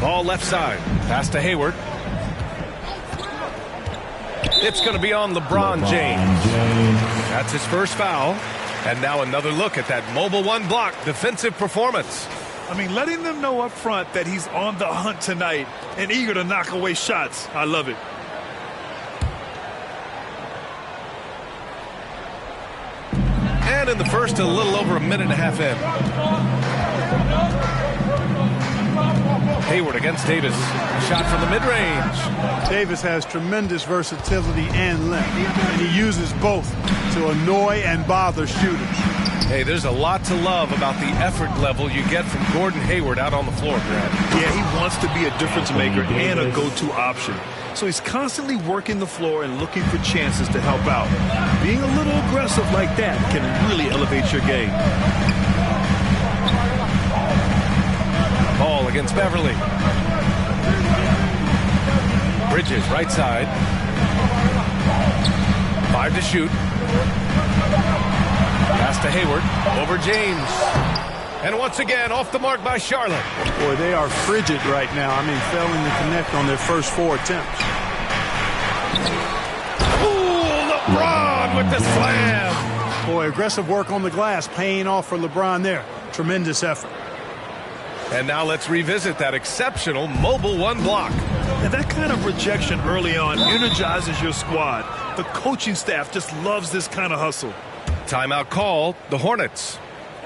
Ball left side. Pass to Hayward. It's going to be on LeBron James. That's his first foul. And now another look at that mobile one block defensive performance. I mean, letting them know up front that he's on the hunt tonight and eager to knock away shots. I love it. And in the first, a little over a minute and a half in. Hayward against Davis. Shot from the mid-range. Davis has tremendous versatility and length, and he uses both to annoy and bother shooters. Hey, there's a lot to love about the effort level you get from Gordon Hayward out on the floor, Brad. Yeah, he wants to be a difference maker and a go-to option. So he's constantly working the floor and looking for chances to help out. Being a little aggressive like that can really elevate your game. Ball against Beverly. Bridges, right side. 5 to shoot. Pass to Hayward. Over James. And once again, off the mark by Charlotte. Boy, they are frigid right now. I mean, failing to connect on their first 4 attempts. Ooh, LeBron with the slam. Boy, aggressive work on the glass, paying off for LeBron there. Tremendous effort. And now let's revisit that exceptional mobile one block. And that kind of rejection early on energizes your squad. The coaching staff just loves this kind of hustle. Timeout call, the Hornets.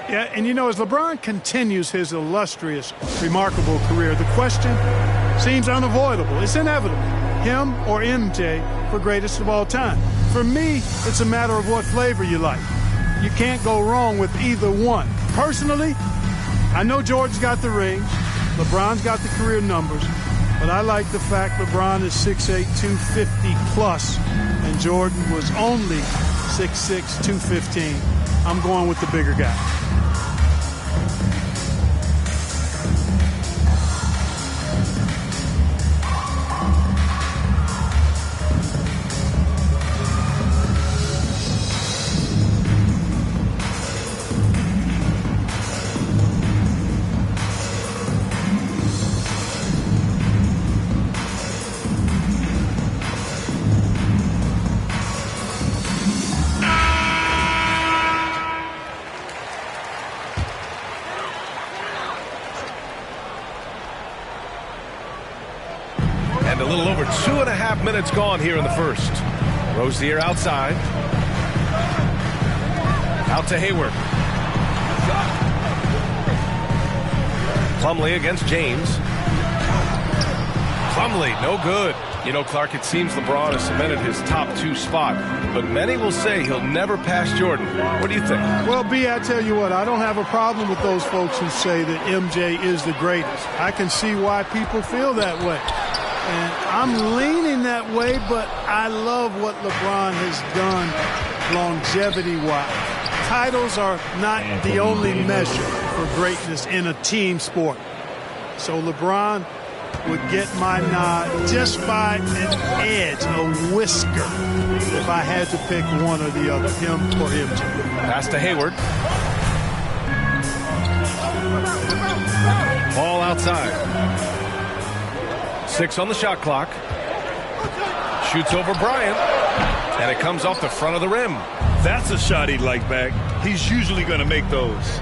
Yeah, and you know, as LeBron continues his illustrious, remarkable career, the question seems unavoidable. It's inevitable. Him or MJ for greatest of all time. For me, it's a matter of what flavor you like. You can't go wrong with either one. Personally, I know Jordan's got the rings, LeBron's got the career numbers, but I like the fact LeBron is 6'8", 250 plus, and Jordan was only 6'6", 215. I'm going with the bigger guy. And a little over 2.5 minutes gone here in the first. Rozier outside. Out to Hayward. Plumlee against James. Plumlee, no good. You know, Clark, it seems LeBron has cemented his top 2 spot, but many will say he'll never pass Jordan. What do you think? Well, B, I tell you what, I don't have a problem with those folks who say that MJ is the greatest. I can see why people feel that way. And I'm leaning that way, but I love what LeBron has done longevity-wise. Titles are not the only measure for greatness in a team sport. So LeBron would get my nod just by an edge, a whisker, if I had to pick one or the other, him or MJ. Pass to Hayward. Ball outside. 6 on the shot clock. Shoots over Bryant. And it comes off the front of the rim. That's a shot he'd like back. He's usually going to make those.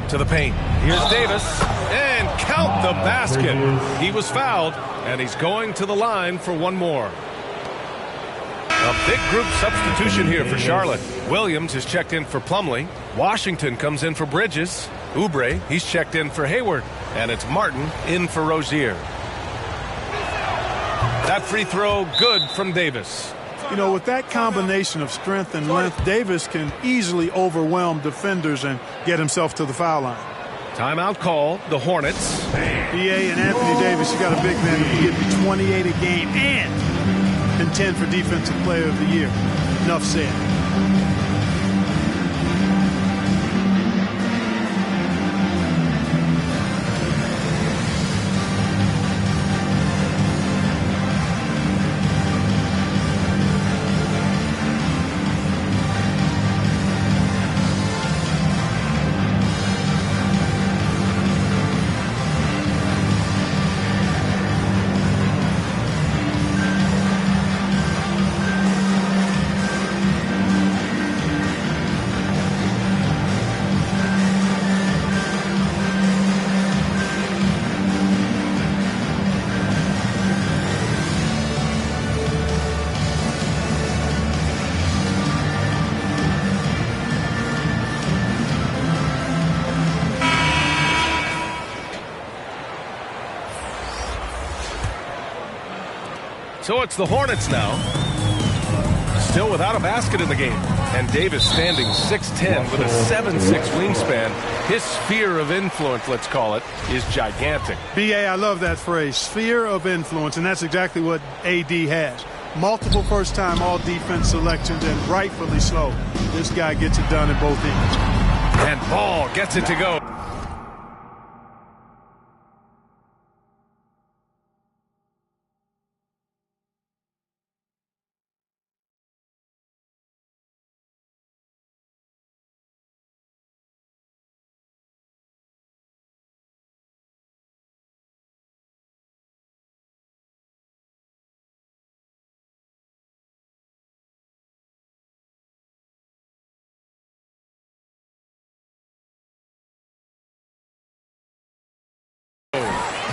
To the paint. Here's Davis. And count the basket. He was fouled, and he's going to the line for one more. A big group substitution here for Charlotte. Williams is checked in for Plumlee. Washington comes in for Bridges. Oubre, he's checked in for Hayward. And it's Martin in for Rozier. That free throw good from Davis. You know, with that combination of strength and length, Davis can easily overwhelm defenders and get himself to the foul line. Timeout call, the Hornets. BA and Anthony Davis, you got a big man who can give you 28 a game and contend for Defensive Player of the Year. Enough said. So it's the Hornets now, still without a basket in the game. And Davis standing 6'10" with a 7'6" wingspan. His sphere of influence, let's call it, is gigantic. BA, I love that phrase, sphere of influence, and that's exactly what AD has. Multiple first-time all-defense selections, and rightfully so. This guy gets it done at both ends. And Ball gets it to go.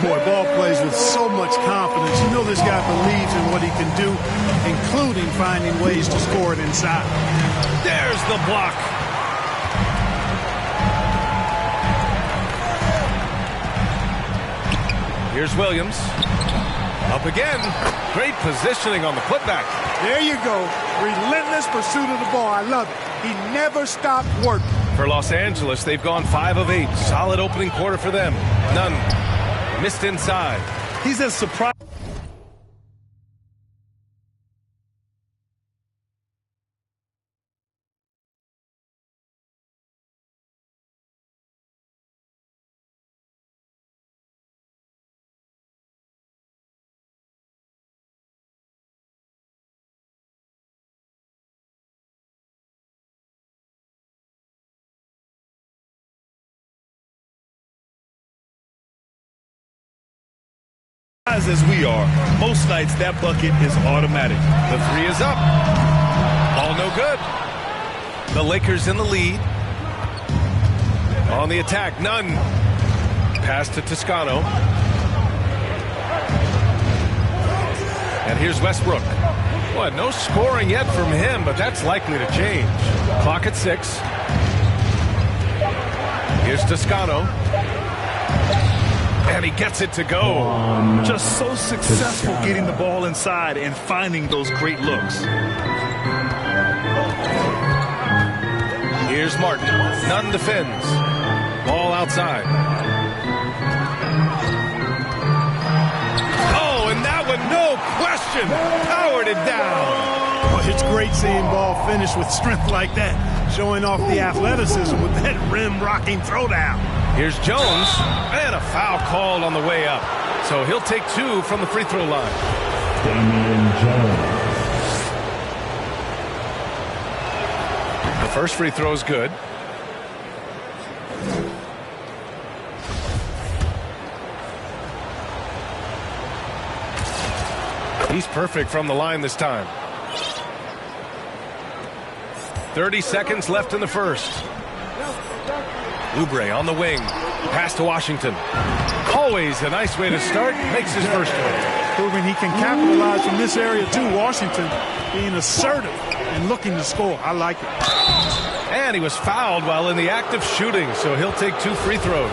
Boy, Ball plays with so much confidence. You know this guy believes in what he can do, including finding ways to score it inside. There's the block. Here's Williams. Up again. Great positioning on the putback. There you go. Relentless pursuit of the ball. I love it. He never stopped working. For Los Angeles, they've gone 5 of 8. Solid opening quarter for them. None. Missed inside. He's as surprised. As we are, most nights that bucket is automatic. The 3 is up. All no good. The Lakers in the lead. On the attack, none. Pass to Toscano. And here's Westbrook. Boy, no scoring yet from him, but that's likely to change. Clock at 6. Here's Toscano. And he gets it to go. Just so successful getting the ball inside and finding those great looks. Here's Martin. None defends. Ball outside. Oh, and that one, no question, powered it down. Well, it's great seeing Ball finish with strength like that, showing off the athleticism with that rim-rocking throwdown. Here's Jones, and a foul called on the way up. So he'll take 2 from the free throw line. Damian Jones. The first free throw is good. He's perfect from the line this time. 30 seconds left in the first. Oubre on the wing. Pass to Washington. Always a nice way to start. Makes his first one. Proving he can capitalize from this area too. Washington being assertive and looking to score. I like it. And he was fouled while in the act of shooting, so he'll take 2 free throws.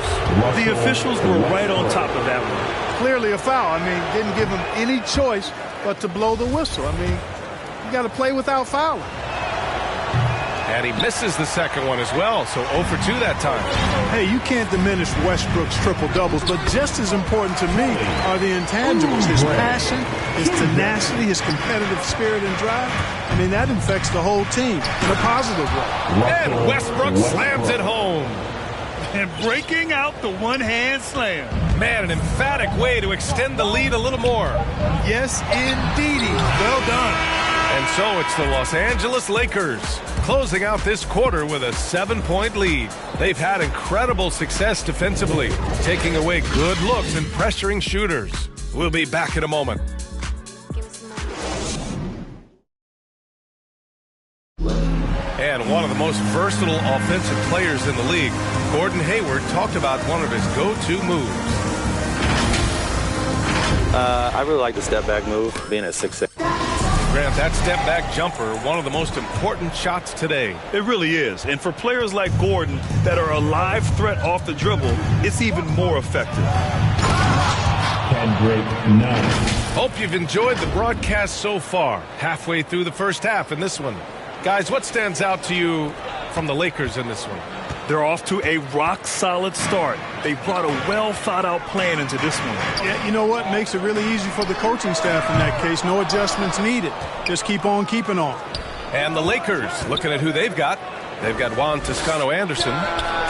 The officials were right on top of that one. Clearly a foul. I mean, didn't give him any choice but to blow the whistle. I mean, you got to play without fouling. And he misses the second one as well, so 0 for 2 that time. Hey, you can't diminish Westbrook's triple-doubles, but just as important to me are the intangibles. His passion, his tenacity, his competitive spirit and drive. I mean, that infects the whole team in a positive way. And Westbrook slams it home. And breaking out the one-hand slam. Man, an emphatic way to extend the lead a little more. Yes, indeedy. Well done. And so it's the Los Angeles Lakers closing out this quarter with a 7-point lead. They've had incredible success defensively, taking away good looks and pressuring shooters. We'll be back in a moment. And one of the most versatile offensive players in the league, Gordon Hayward, talked about one of his go-to moves. I really like the step-back move, being at 6'6". Grant, that step-back jumper, one of the most important shots today. It really is. And for players like Gordon that are a live threat off the dribble, it's even more effective. Hope you've enjoyed the broadcast so far. Halfway through the first half in this one. Guys, what stands out to you from the Lakers in this one? They're off to a rock-solid start. They brought a well-thought-out plan into this one. Yeah, you know what? Makes it really easy for the coaching staff in that case. No adjustments needed. Just keep on keeping on. And the Lakers, looking at who they've got. They've got Juan Toscano-Anderson,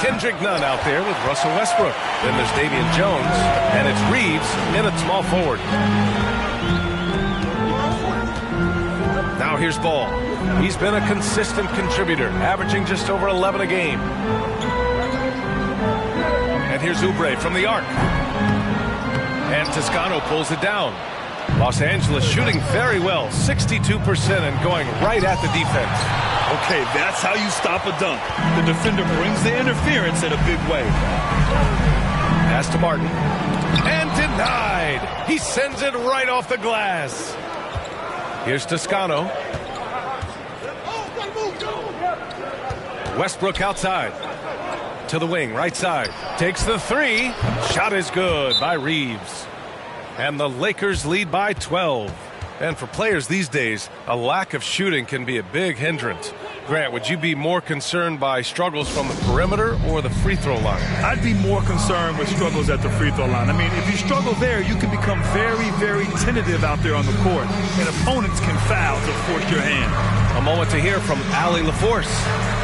Kendrick Nunn out there with Russell Westbrook. Then there's Damian Jones, and it's Reeves in at small forward. Now here's Ball. He's been a consistent contributor, averaging just over 11 a game. And here's Oubre from the arc. And Toscano pulls it down. Los Angeles shooting very well, 62% and going right at the defense. Okay, that's how you stop a dunk. The defender brings the interference in a big way. Pass to Martin. And denied. He sends it right off the glass. Here's Toscano. Westbrook outside. To the wing, right side. Takes the three. Shot is good by Reeves. And the Lakers lead by 12. And for players these days, a lack of shooting can be a big hindrance. Grant, would you be more concerned by struggles from the perimeter or the free throw line? I'd be more concerned with struggles at the free throw line. I mean, if you struggle there, you can become very, very tentative out there on the court, and opponents can foul to force your hand. A moment to hear from Allie LaForce.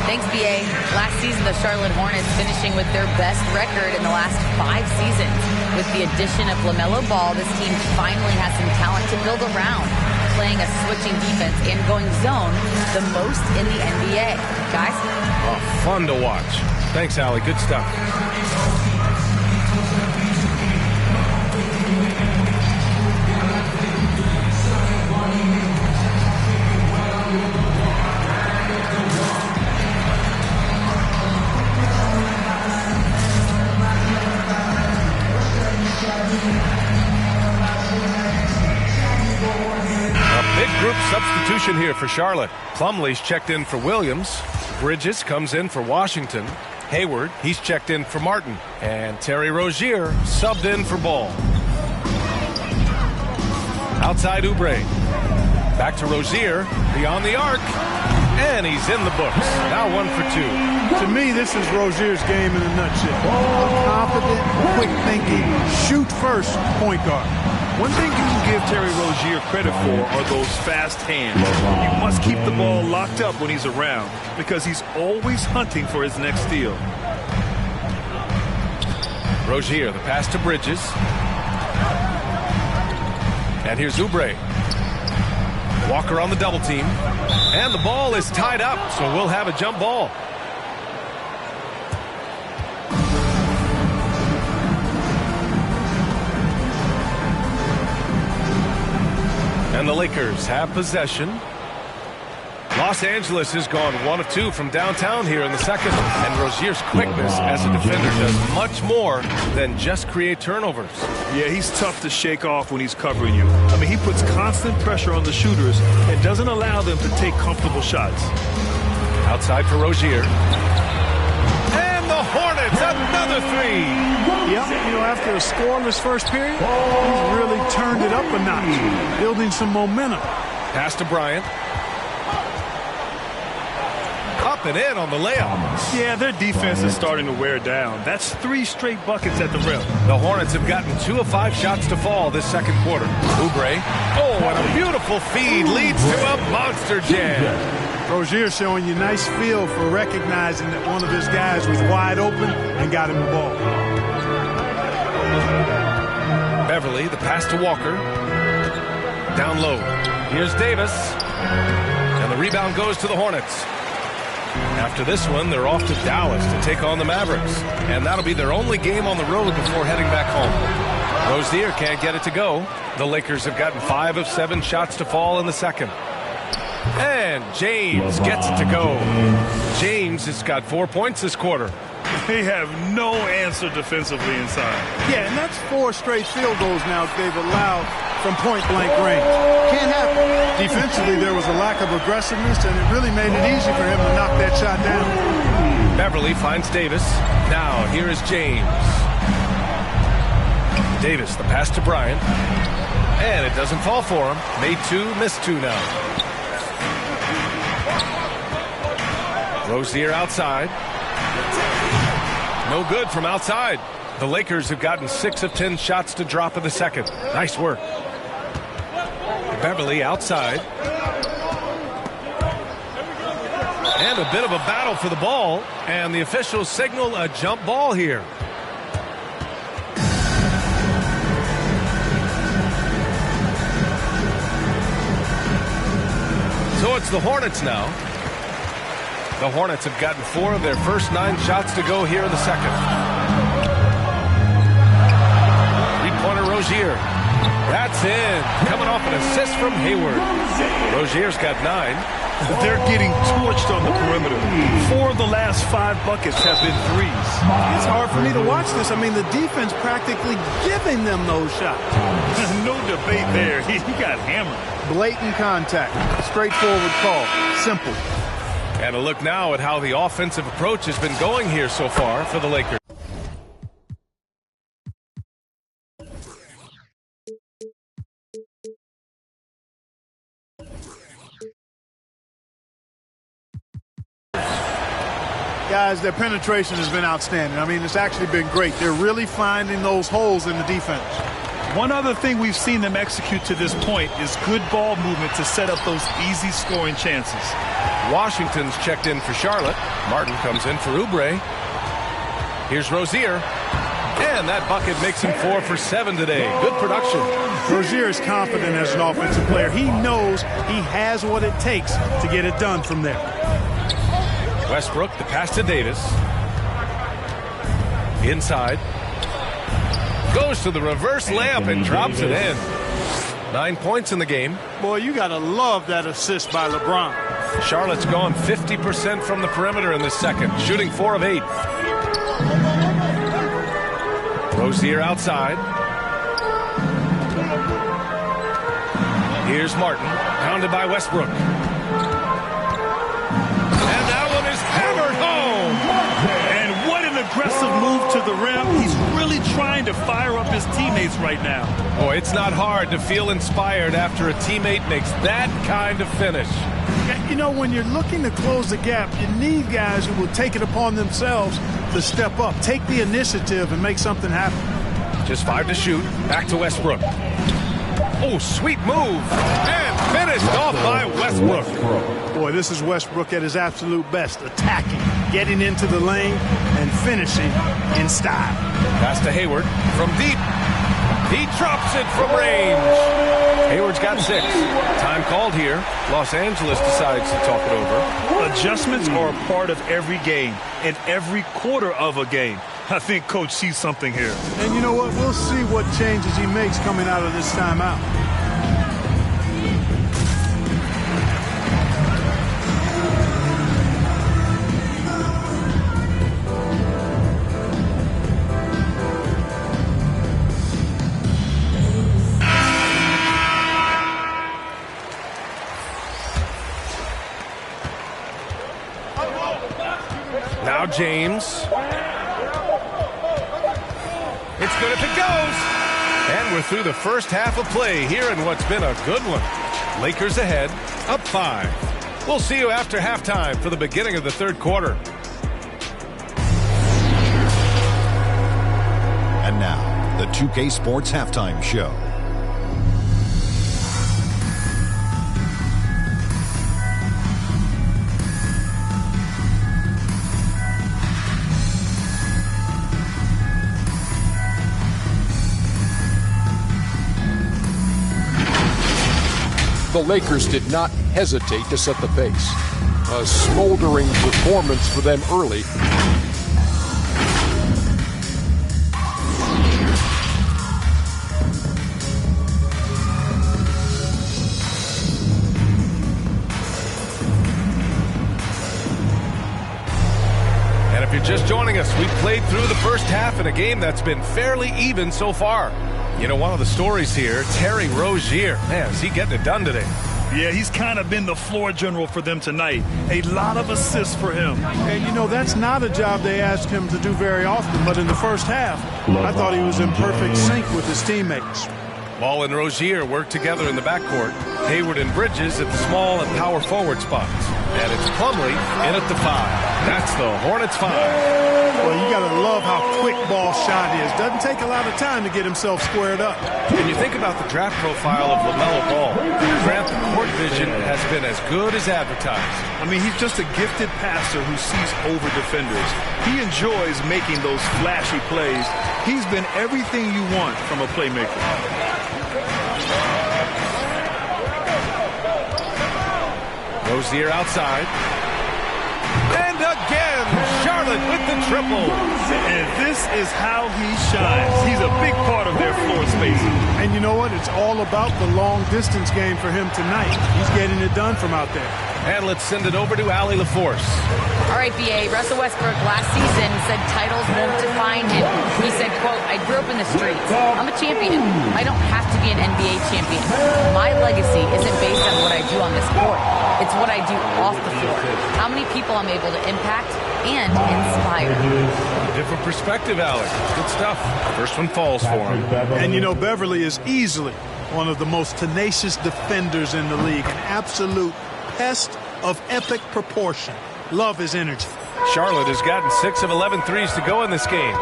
Thanks, B.A. Last season, the Charlotte Hornets finishing with their best record in the last 5 seasons. With the addition of LaMelo Ball, this team finally has some talent to build around, playing a switching defense and going zone the most in the NBA. Guys? Oh, fun to watch. Thanks, Allie. Good stuff. Group substitution here for Charlotte. Plumlee's checked in for Williams. Bridges comes in for Washington. Hayward, he's checked in for Martin. And Terry Rozier subbed in for Ball. Outside Oubre. Back to Rozier, beyond the arc. And he's in the books. Now 1 for 2. To me, this is Rozier's game in a nutshell. Confident, quick thinking, shoot first point guard. One thing you can give Terry Rozier credit for are those fast hands. You must keep the ball locked up when he's around because he's always hunting for his next steal. Rozier, the pass to Bridges. And here's Oubre. Walker on the double team. And the ball is tied up, so we'll have a jump ball. And the Lakers have possession. Los Angeles has gone 1 of 2 from downtown here in the second. And Rozier's quickness as a defender does much more than just create turnovers. Yeah, he's tough to shake off when he's covering you. I mean, he puts constant pressure on the shooters and doesn't allow them to take comfortable shots. Outside for Rozier. And the Hornets, another three. Yep, you know, after a scoreless first period, he's really turned it up a notch, building some momentum. Pass to Bryant. Up and in on the layup. Yeah, their defense is starting to wear down. That's 3 straight buckets at the rim. The Hornets have gotten 2 of 5 shots to fall this second quarter. Oubre. Oh, and a beautiful feed leads to a monster jam. Rozier showing you nice feel for recognizing that one of his guys was wide open and got him the ball. Beverly, the pass to Walker. Down low. Here's Davis. And the rebound goes to the Hornets. After this one, they're off to Dallas to take on the Mavericks. And that'll be their only game on the road before heading back home. Rozier can't get it to go. The Lakers have gotten 5 of 7 shots to fall in the second. And James gets it to go. James has got 4 points this quarter. They have no answer defensively inside. Yeah, and that's 4 straight field goals now they've allowed from point-blank range. Can't happen. Defensively, there was a lack of aggressiveness, and it really made it easy for him to knock that shot down. Beverly finds Davis. Now, here is James. Davis, the pass to Bryant. And it doesn't fall for him. Made 2, missed 2 now. Rozier outside. No good from outside. The Lakers have gotten 6 of 10 shots to drop in the second. Nice work. Beverly outside. And a bit of a battle for the ball. And the officials signal a jump ball here. So it's the Hornets now. The Hornets have gotten 4 of their first 9 shots to go here in the second. Three-pointer Rozier. That's in. Coming off an assist from Hayward. Rozier's got 9. They're getting torched on the perimeter. 4 of the last 5 buckets have been threes. It's hard for me to watch this. I mean, the defense practically giving them those shots. No debate there. He got hammered. Blatant contact. Straightforward call. Simple. And a look now at how the offensive approach has been going here so far for the Lakers. Guys, their penetration has been outstanding. I mean, it's actually been great. They're really finding those holes in the defense. One other thing we've seen them execute to this point is good ball movement to set up those easy scoring chances. Washington's checked in for Charlotte. Martin comes in for Oubre. Here's Rozier. And that bucket makes him 4 for 7 today. Good production. Rozier is confident as an offensive player. He knows he has what it takes to get it done from there. Westbrook, the pass to Davis. Inside. Goes to the reverse layup and drops it in. 9 points in the game. Boy, you got to love that assist by LeBron. Charlotte's gone 50% from the perimeter in the second, shooting 4 of 8. Rozier outside. Here's Martin, pounded by Westbrook. And that one is hammered home. And what an aggressive move to the rim. He's really trying to fire up his teammates right now. Boy, it's not hard to feel inspired after a teammate makes that kind of finish. You know, when you're looking to close the gap, you need guys who will take it upon themselves to step up, take the initiative, and make something happen. Just 5 to shoot. Back to Westbrook. Oh, sweet move. And finished off by Westbrook. Boy, this is Westbrook at his absolute best. Attacking, getting into the lane, and finishing in style. Pass to Hayward from deep. He drops it from range. Hayward's got 6. Time called here. Los Angeles decides to talk it over. Adjustments are a part of every game and every quarter of a game. I think Coach sees something here. And you know what? We'll see what changes he makes coming out of this timeout. Now James. It's good if it goes. And we're through the first half of play here in what's been a good one. Lakers ahead, up 5. We'll see you after halftime for the beginning of the third quarter. And now, the 2K Sports Halftime Show. The Lakers did not hesitate to set the pace. A smoldering performance for them early. And if you're just joining us, we played through the first half in a game that's been fairly even so far. You know, one of the stories here, Terry Rozier. Man, is he getting it done today? Yeah, he's kind of been the floor general for them tonight. A lot of assists for him. And, you know, that's not a job they asked him to do very often. But in the first half, I thought he was in perfect sync with his teammates. Ball and Rozier work together in the backcourt. Hayward and Bridges at the small and power forward spots. And it's Plumlee in at the 5. That's the Hornets 5. Well, you got to love how quick ball shot is. Doesn't take a lot of time to get himself squared up. When you think about the draft profile of LaMelo Ball, Grant, the court vision has been as good as advertised. I mean, he's just a gifted passer who sees over defenders. He enjoys making those flashy plays. He's been everything you want from a playmaker. Rozier outside. And again, Charlotte with the triple. And this is how he shines. He's a big part of their floor spacing. And you know what? It's all about the long distance game for him tonight. He's getting it done from out there. And let's send it over to Allie LaForce. All right, BA. Russell Westbrook last season said titles won't define him. He said, quote, I grew up in the streets. I'm a champion. I don't have to be an NBA champion. My legacy isn't based on what I do on this court. It's what I do off the floor. How many people I'm able to impact and inspire. Different perspective, Alex. Good stuff. First one falls for him. And you know, Beverly is easily one of the most tenacious defenders in the league. An absolute pest of epic proportion. Love his energy. Charlotte has gotten 6 of 11 threes to go in this game.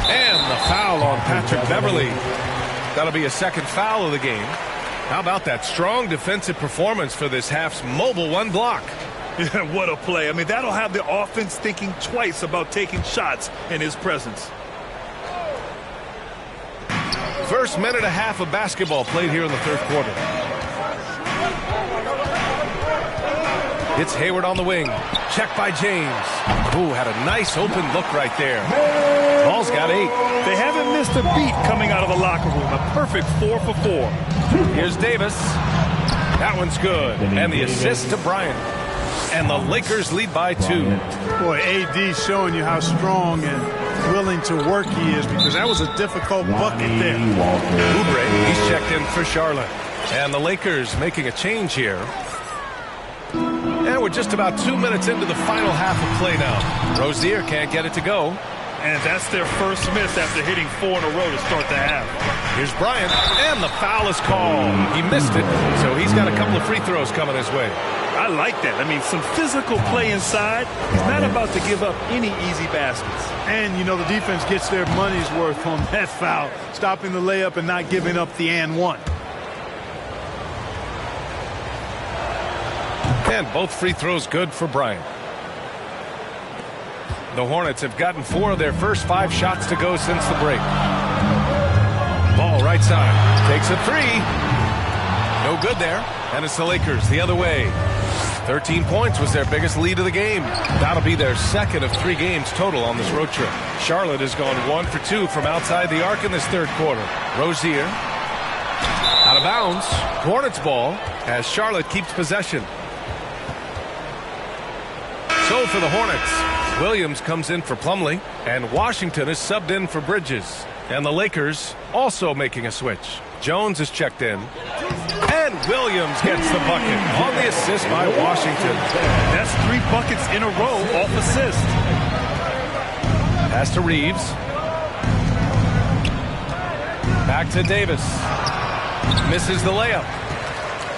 And the foul on Patrick Beverly. That'll be a second foul of the game. How about that strong defensive performance for this half's mobile one block? Yeah, what a play. I mean, that'll have the offense thinking twice about taking shots in his presence. First minute and a half of basketball played here in the third quarter. It's Hayward on the wing. Check by James. Ooh, had a nice open look right there. Ball's got 8. They haven't missed a beat coming out of the locker room. A perfect 4 for 4. Here's Davis. That one's good. And the assist to Bryant. And the Lakers lead by 2. Boy, AD showing you how strong and willing to work he is, because that was a difficult bucket there. Oubre, he's checked in for Charlotte. And the Lakers making a change here. And we're just about 2 minutes into the final half of play now. Rozier can't get it to go. And that's their first miss after hitting 4 in a row to start the half. Here's Bryant, and the foul is called. He missed it, so he's got a couple of free throws coming his way. I like that. I mean, some physical play inside. He's not about to give up any easy baskets. And, you know, the defense gets their money's worth on that foul, stopping the layup and not giving up the and one. And both free throws good for Bryant. The Hornets have gotten 4 of their first 5 shots to go since the break. Ball right side. Takes a 3. No good there. And it's the Lakers the other way. 13 points was their biggest lead of the game. That'll be their second of 3 games total on this road trip. Charlotte has gone 1 for 2 from outside the arc in this third quarter. Rozier out of bounds. Hornets ball as Charlotte keeps possession. So for the Hornets, Williams comes in for Plumlee, and Washington is subbed in for Bridges. And the Lakers also making a switch. Jones is checked in. And Williams gets the bucket on the assist by Washington. That's 3 buckets in a row off assist. Pass to Reeves. Back to Davis. Misses the layup.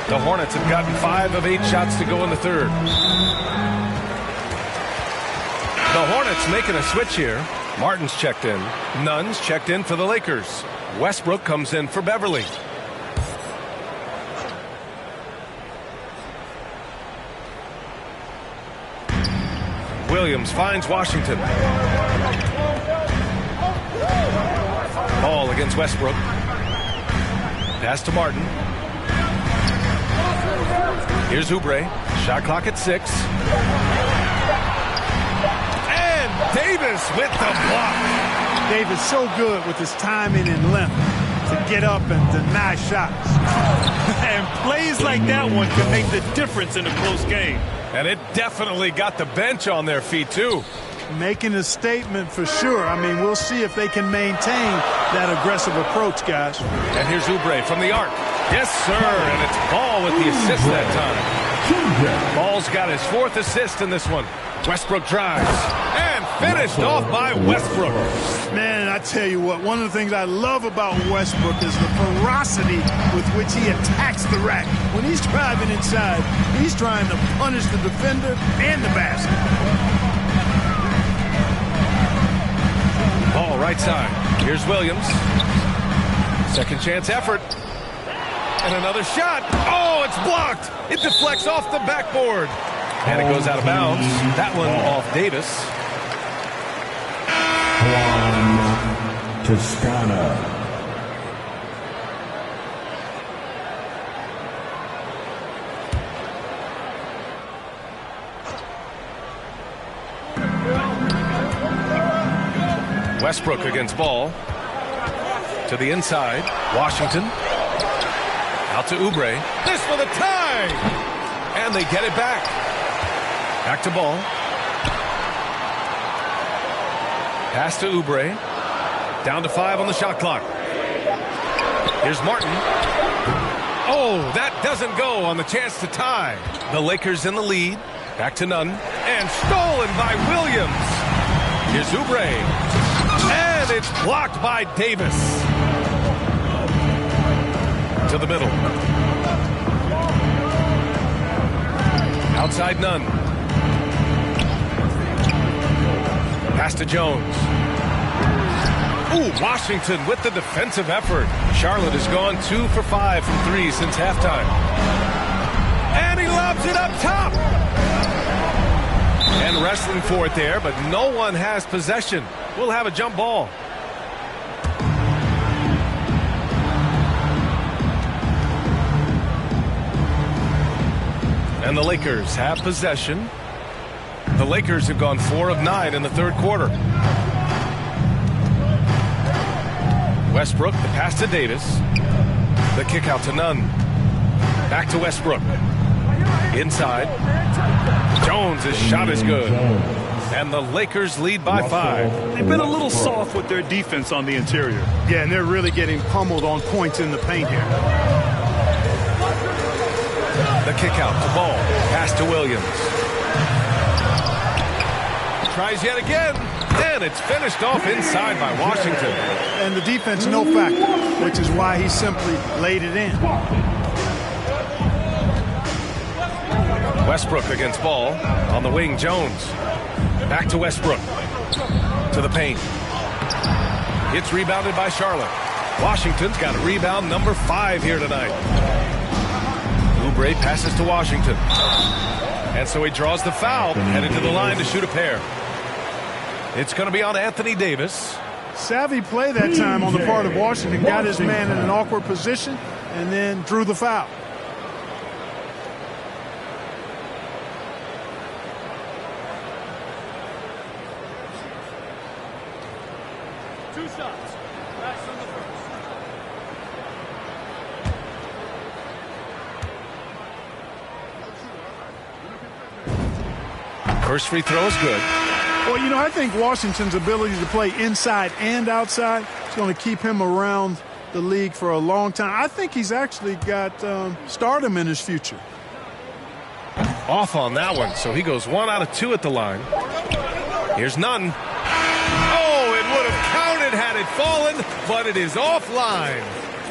The Hornets have gotten 5 of 8 shots to go in the third. The Hornets making a switch here. Martin's checked in. Nunn's checked in for the Lakers. Westbrook comes in for Beverly. Williams finds Washington. Ball against Westbrook. Pass to Martin. Here's Oubre. Shot clock at 6. And Davis with the block. Davis so good with his timing and length to get up and deny shots. And plays like that one can make the difference in a close game. And it definitely got the bench on their feet, too. Making a statement for sure. I mean, we'll see if they can maintain that aggressive approach, guys. And here's Oubre from the arc. Yes, sir. And it's Ball with the assist that time. Ball's got his 4th assist in this one. Westbrook drives. And finished off by Westbrook. Man, I tell you what, one of the things I love about Westbrook is the ferocity with which he attacks the rack. When he's driving inside, he's trying to punish the defender and the basket. Ball right side. Here's Williams. Second chance effort. And another shot. Oh, it's blocked. It deflects off the backboard. And it goes out of bounds. That one off Davis. Juan Toscano. Westbrook against Ball. To the inside. Washington. Out to Oubre. This for the tie! And they get it back. Back to Ball. Pass to Oubre. Down to 5 on the shot clock. Here's Martin. Oh, that doesn't go on the chance to tie. The Lakers in the lead. Back to Nunn. And stolen by Williams. Here's Oubre. And it's blocked by Davis. To the middle. Outside Nunn. Pass to Jones. Ooh, Washington with the defensive effort. Charlotte has gone 2 for 5 from 3 since halftime. And he lobs it up top. And wrestling for it there, but no one has possession. We'll have a jump ball. And the Lakers have possession. The Lakers have gone 4 of 9 in the third quarter. Westbrook, the pass to Davis. The kick out to Nunn. Back to Westbrook. Inside. Jones' shot is good. And the Lakers lead by 5. They've been a little soft with their defense on the interior. Yeah, and they're really getting pummeled on points in the paint here. The kick out to Ball. Pass to Williams. Tries yet again. And it's finished off inside by Washington. And the defense no factor, which is why he simply laid it in. Westbrook against Ball. On the wing, Jones. Back to Westbrook. To the paint. It's rebounded by Charlotte. Washington's got a rebound number 5 here tonight. Oubre passes to Washington. And so he draws the foul, headed to the line to shoot a pair. It's going to be on Anthony Davis. Savvy play that time on the part of Washington. Got his man in an awkward position and then drew the foul. Two shots. That's on the first. First free throw is good. Well, you know, I think Washington's ability to play inside and outside is going to keep him around the league for a long time. I think he's actually got stardom in his future. Off on that one, so he goes 1 out of 2 at the line. Here's Nunn. Oh, it would have counted had it fallen, but it is offline.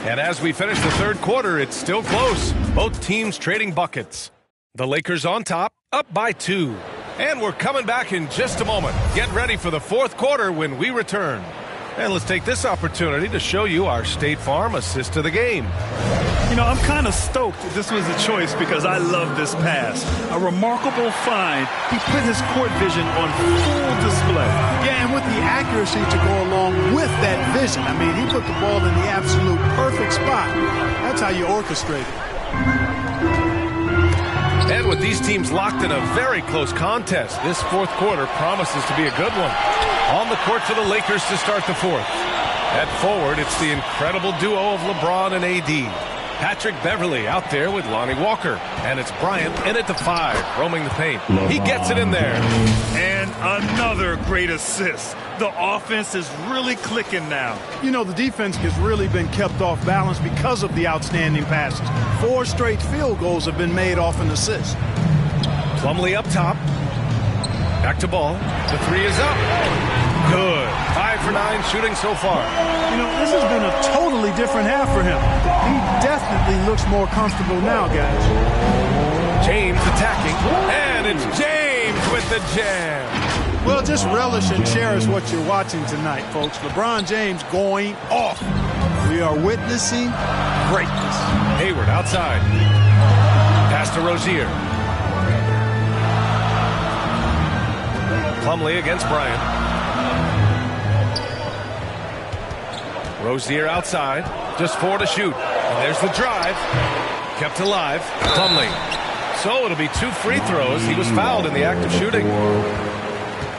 And as we finish the third quarter, it's still close. Both teams trading buckets. The Lakers on top, up by 2. And we're coming back in just a moment. Get ready for the fourth quarter when we return. And let's take this opportunity to show you our State Farm assist to the game. You know, I'm kind of stoked that this was a choice because I love this pass. A remarkable find. He put his court vision on full display. Yeah, and with the accuracy to go along with that vision. I mean, he put the ball in the absolute perfect spot. That's how you orchestrate it. And with these teams locked in a very close contest, this fourth quarter promises to be a good one. On the court for the Lakers to start the fourth. At forward, it's the incredible duo of LeBron and AD. Patrick Beverly out there with Lonnie Walker. And it's Bryant in at the 5, roaming the paint. He gets it in there. And another great assist. The offense is really clicking now. You know, the defense has really been kept off balance because of the outstanding passes. 4 straight field goals have been made off an assist. Plumlee up top. Back to ball. The 3 is up. Good. 5 for 9 shooting so far. You know, this has been a totally different half for him. He definitely looks more comfortable now, guys. James attacking. And it's James with the jam. Well, just relish and cherish what you're watching tonight, folks. LeBron James going off. We are witnessing greatness. Hayward outside. Pass to Rozier. Plumlee against Bryant. Rozier outside. Just 4 to shoot. And there's the drive. Kept alive. Plumlee. So it'll be 2 free throws. He was fouled in the act of shooting.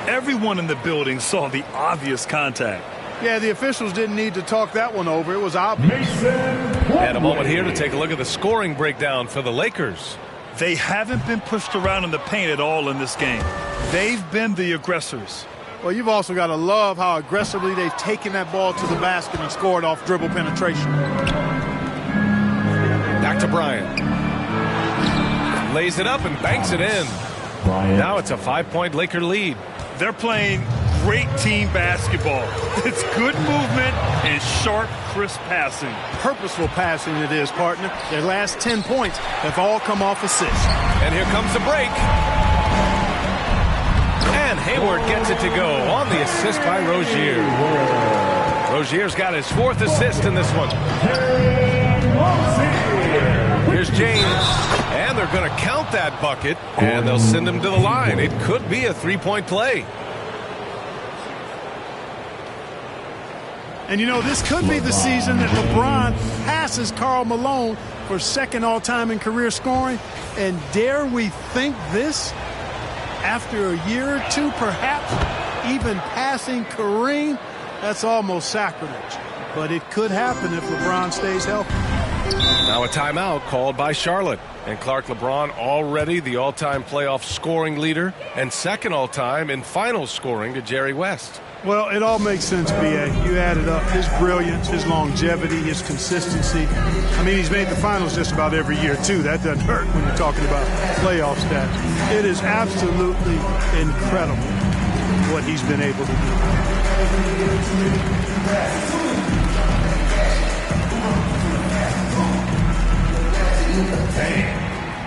Everyone in the building saw the obvious contact. Yeah, the officials didn't need to talk that one over. It was obvious. And a moment here to take a look at the scoring breakdown for the Lakers. They haven't been pushed around in the paint at all in this game. They've been the aggressors. Well, you've also got to love how aggressively they've taken that ball to the basket and scored off dribble penetration. Back to Bryant. Lays it up and banks it in. Now it's a 5-point Laker lead. They're playing great team basketball. It's good movement and sharp, crisp passing. Purposeful passing it is, partner. Their last 10 points have all come off assists. And here comes the break. And Hayward gets it to go on the assist by Rozier. Rozier's got his 4th assist in this one. Here's James. And they're going to count that bucket, and they'll send him to the line. It could be a 3-point play. And, you know, this could be the season that LeBron passes Karl Malone for 2nd all-time in career scoring. And dare we think this? After a year or 2, perhaps even passing Kareem? That's almost sacrilege. But it could happen if LeBron stays healthy. Now a timeout called by Charlotte. And Clark, LeBron already the all-time playoff scoring leader and 2nd all-time in finals scoring to Jerry West. Well, it all makes sense, B.A. You added up his brilliance, his longevity, his consistency. I mean, he's made the finals just about every year, too. That doesn't hurt when you're talking about playoff stats. It is absolutely incredible what he's been able to do.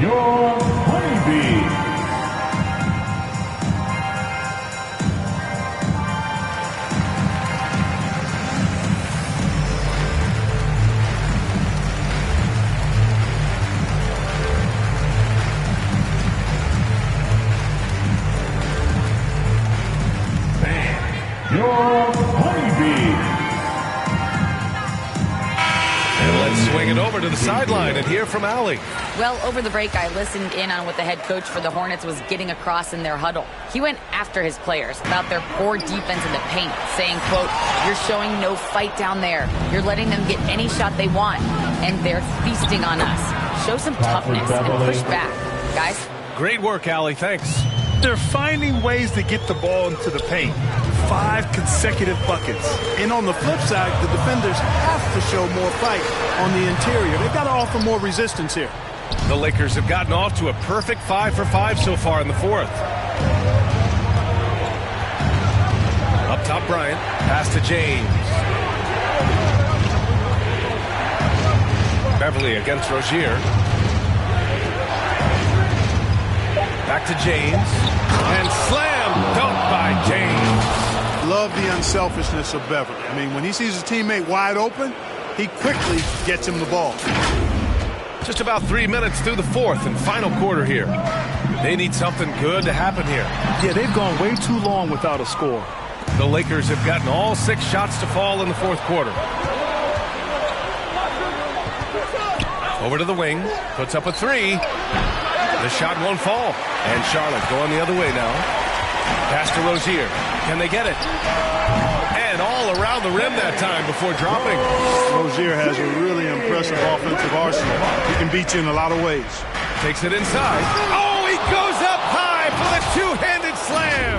Your honeybee. Your honeybee. And let's swing it over to the sideline and hear from Allie. Well, over the break, I listened in on what the head coach for the Hornets was getting across in their huddle. He went after his players about their poor defense in the paint, saying, quote, "You're showing no fight down there. You're letting them get any shot they want, and they're feasting on us. Show some toughness and push back." Guys? Great work, Allie. Thanks. They're finding ways to get the ball into the paint. 5 consecutive buckets. And on the flip side, the defenders have to show more fight on the interior. They've got to offer more resistance here. The Lakers have gotten off to a perfect 5 for 5 so far in the 4th. Up top, Bryant. Pass to James. Beverly against Rozier. Back to James. And slam dunk by James. Love the unselfishness of Beverly. I mean, when he sees his teammate wide open, he quickly gets him the ball. Just about 3 minutes through the fourth and final quarter here. They need something good to happen here. Yeah, they've gone way too long without a score. The Lakers have gotten all 6 shots to fall in the fourth quarter. Over to the wing, puts up a 3. The shot won't fall. And Charlotte going the other way now. Pass to Rozier. Can they get it? And all around the rim that time before dropping. Rozier has a really impressive offensive arsenal. He can beat you in a lot of ways. Takes it inside. Oh, he goes up high for the two-handed slam.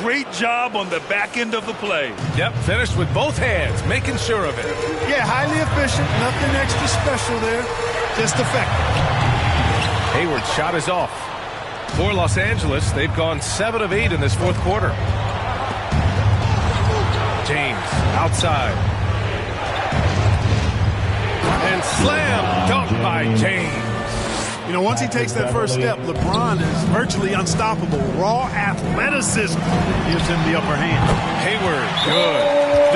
Great job on the back end of the play. Yep, finished with both hands, making sure of it. Yeah, highly efficient. Nothing extra special there. Just effective. Hayward's shot is off. For Los Angeles, they've gone 7 of 8 in this fourth quarter. James outside. And slam dunk by James. You know, once he takes that first step, LeBron is virtually unstoppable. Raw athleticism gives him the upper hand. Hayward, good.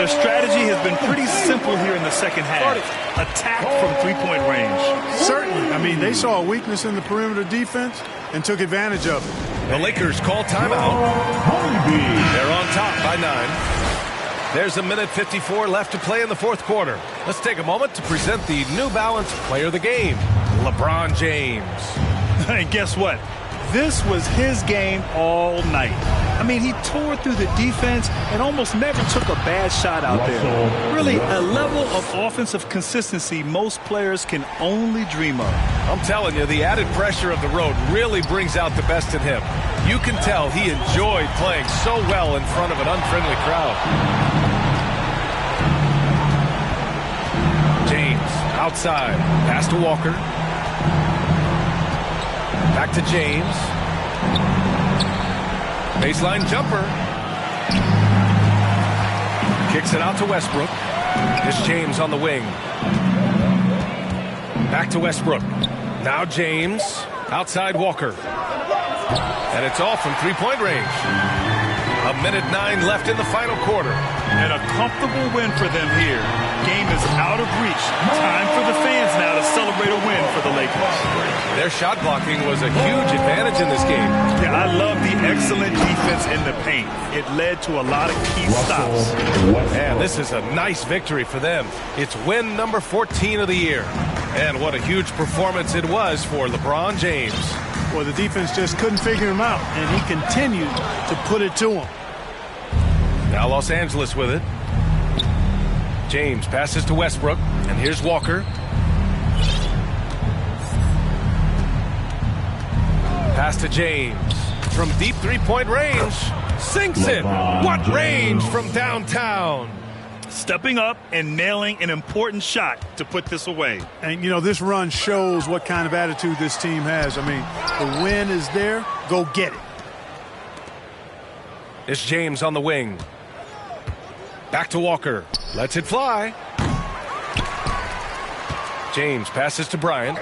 Their strategy has been pretty simple here in the second half. Attack from three-point range. Certainly. I mean, they saw a weakness in the perimeter defense and took advantage of it. The Lakers call timeout. They're on top by 9. There's a minute 54 left to play in the fourth quarter. Let's take a moment to present the New Balance Player of the Game, LeBron James. And guess what? This was his game all night. I mean, he tore through the defense and almost never took a bad shot out there. Really, a level of offensive consistency most players can only dream of. I'm telling you, the added pressure of the road really brings out the best in him. You can tell he enjoyed playing so well in front of an unfriendly crowd. James outside. Pass to Walker. Back to James. Baseline jumper. Kicks it out to Westbrook. It's James on the wing. Back to Westbrook. Now James. Outside Walker. And it's all from three-point range. A minute 9 left in the final quarter. And a comfortable win for them here. Game is out of reach. Time for the fans now to celebrate a win for the Lakers. Their shot blocking was a huge advantage in this game. Yeah, I love the excellent defense in the paint. It led to a lot of key stops. And this is a nice victory for them. It's win number 14 of the year. And what a huge performance it was for LeBron James. Well, the defense just couldn't figure him out, and he continued to put it to him. Now Los Angeles with it. James passes to Westbrook, and here's Walker. Pass to James. From deep three-point range. Sinks it. What range from downtown. Stepping up and nailing an important shot to put this away. And, you know, this run shows what kind of attitude this team has. I mean, the win is there. Go get it. It's James on the wing. Back to Walker. Lets it fly. James passes to Bryant.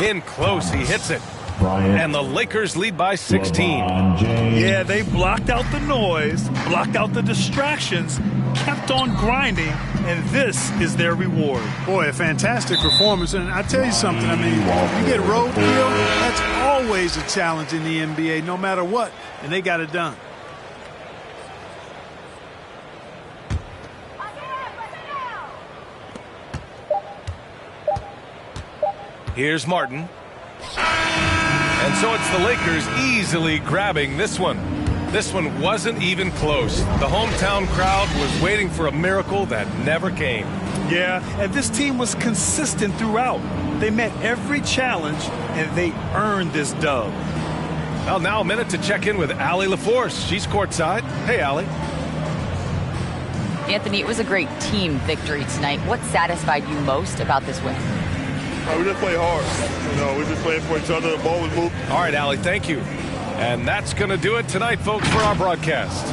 In close. He hits it. And the Lakers lead by 16. Yeah, they blocked out the noise, blocked out the distractions, kept on grinding, and this is their reward. Boy, a fantastic performance. And I tell you something, I mean, you get roadkill, that's always a challenge in the NBA, no matter what. And they got it done. Here's Martin. And so it's the Lakers easily grabbing this one. This one wasn't even close. The hometown crowd was waiting for a miracle that never came. Yeah, and this team was consistent throughout. They met every challenge, and they earned this dub. Well, now a minute to check in with Allie LaForce. She's courtside. Hey, Allie. Anthony, it was a great team victory tonight. What satisfied you most about this win? We just played hard. You know, we just played for each other. The ball was moved. All right, Allie, thank you. And that's going to do it tonight, folks, for our broadcast.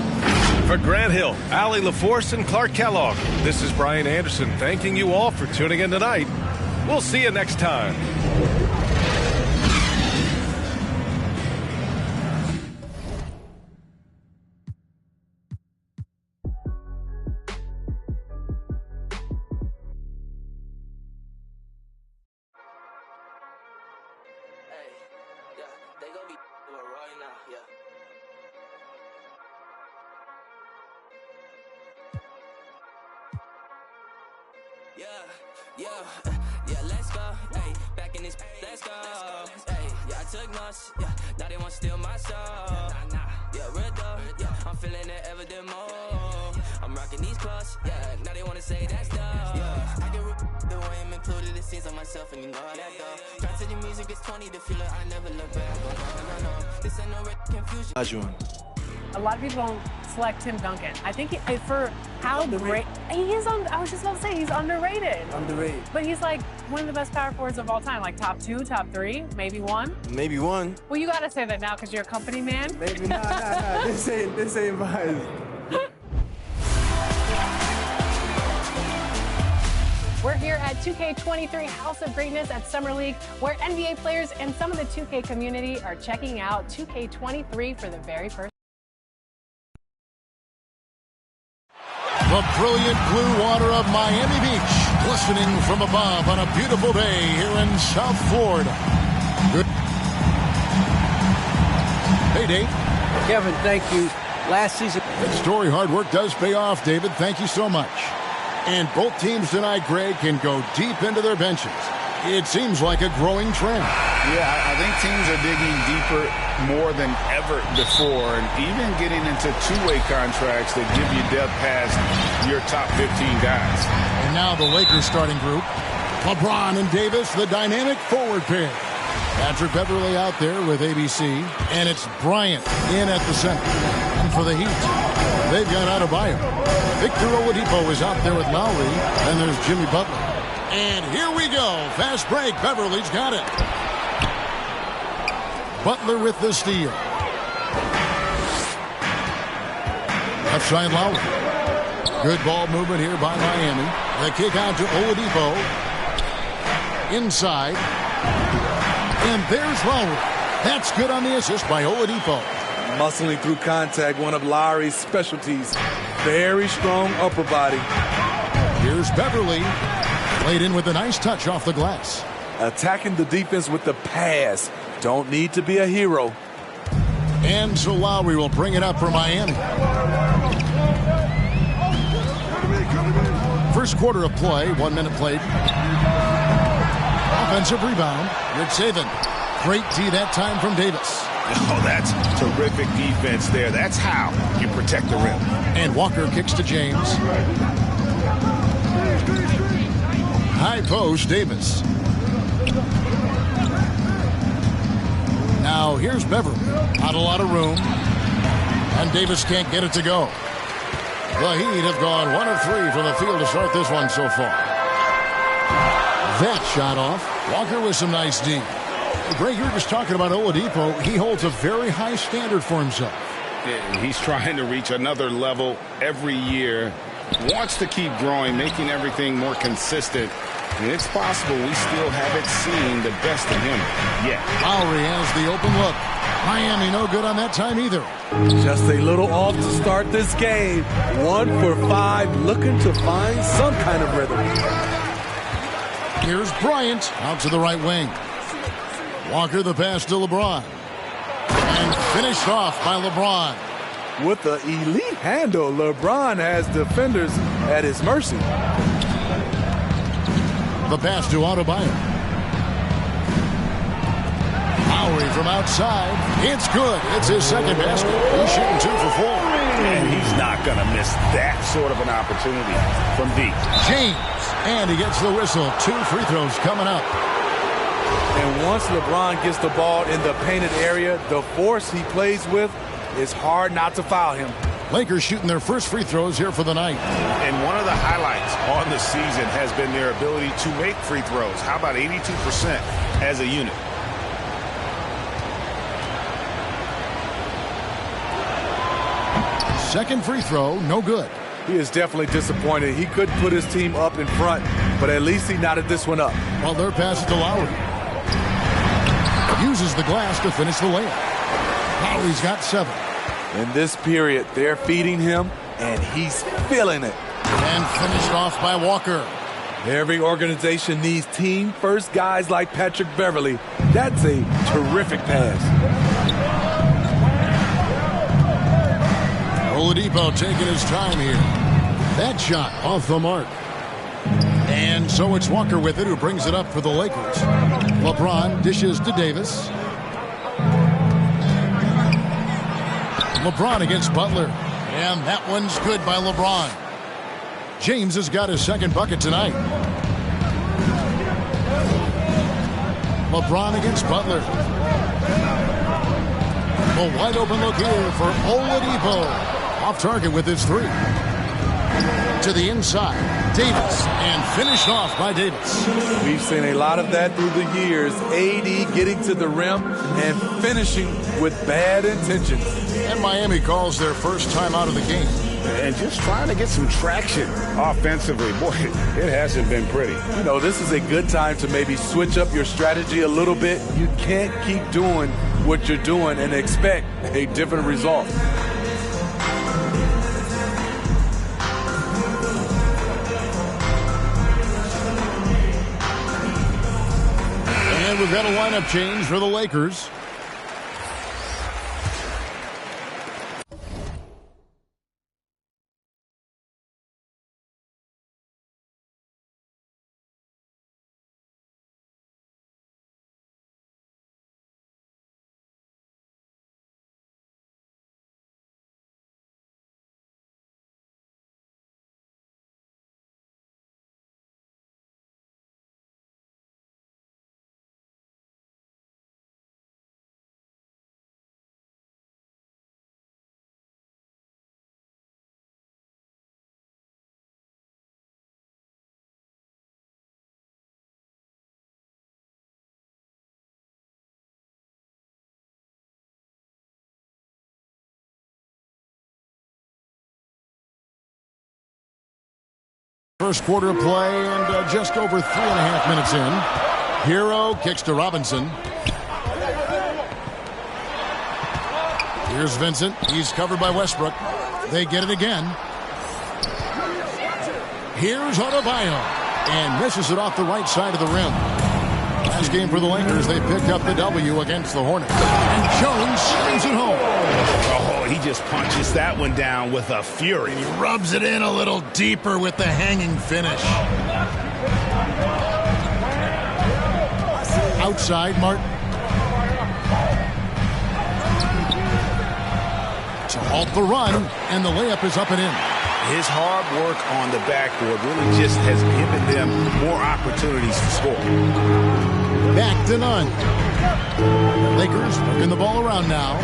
For Grant Hill, Allie LaForce, and Clark Kellogg, this is Brian Anderson thanking you all for tuning in tonight. We'll see you next time. Yeah, let's go, hey, back in this, let's go, hey, yeah, I took notes, yeah, now they want to steal my soul, yeah, real dope, yeah, I'm feeling it ever the more, I'm rocking these clothes, yeah, now they want to say that's dope, yeah, I get the way I'm included, it seems on myself, and you know how that go, try to the music, it's 20, the feeling, I never look back, no, this ain't no confusion. A lot of people don't select Tim Duncan. I think for how great he is I was just about to say he's underrated. Underrated. But he's like one of the best power forwards of all time, like top 2, top 3, maybe 1. Maybe 1. Well, you gotta say that now because you're a company man. Maybe nah. This ain't mine. We're here at 2K23 House of Greatness at Summer League, where NBA players and some of the 2K community are checking out 2K23 for the very first. The brilliant blue water of Miami Beach, glistening from above on a beautiful day here in South Florida. Good. Hey, Dave. Kevin, thank you. Last season. That story, hard work does pay off, David. Thank you so much. And both teams tonight, Greg, can go deep into their benches. It seems like a growing trend. Yeah, I think teams are digging deeper more than ever before, and even getting into two-way contracts that give you depth past your top 15 guys. And now the Lakers starting group. LeBron and Davis, the dynamic forward pair. Patrick Beverley out there with ABC, and it's Bryant in at the center. And for the Heat, they've got Adebayo. Victor Oladipo is out there with Lowry, and there's Jimmy Butler. And here we go. Fast break. Beverly's got it. Butler with the steal. Left side Lowry. Good ball movement here by Miami. The kick out to Oladipo. Inside. And there's Lowry. That's good on the assist by Oladipo. Muscling through contact, one of Lowry's specialties. Very strong upper body. Here's Beverly. Played in with a nice touch off the glass. Attacking the defense with the pass. Don't need to be a hero. And so Lowry will bring it up for Miami. First quarter of play, 1 minute played. Offensive rebound. Good saving. Great D that time from Davis. Oh, that's terrific defense there. That's how you protect the rim. And Walker kicks to James. High post, Davis. Now here's Beverly. Not a lot of room. And Davis can't get it to go. The Heat have gone 1 of 3 from the field to start this one so far. That shot off. Walker with some nice D. Greg, you were just talking about Oladipo. He holds a very high standard for himself. Yeah, he's trying to reach another level every year. Wants to keep growing, making everything more consistent. And it's possible we still haven't seen the best of him yet. Lowry has the open look. Miami no good on that time either. Just a little off to start this game. 1 for 5, looking to find some kind of rhythm. Here's Bryant out to the right wing. Walker the pass to LeBron. And finished off by LeBron. With the elite handle, LeBron has defenders at his mercy. The pass to Adebayo. Lowry from outside. It's good. It's his second basket. He's shooting 2 for 4. And he's not going to miss that sort of an opportunity from deep. James. And he gets the whistle. 2 free throws coming up. And once LeBron gets the ball in the painted area, the force he plays with, it's hard not to foul him. Lakers shooting their first free throws here for the night. And one of the highlights on the season has been their ability to make free throws. How about 82% as a unit? Second free throw, no good. He is definitely disappointed. He couldn't put his team up in front. but at least he knotted this one up. Butler passes to Lowry. Uses the glass to finish the layup. Lowry's got 7. In this period, they're feeding him, and he's feeling it. And finished off by Walker. Every organization needs team-first guys like Patrick Beverley. That's a terrific pass. Oladipo taking his time here. That shot off the mark. And so it's Walker with it, who brings it up for the Lakers. LeBron dishes to Davis. LeBron against Butler. And that one's good by LeBron. James has got his second bucket tonight. LeBron against Butler. A wide open look here for Oladipo. Off target with his 3. To the inside. Davis. And finished off by Davis. We've seen a lot of that through the years. AD getting to the rim and finishing with bad intentions. And Miami calls their first time out of the game. And just trying to get some traction offensively. Boy, it hasn't been pretty. You know, this is a good time to maybe switch up your strategy a little bit. You can't keep doing what you're doing and expect a different result. And we've got a lineup change for the Lakers. First quarter of play and just over 3.5 minutes in. Hero kicks to Robinson. Here's Vincent. He's covered by Westbrook. They get it again. Here's Adebayo. And misses it off the right side of the rim. Last game for the Lakers, they picked up the W against the Hornets. And Jones slams it home. Oh, he just punches that one down with a fury. He rubs it in a little deeper with the hanging finish. Outside, Martin. To halt the run, and the layup is up and in. His hard work on the backboard really just has given them more opportunities to score. Back to none. Lakers working the ball around now.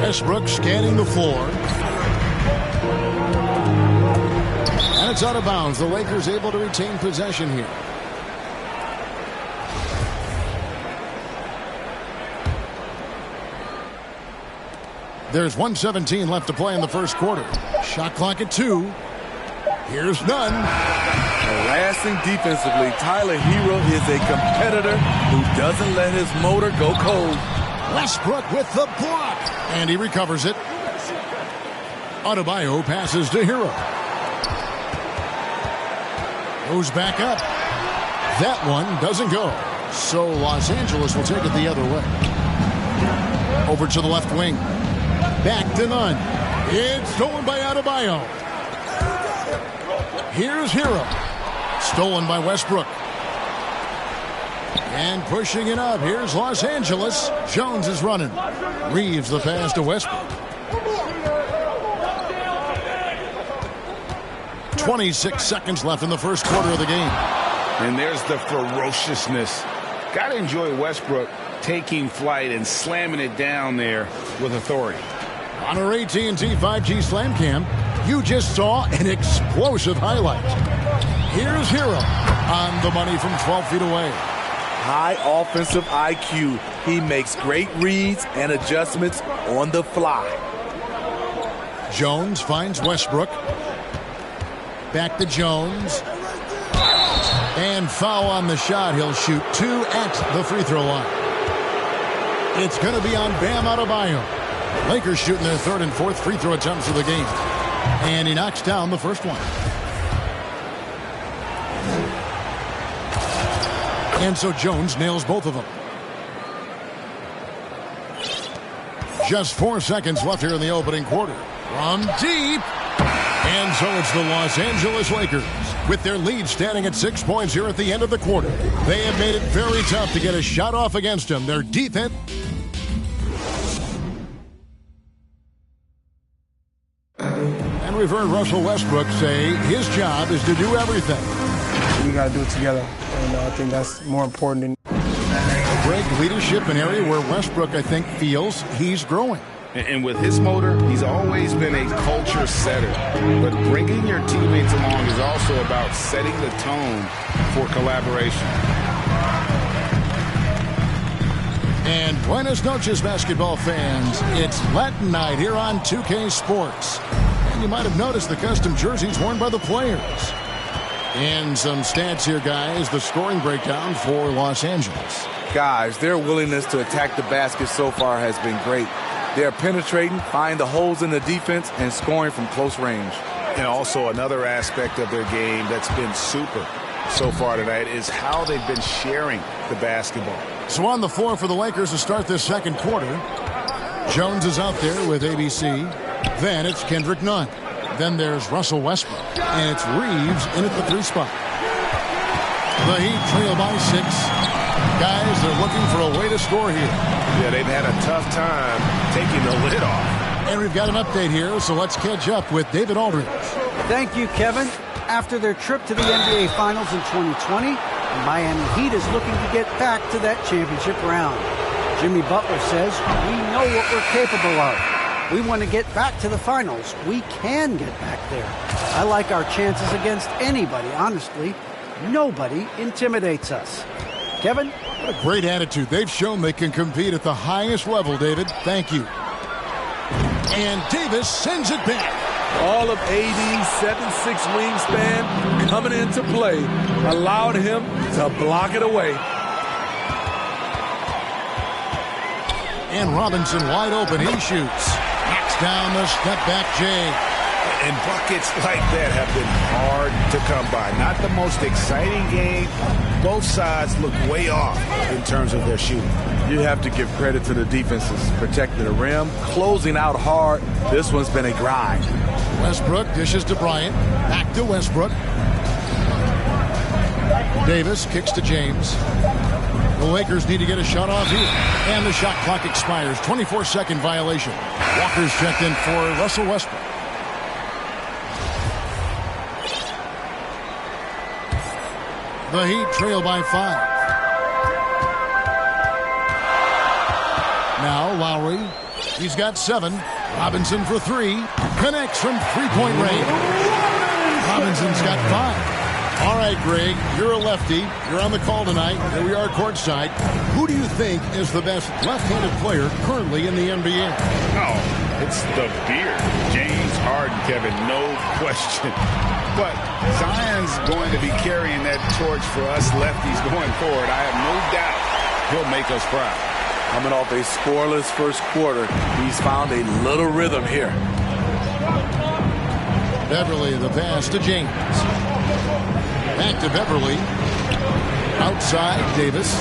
Westbrook scanning the floor. And it's out of bounds. The Lakers able to retain possession here. There's 1:17 left to play in the first quarter. Shot clock at 2. Here's none. Harassing defensively, Tyler Hero is a competitor who doesn't let his motor go cold. Westbrook with the block. And he recovers it. Adebayo passes to Hero. Goes back up. That one doesn't go. So Los Angeles will take it the other way. Over to the left wing. Back to none. It's stolen by Adebayo. Here's Hero. Stolen by Westbrook. And pushing it up. Here's Los Angeles. Jones is running. Reeves the pass to Westbrook. 26 seconds left in the first quarter of the game. And there's the ferociousness. Got to enjoy Westbrook taking flight and slamming it down there with authority. On our AT&T 5G Slam Cam, you just saw an explosive highlight. Here's Hero on the money from 12 feet away. High offensive IQ. He makes great reads and adjustments on the fly. Jones finds Westbrook. Back to Jones. And foul on the shot. He'll shoot 2 at the free throw line. It's going to be on Bam Adebayo. Lakers shooting their 3rd and 4th free throw attempts of the game. And he knocks down the first one. And so Jones nails both of them. Just 4 seconds left here in the opening quarter. From deep. And so it's the Los Angeles Lakers with their lead standing at 6 points here at the end of the quarter. They have made it very tough to get a shot off against them. Their defense. And we've heard Russell Westbrook say his job is to do everything. We got to do it together, and I think that's more important than Greg, leadership, an area where Westbrook, I think, feels he's growing. And with his motor, he's always been a culture setter. But bringing your teammates along is also about setting the tone for collaboration. And buenas noches, basketball fans. It's Latin night here on 2K Sports. And you might have noticed the custom jerseys worn by the players. And some stats here, guys. The scoring breakdown for Los Angeles. Guys, their willingness to attack the basket so far has been great. They're penetrating, finding the holes in the defense, and scoring from close range. And also another aspect of their game that's been super so far tonight is how they've been sharing the basketball. So on the floor for the Lakers to start this second quarter, Jones is out there with ABC. Then it's Kendrick Nunn. Then there's Russell Westbrook. And it's Reeves in at the 3 spot. The Heat trail by 6. Guys, they're looking for a way to score here. Yeah, they've had a tough time taking the lid off. And we've got an update here, so let's catch up with David Aldridge. Thank you, Kevin. After their trip to the NBA Finals in 2020, the Miami Heat is looking to get back to that championship round. Jimmy Butler says, we know what we're capable of. We want to get back to the finals. We can get back there. I like our chances against anybody, honestly. Nobody intimidates us. Kevin? What a great attitude. They've shown they can compete at the highest level, David. Thank you. And Davis sends it back. All of AD's 7'6" wingspan coming into play allowed him to block it away. And Robinson wide open. He shoots. Knocks down the step-back J. And buckets like that have been hard to come by. Not the most exciting game. Both sides look way off in terms of their shooting. You have to give credit to the defenses. Protecting the rim, closing out hard. This one's been a grind. Westbrook dishes to Bryant. Back to Westbrook. Davis kicks to James. The Lakers need to get a shot off here. And the shot clock expires. 24-second violation. Walker's checked in for Russell Westbrook. The Heat trail by 5. Now Lowry. He's got 7. Robinson for 3. Connects from three-point range. Robinson's got 5. All right, Greg, you're a lefty. You're on the call tonight. Here we are courtside. Who do you think is the best left-handed player currently in the NBA? Oh, it's the beard. James Harden, Kevin, no question. But Zion's going to be carrying that torch for us lefties going forward. I have no doubt he'll make us proud. Coming off a scoreless first quarter, he's found a little rhythm here. Beverly, the pass to James. Back to Beverly. Outside, Davis.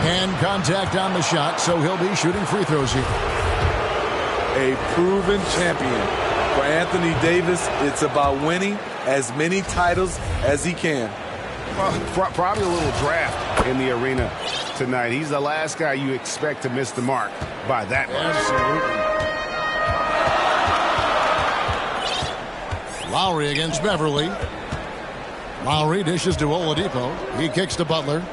And contact on the shot, so he'll be shooting free throws here. A proven champion. For Anthony Davis, it's about winning as many titles as he can. Well, probably a little draft in the arena tonight. He's the last guy you expect to miss the mark by that much. Absolutely. Lowry against Beverly. Lowry dishes to Oladipo. He kicks to Butler.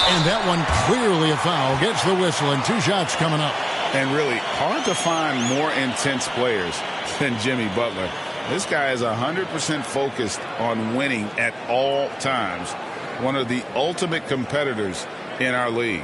And that one clearly a foul. Gets the whistle, and 2 shots coming up. And really hard to find more intense players than Jimmy Butler. This guy is 100% focused on winning at all times. One of the ultimate competitors in our league.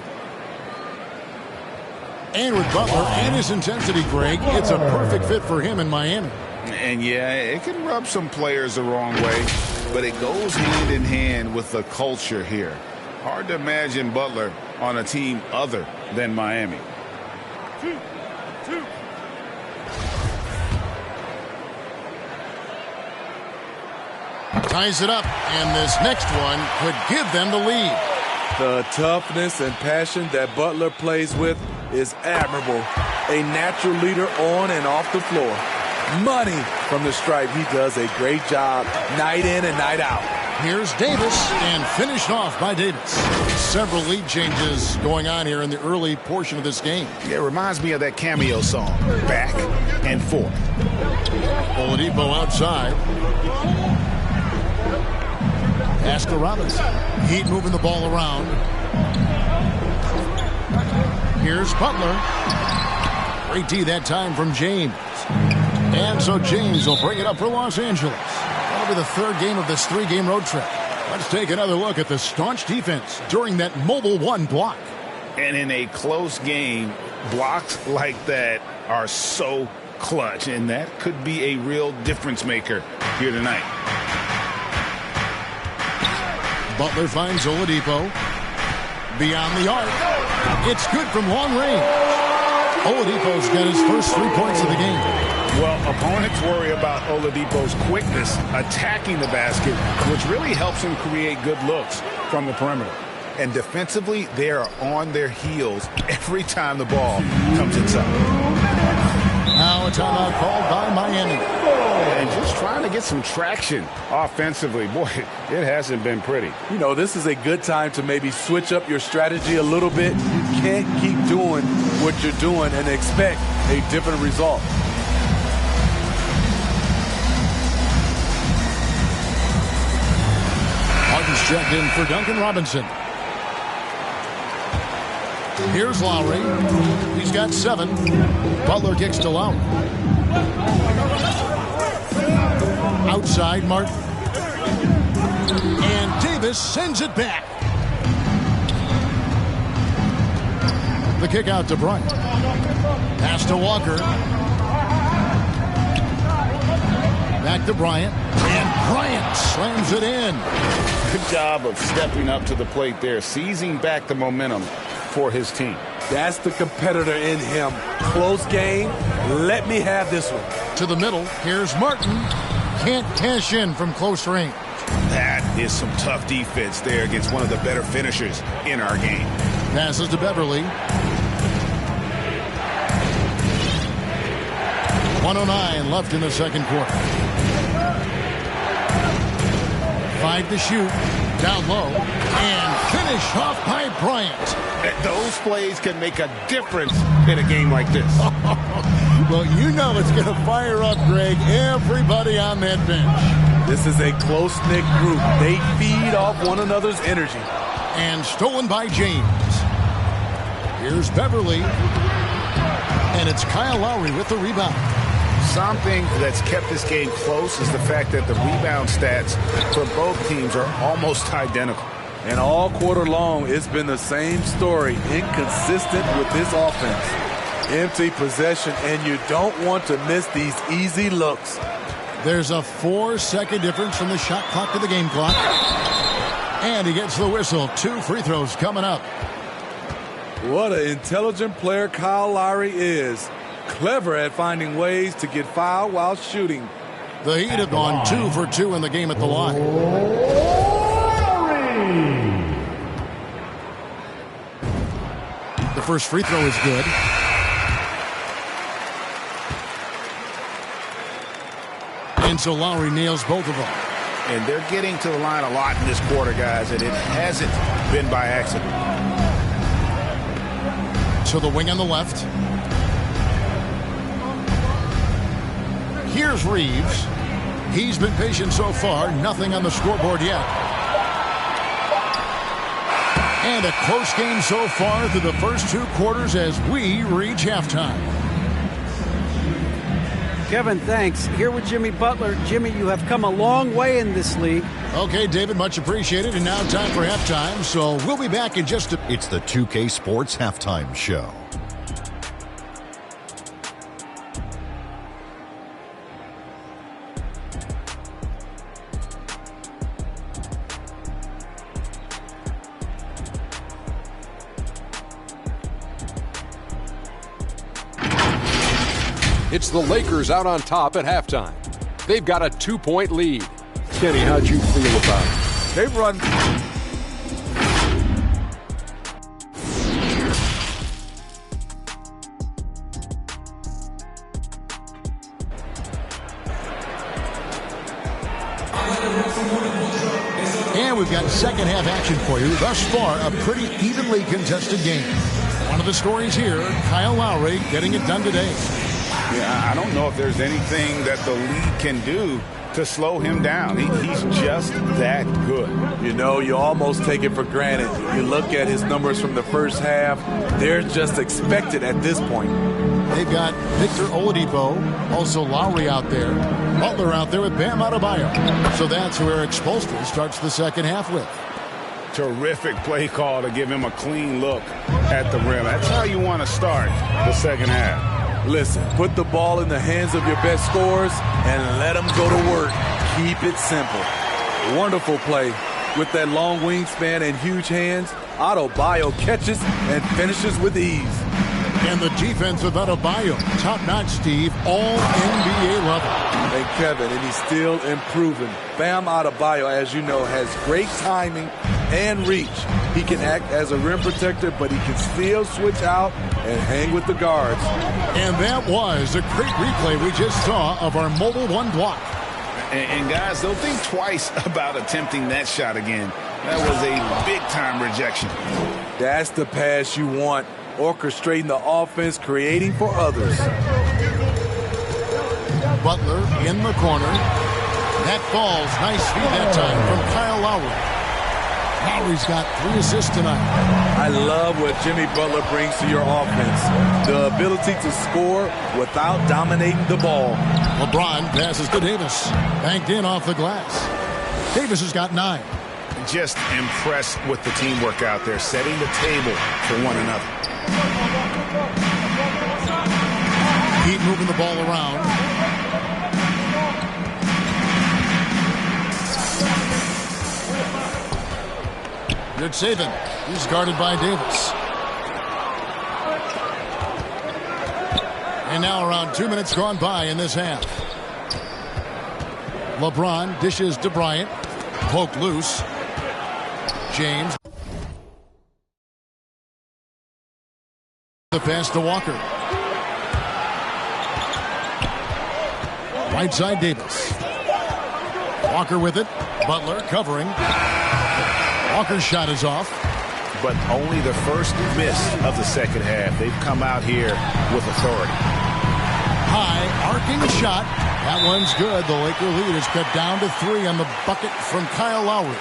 And with Butler and his intensity, Greg, it's a perfect fit for him in Miami. And yeah, it can rub some players the wrong way, but it goes hand in hand with the culture here. Hard to imagine Butler on a team other than Miami. 2-2. Ties it up, and this next one could give them the lead. The toughness and passion that Butler plays with is admirable. A natural leader on and off the floor. Money from the stripe. He does a great job night in and night out. Here's Davis, and finished off by Davis. Several lead changes going on here in the early portion of this game. It reminds me of that cameo song, Back and Forth. Oladipo outside. Pass to Robinson. Heat moving the ball around. Here's Butler. Great D that time from James. And so James will bring it up for Los Angeles. That'll be the third game of this three-game road trip. Let's take another look at the staunch defense during that mobile one block. And in a close game, blocks like that are so clutch, and that could be a real difference maker here tonight. Butler finds Oladipo. Beyond the arc. It's good from long range. Oladipo's got his first 3 points of the game. Well, opponents worry about Oladipo's quickness attacking the basket, which really helps him create good looks from the perimeter. And defensively, they are on their heels every time the ball comes inside. Now a timeout called by Miami. And just trying to get some traction offensively. Boy, it hasn't been pretty. You know, this is a good time to maybe switch up your strategy a little bit. You can't keep doing what you're doing and expect a different result. Martin's checked in for Duncan Robinson. Here's Lowry. He's got 7. Butler kicks to Lowry. Outside Martin. And Davis sends it back. The kick out to Bryant. Pass to Walker. Back to Bryant. And Bryant slams it in. Good job of stepping up to the plate there, seizing back the momentum for his team. That's the competitor in him. Close game. Let me have this one. To the middle. Here's Martin. Can't cash in from close range. That is some tough defense there against one of the better finishers in our game. Passes to Beverly. 1:09 left in the second quarter. 5 to shoot. Down low. And finish off by Bryant. Those plays can make a difference in a game like this. Well, you know it's going to fire up, Greg, everybody on that bench. This is a close-knit group. They feed off one another's energy. And stolen by James. Here's Beverly. And it's Kyle Lowry with the rebound. Something that's kept this game close is the fact that the rebound stats for both teams are almost identical. And all quarter long, it's been the same story. Inconsistent with this offense. Empty possession, and you don't want to miss these easy looks. There's a 4-second difference from the shot clock to the game clock. And he gets the whistle. 2 free throws coming up. What an intelligent player Kyle Lowry is. Clever at finding ways to get fouled while shooting. The Heat have gone 2 for 2 in the game at the line. The first free throw is good. And so Lowry nails both of them. And they're getting to the line a lot in this quarter, guys, and it hasn't been by accident. To the wing on the left. Here's Reeves. He's been patient so far. Nothing on the scoreboard yet. And a close game so far through the first 2 quarters as we reach halftime. Kevin, thanks. Here with Jimmy Butler. Jimmy, you have come a long way in this league. Okay, David, much appreciated. And now time for halftime. So we'll be back in just a... It's the 2K Sports Halftime Show. It's the Lakers out on top at halftime. They've got a 2-point lead. Kenny, how'd you feel about it? They've run... And we've got second half action for you. Thus far, a pretty evenly contested game. One of the stories here, Kyle Lowry getting it done today. Yeah, I don't know if there's anything that the league can do to slow him down. He's just that good. You know, you almost take it for granted. You look at his numbers from the first half, they're just expected at this point. They've got Victor Oladipo, also Lowry out there, Butler out there with Bam Adebayo. So that's who Eric Spoelstra starts the second half with. Terrific play call to give him a clean look at the rim. That's how you want to start the second half. Listen, put the ball in the hands of your best scorers and let them go to work. Keep it simple. Wonderful play. With that long wingspan and huge hands, Adebayo catches and finishes with ease. And the defense of Adebayo, top-notch, Steve, all NBA level. And Kevin, and he's still improving. Bam Adebayo, as you know, has great timing and reach. He can act as a rim protector, but he can still switch out and hang with the guards. And that was a great replay we just saw of our Mobile One block. And guys, don't think twice about attempting that shot again. That was a big-time rejection. That's the pass you want. Orchestrating the offense, creating for others. Butler in the corner. That falls. Nice feed that time from Kyle Lowry. Lowry's got 3 assists tonight. I love what Jimmy Butler brings to your offense. The ability to score without dominating the ball. LeBron passes to Davis. Banked in off the glass. Davis has got 9. Just impressed with the teamwork out there, setting the table for one another. Keep moving the ball around. Good saving. He's guarded by Davis. And now around 2 minutes gone by in this half. LeBron dishes to Bryant. Poked loose. James. The pass to Walker. Right side Davis. Walker with it. Butler covering. Walker's shot is off. But only the first miss of the second half. They've come out here with authority. High arcing shot. That one's good. The Laker lead is cut down to 3 on the bucket from Kyle Lowry.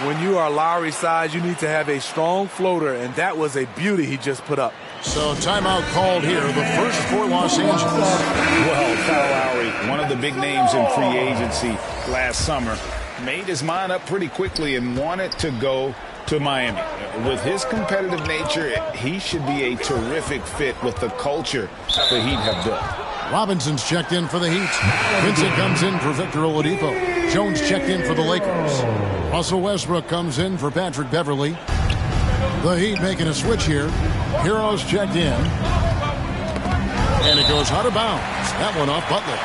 When you are Lowry size, you need to have a strong floater, and that was a beauty he just put up. So timeout called here, the first for Los Angeles. Well, Kyle Lowry, one of the big names in free agency last summer, made his mind up pretty quickly and wanted to go to Miami. With his competitive nature, he should be a terrific fit with the culture the Heat have built. Robinson's checked in for the Heat. Vincent comes in for Victor Oladipo. Jones checked in for the Lakers. Russell Westbrook comes in for Patrick Beverly. The Heat making a switch here. Heroes checked in. And it goes out of bounds. That one off Butler.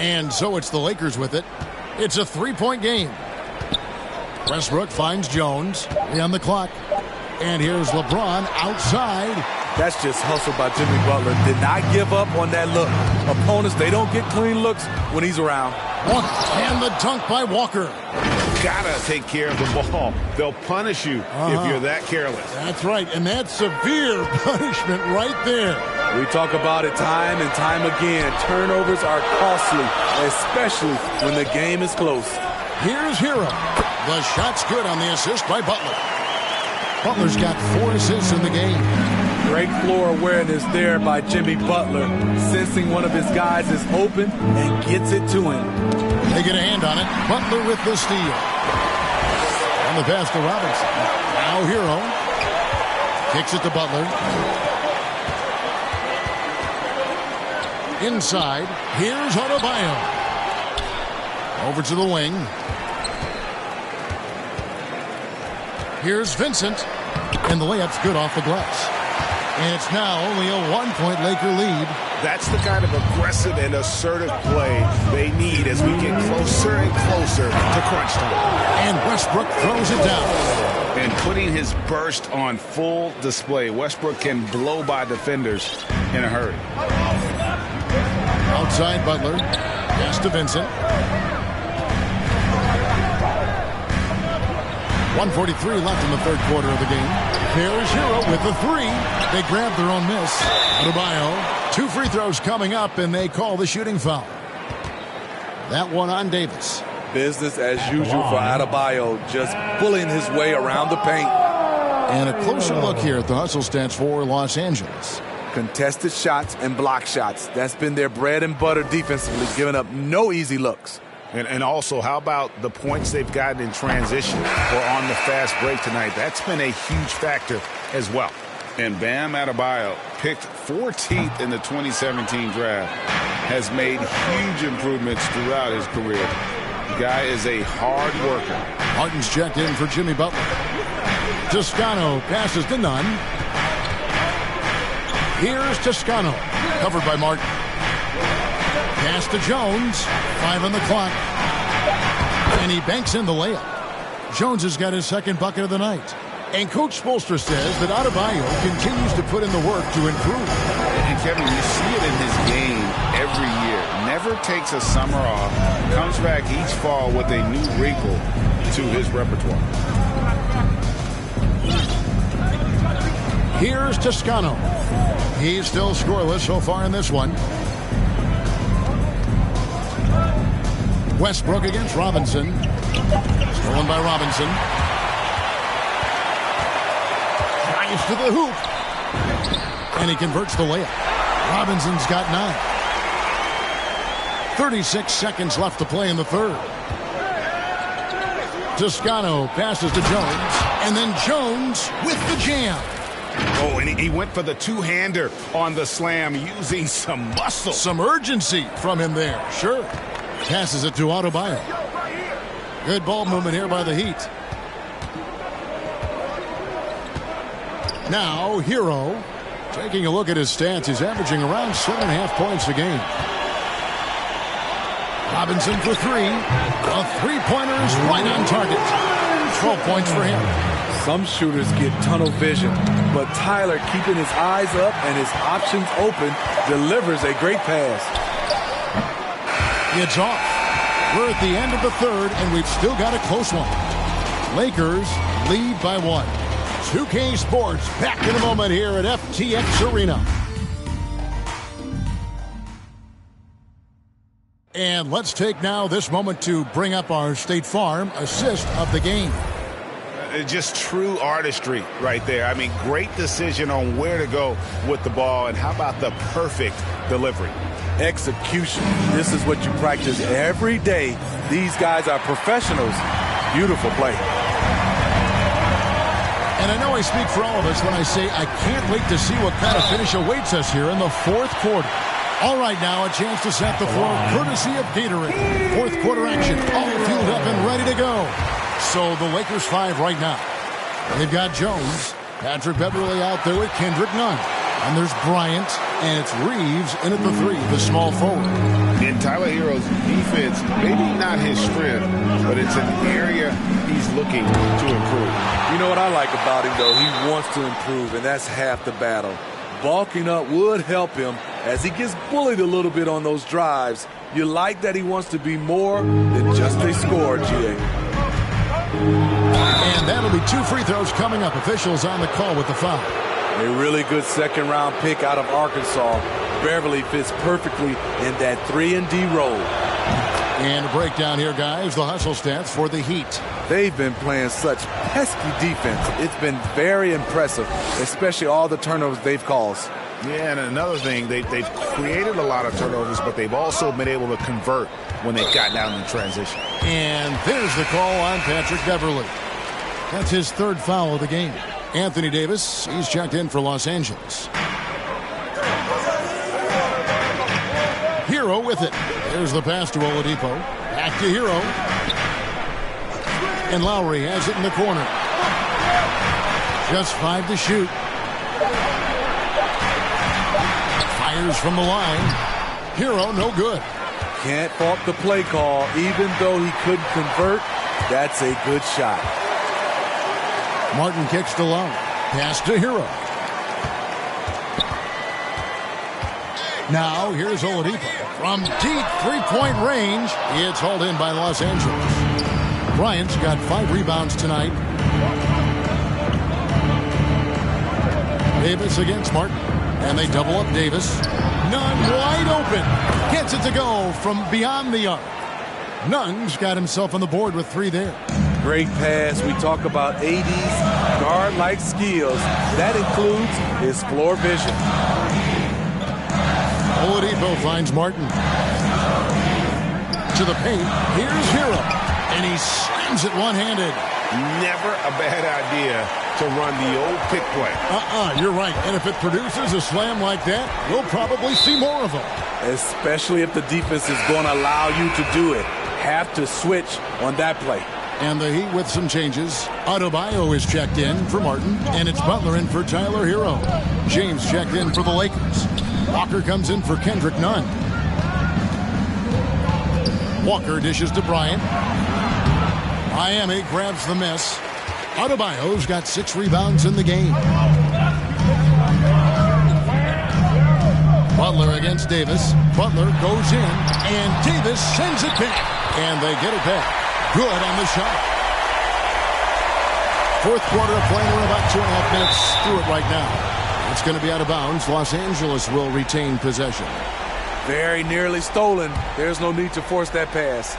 And so it's the Lakers with it. It's a 3-point game. Westbrook finds Jones. 3 on the clock. And here's LeBron outside. That's just hustle by Jimmy Butler. Did not give up on that look. Opponents, they don't get clean looks when he's around. And the dunk by Walker. Gotta take care of the ball. They'll punish you if you're that careless. That's right, and that's severe punishment right there. We talk about it time and time again. Turnovers are costly, especially when the game is close. Here's Hero. The shot's good on the assist by Butler. Butler's got 4 assists in the game. Great floor awareness there by Jimmy Butler, sensing one of his guys is open and gets it to him. They get a hand on it. Butler with the steal. On the pass to Robinson. Now Hero. Kicks it to Butler. Inside. Here's Adebayo. Over to the wing. Here's Vincent. And the layup's good off the glass. And it's now only a 1-point Laker lead. That's the kind of aggressive and assertive play they need as we get closer and closer to crunch time. And Westbrook throws it down. And putting his burst on full display. Westbrook can blow by defenders in a hurry. Outside Butler. Pass to Vincent. 1:43 left in the third quarter of the game. There's Hero with the three. They grab their own miss. Adebayo. 2 free throws coming up, and they call the shooting foul. That one on Davis. Business as usual for Adebayo, just pulling his way around the paint. And a closer look here at the hustle stats for Los Angeles. Contested shots and block shots. That's been their bread and butter defensively, giving up no easy looks. And also, how about the points they've gotten in transition or on the fast break tonight? That's been a huge factor as well. And Bam Adebayo, picked 14th in the 2017 draft, has made huge improvements throughout his career. The guy is a hard worker. Martin's checked in for Jimmy Butler. Toscano passes to Nunn. Here's Toscano, covered by Martin. Pass to Jones. 5 on the clock. And he banks in the layup. Jones has got his second bucket of the night. And Coach Spoelstra says that Adebayo continues to put in the work to improve. And Kevin, you see it in his game every year. Never takes a summer off. Comes back each fall with a new wrinkle to his repertoire. Here's Toscano. He's still scoreless so far in this one. Westbrook against Robinson. Stolen by Robinson. Drives to the hoop. And he converts the layup. Robinson's got 9. 36 seconds left to play in the third. Toscano passes to Jones. And then Jones with the jam. Oh, and he went for the two-hander on the slam using some muscle. Some urgency from him there, sure. Passes it to Adebayo. Good ball movement here by the Heat. Now, Hero. Taking a look at his stats, he's averaging around 7.5 points a game. Robinson for 3. A three-pointer is right on target. 12 points for him. Some shooters get tunnel vision, but Tyler, keeping his eyes up and his options open, delivers a great pass. It's off. We're at the end of the third, and we've still got a close one. Lakers lead by 1. 2K Sports back in a moment here at FTX Arena. And let's take now this moment to bring up our State Farm assist of the game. Just true artistry right there. I mean, great decision on where to go with the ball, and how about the perfect delivery? Execution. This is what you practice every day. These guys are professionals. Beautiful play. And I know I speak for all of us when I say I can't wait to see what kind of finish awaits us here in the fourth quarter. All right, now a chance to set the floor courtesy of Gatorade. Fourth quarter action, all fueled up and ready to go. So the Lakers 5 right now. They've got Jones, Patrick Beverly out there with Kendrick Nunn. And there's Bryant, and it's Reeves in at the 3, the small forward. In Tyler Hero's defense, maybe not his strength, but it's an area he's looking to improve. You know what I like about him, though? He wants to improve, and that's half the battle. Bulking up would help him as he gets bullied a little bit on those drives. You like that he wants to be more than just a scorer, GA. And that'll be 2 free throws coming up. Officials on the call with the foul. A really good second-round pick out of Arkansas. Beverly fits perfectly in that 3-and-D role. And a breakdown here, guys. The hustle stats for the Heat. They've been playing such pesky defense. It's been very impressive, especially all the turnovers they've caused. Yeah, and another thing, they've created a lot of turnovers, but they've also been able to convert when they've gotten out in transition. And there's the call on Patrick Beverly. That's his 3rd foul of the game. Anthony Davis, he's checked in for Los Angeles. Hero with it. There's the pass to Oladipo. Back to Hero. And Lowry has it in the corner. Just 5 to shoot. Fires from the line. Hero, no good. Can't fault the play call. Even though he couldn't convert, that's a good shot. Martin kicks to Lowe. Pass to Hero. Now, here's Oladipo. From deep three-point range, it's hauled in by Los Angeles. Bryant's got 5 rebounds tonight. Davis against Martin. And they double up Davis. Nunn wide open. Gets it to go from beyond the arc. Nunn's got himself on the board with 3 there. Great pass. We talk about AD's guard-like skills. That includes his floor vision. Oladipo finds Martin. To the paint. Here's Hero. And he slams it one-handed. Never a bad idea to run the old pick play. You're right. And if it produces a slam like that, we'll probably see more of them. Especially if the defense is going to allow you to do it. Have to switch on that play. And the Heat with some changes. Adebayo is checked in for Martin, and it's Butler in for Tyler Hero. James checked in for the Lakers. Walker comes in for Kendrick Nunn. Walker dishes to Bryant. Miami grabs the miss. Adebayo's got 6 rebounds in the game. Butler against Davis. Butler goes in, and Davis sends it back. And they get it back. Good on the shot. Fourth quarter of play. We're about 2.5 minutes through it right now. It's going to be out of bounds. Los Angeles will retain possession. Very nearly stolen. There's no need to force that pass.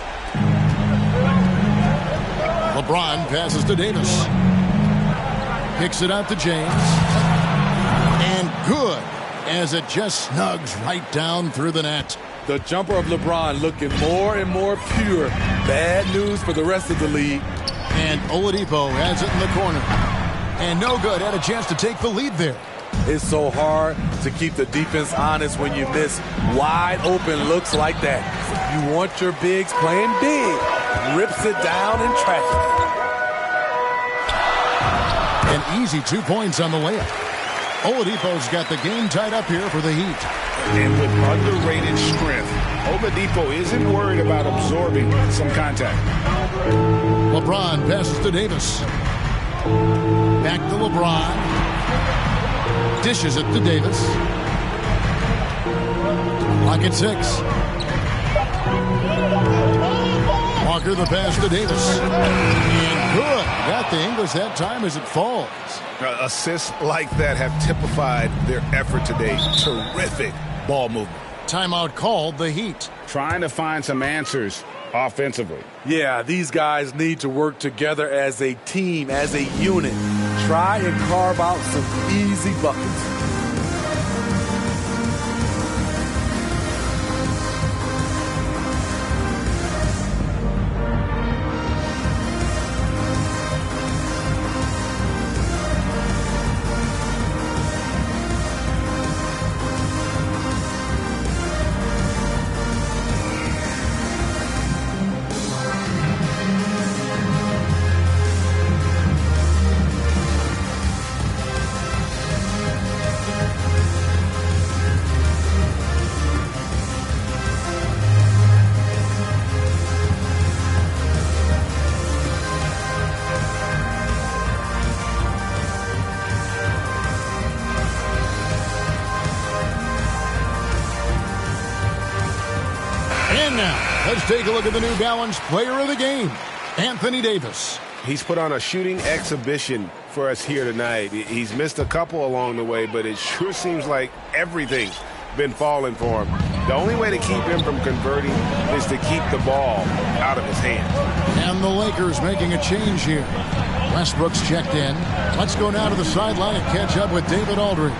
LeBron passes to Davis. Kicks it out to James. And good, as it just snugs right down through the net. The jumper of LeBron looking more and more pure. Bad news for the rest of the league. And Oladipo has it in the corner. And no good. Had a chance to take the lead there. It's so hard to keep the defense honest when you miss wide open looks like that. You want your bigs playing big. Rips it down in traffic. An easy 2 points on the layup. Oladipo's got the game tied up here for the Heat. And with underrated strength, Oladipo isn't worried about absorbing some contact. LeBron passes to Davis. Back to LeBron. Dishes it to Davis. Clock at 6. Walker the pass to Davis. And good. Got the English that time as it falls. Assists like that have typified their effort today. Terrific ball movement. Timeout called, the Heat. Trying to find some answers offensively. Yeah, these guys need to work together as a team, as a unit. Try and carve out some easy buckets. Let's take a look at the New Balance player of the game, Anthony Davis. He's put on a shooting exhibition for us here tonight. He's missed a couple along the way, but it sure seems like everything's been falling for him. The only way to keep him from converting is to keep the ball out of his hands. And the Lakers making a change here. Westbrook's checked in. Let's go now to the sideline and catch up with David Aldridge.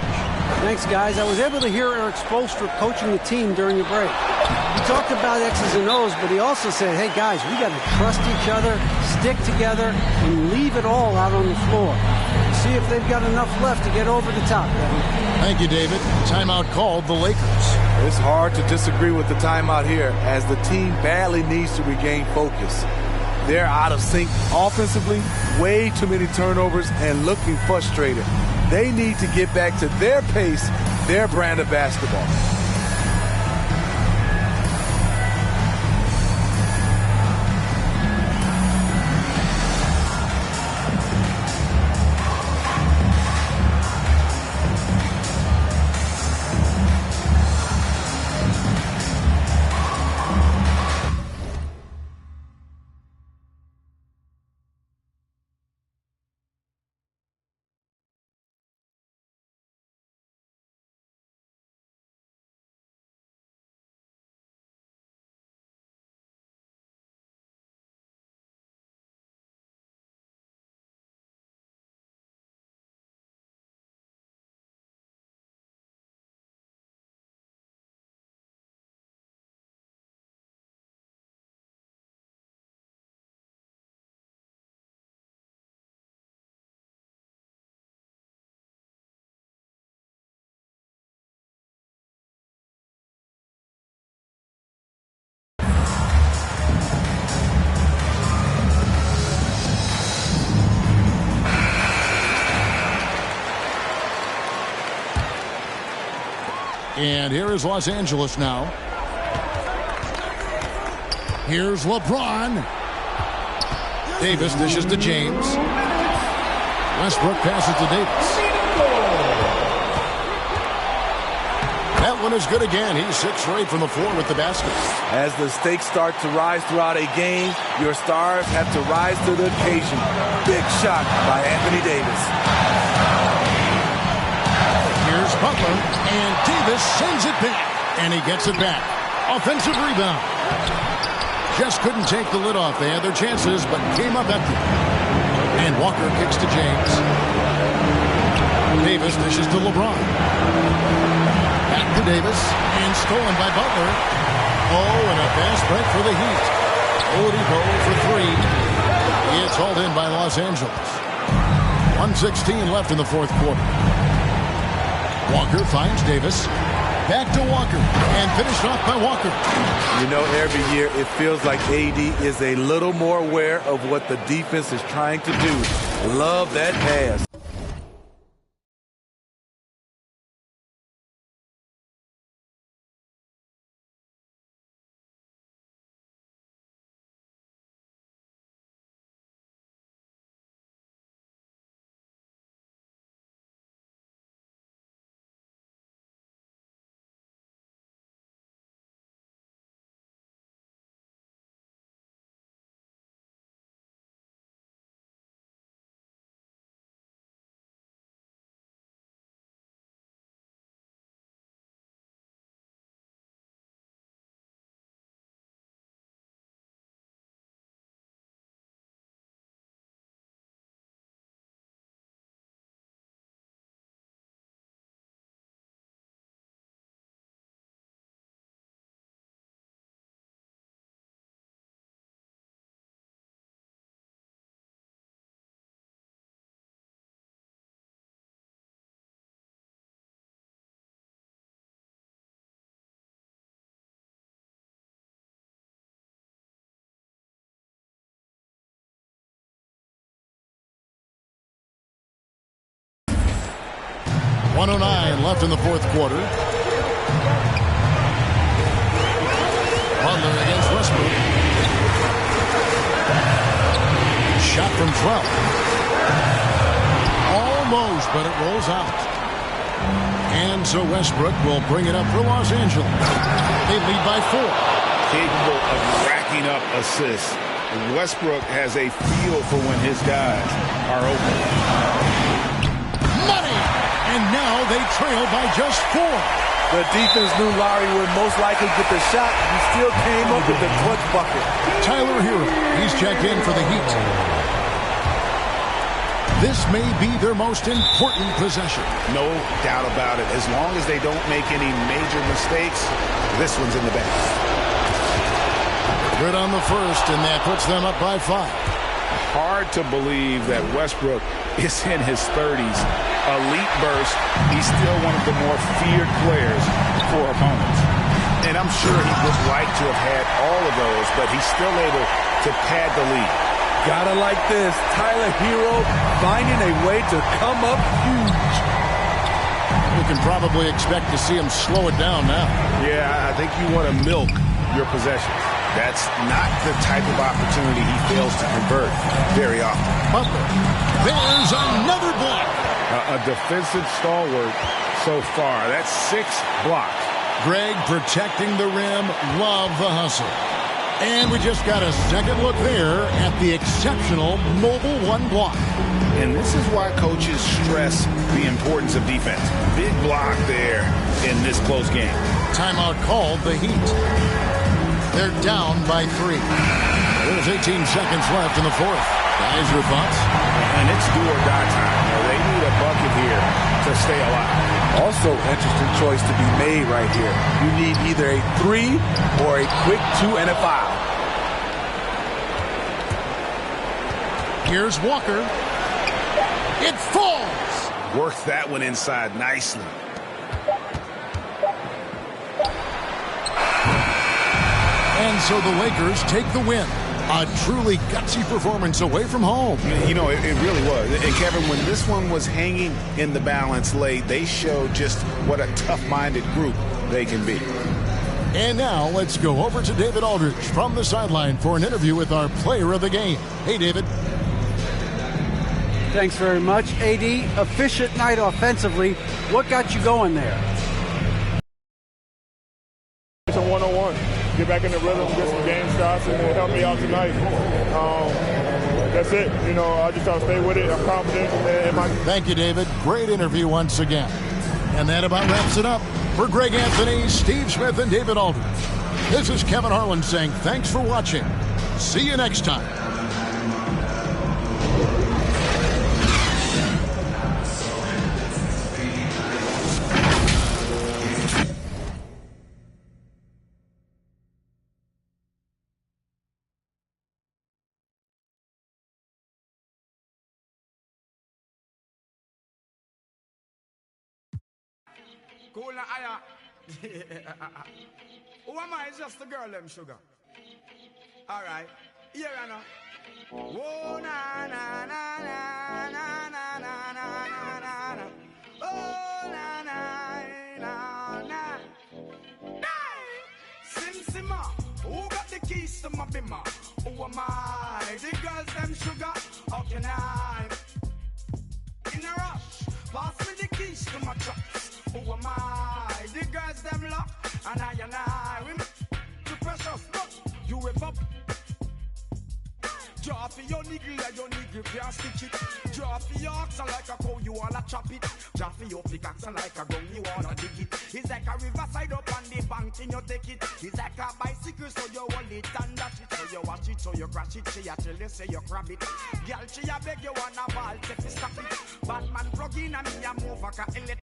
Thanks, guys. I was able to hear Eric Spoelstra coaching the team during the break. He talked about X's and O's, but he also said, hey, guys, we got to trust each other, stick together, and leave it all out on the floor. See if they've got enough left to get over the top, Kevin. Thank you, David. Timeout called, the Lakers. It's hard to disagree with the timeout here, as the team badly needs to regain focus. They're out of sync offensively, way too many turnovers, and looking frustrated. They need to get back to their pace, their brand of basketball. And here is Los Angeles now. Here's LeBron. Davis dishes to James. Westbrook passes to Davis. That one is good again. He's 6 straight from the floor with the basket. As the stakes start to rise throughout a game, your stars have to rise to the occasion. Big shot by Anthony Davis. Here's Butler, and Davis sends it back, and he gets it back. Offensive rebound. Just couldn't take the lid off. They had their chances, but came up empty. And Walker kicks to James. Davis dishes to LeBron. Back to Davis, and stolen by Butler. Oh, and a fast break for the Heat. Oladipo for 3. It's hauled in by Los Angeles. 1:16 left in the fourth quarter. Walker finds Davis. Back to Walker. And finished off by Walker. You know, every year it feels like AD is a little more aware of what the defense is trying to do. Love that pass. .109 left in the fourth quarter. Butler against Westbrook. Shot from 12. Almost, but it rolls out. And so Westbrook will bring it up for Los Angeles. They lead by 4. Capable of racking up assists. Westbrook has a feel for when his guys are open. Money! And now they trail by just 4. The defense knew Lowry would most likely get the shot. He still came up with the clutch bucket. Tyler Hero, he's checked in for the Heat. This may be their most important possession. No doubt about it. As long as they don't make any major mistakes, this one's in the bag. Good on the first, and that puts them up by 5. Hard to believe that Westbrook is in his 30s. Elite burst. He's still one of the more feared players for opponents. And I'm sure he would like to have had all of those, but he's still able to pad the lead. Gotta like this. Tyler Hero finding a way to come up huge. We can probably expect to see him slow it down now. Yeah, I think you want to milk your possessions. That's not the type of opportunity he fails to convert very often. Butler. There's another block. A defensive stalwart so far. That's 6 blocks. Greg protecting the rim. Love the hustle. And we just got a second look there at the exceptional mobile 1 block. And this is why coaches stress the importance of defense. Big block there in this close game. Timeout called, the Heat. They're down by 3. There's 18 seconds left in the fourth. Guys, your thoughts? And it's do or die time. They need a bucket here to stay alive. Also, interesting choice to be made right here. You need either a 3 or a quick 2 and a foul. Here's Walker. It falls. Worked that one inside nicely. And so the Lakers take the win. A truly gutsy performance away from home. You know, it really was. And Kevin, when this one was hanging in the balance late, they showed just what a tough-minded group they can be. And now let's go over to David Aldridge from the sideline for an interview with our player of the game. Hey, David. Thanks very much. AD, efficient night offensively. What got you going there? It's a one-on-one. Get back in the rhythm, get some game shots, and it helped me out tonight. That's it. You know, I just try to stay with it. I'm confident in my... Thank you, David. Great interview once again. And that about wraps it up. For Greg Anthony, Steve Smith, and David Aldridge, this is Kevin Harlan saying thanks for watching. See you next time. Cool na aya. Who am I? It's just the girl, them sugar. All right. Here I know. Whoa, na na na na na na na na na na. Oh, na na na na. Sim Simma. Who got the keys to my bimmer? Who am I? The girls, them sugar. How can I? In a rush. Pass me the keys to my trucks. Who am I? The girls them lock, and I we too precious, but you whip up. Draw for your niggle like your niggle can't stitch it. Draw for your oxen like a cow, you wanna chop it. Draw for your pickaxe like a gun, you wanna dig it. It's like a riverside up on the bank and you take it. It's like a bicycle, so you hold it and dash it. So you watch it, so you crash it. She a tell you, say you grab it. Girl, she a beg you wanna ball, take it, stop it. Batman plug in and me a move like a electric.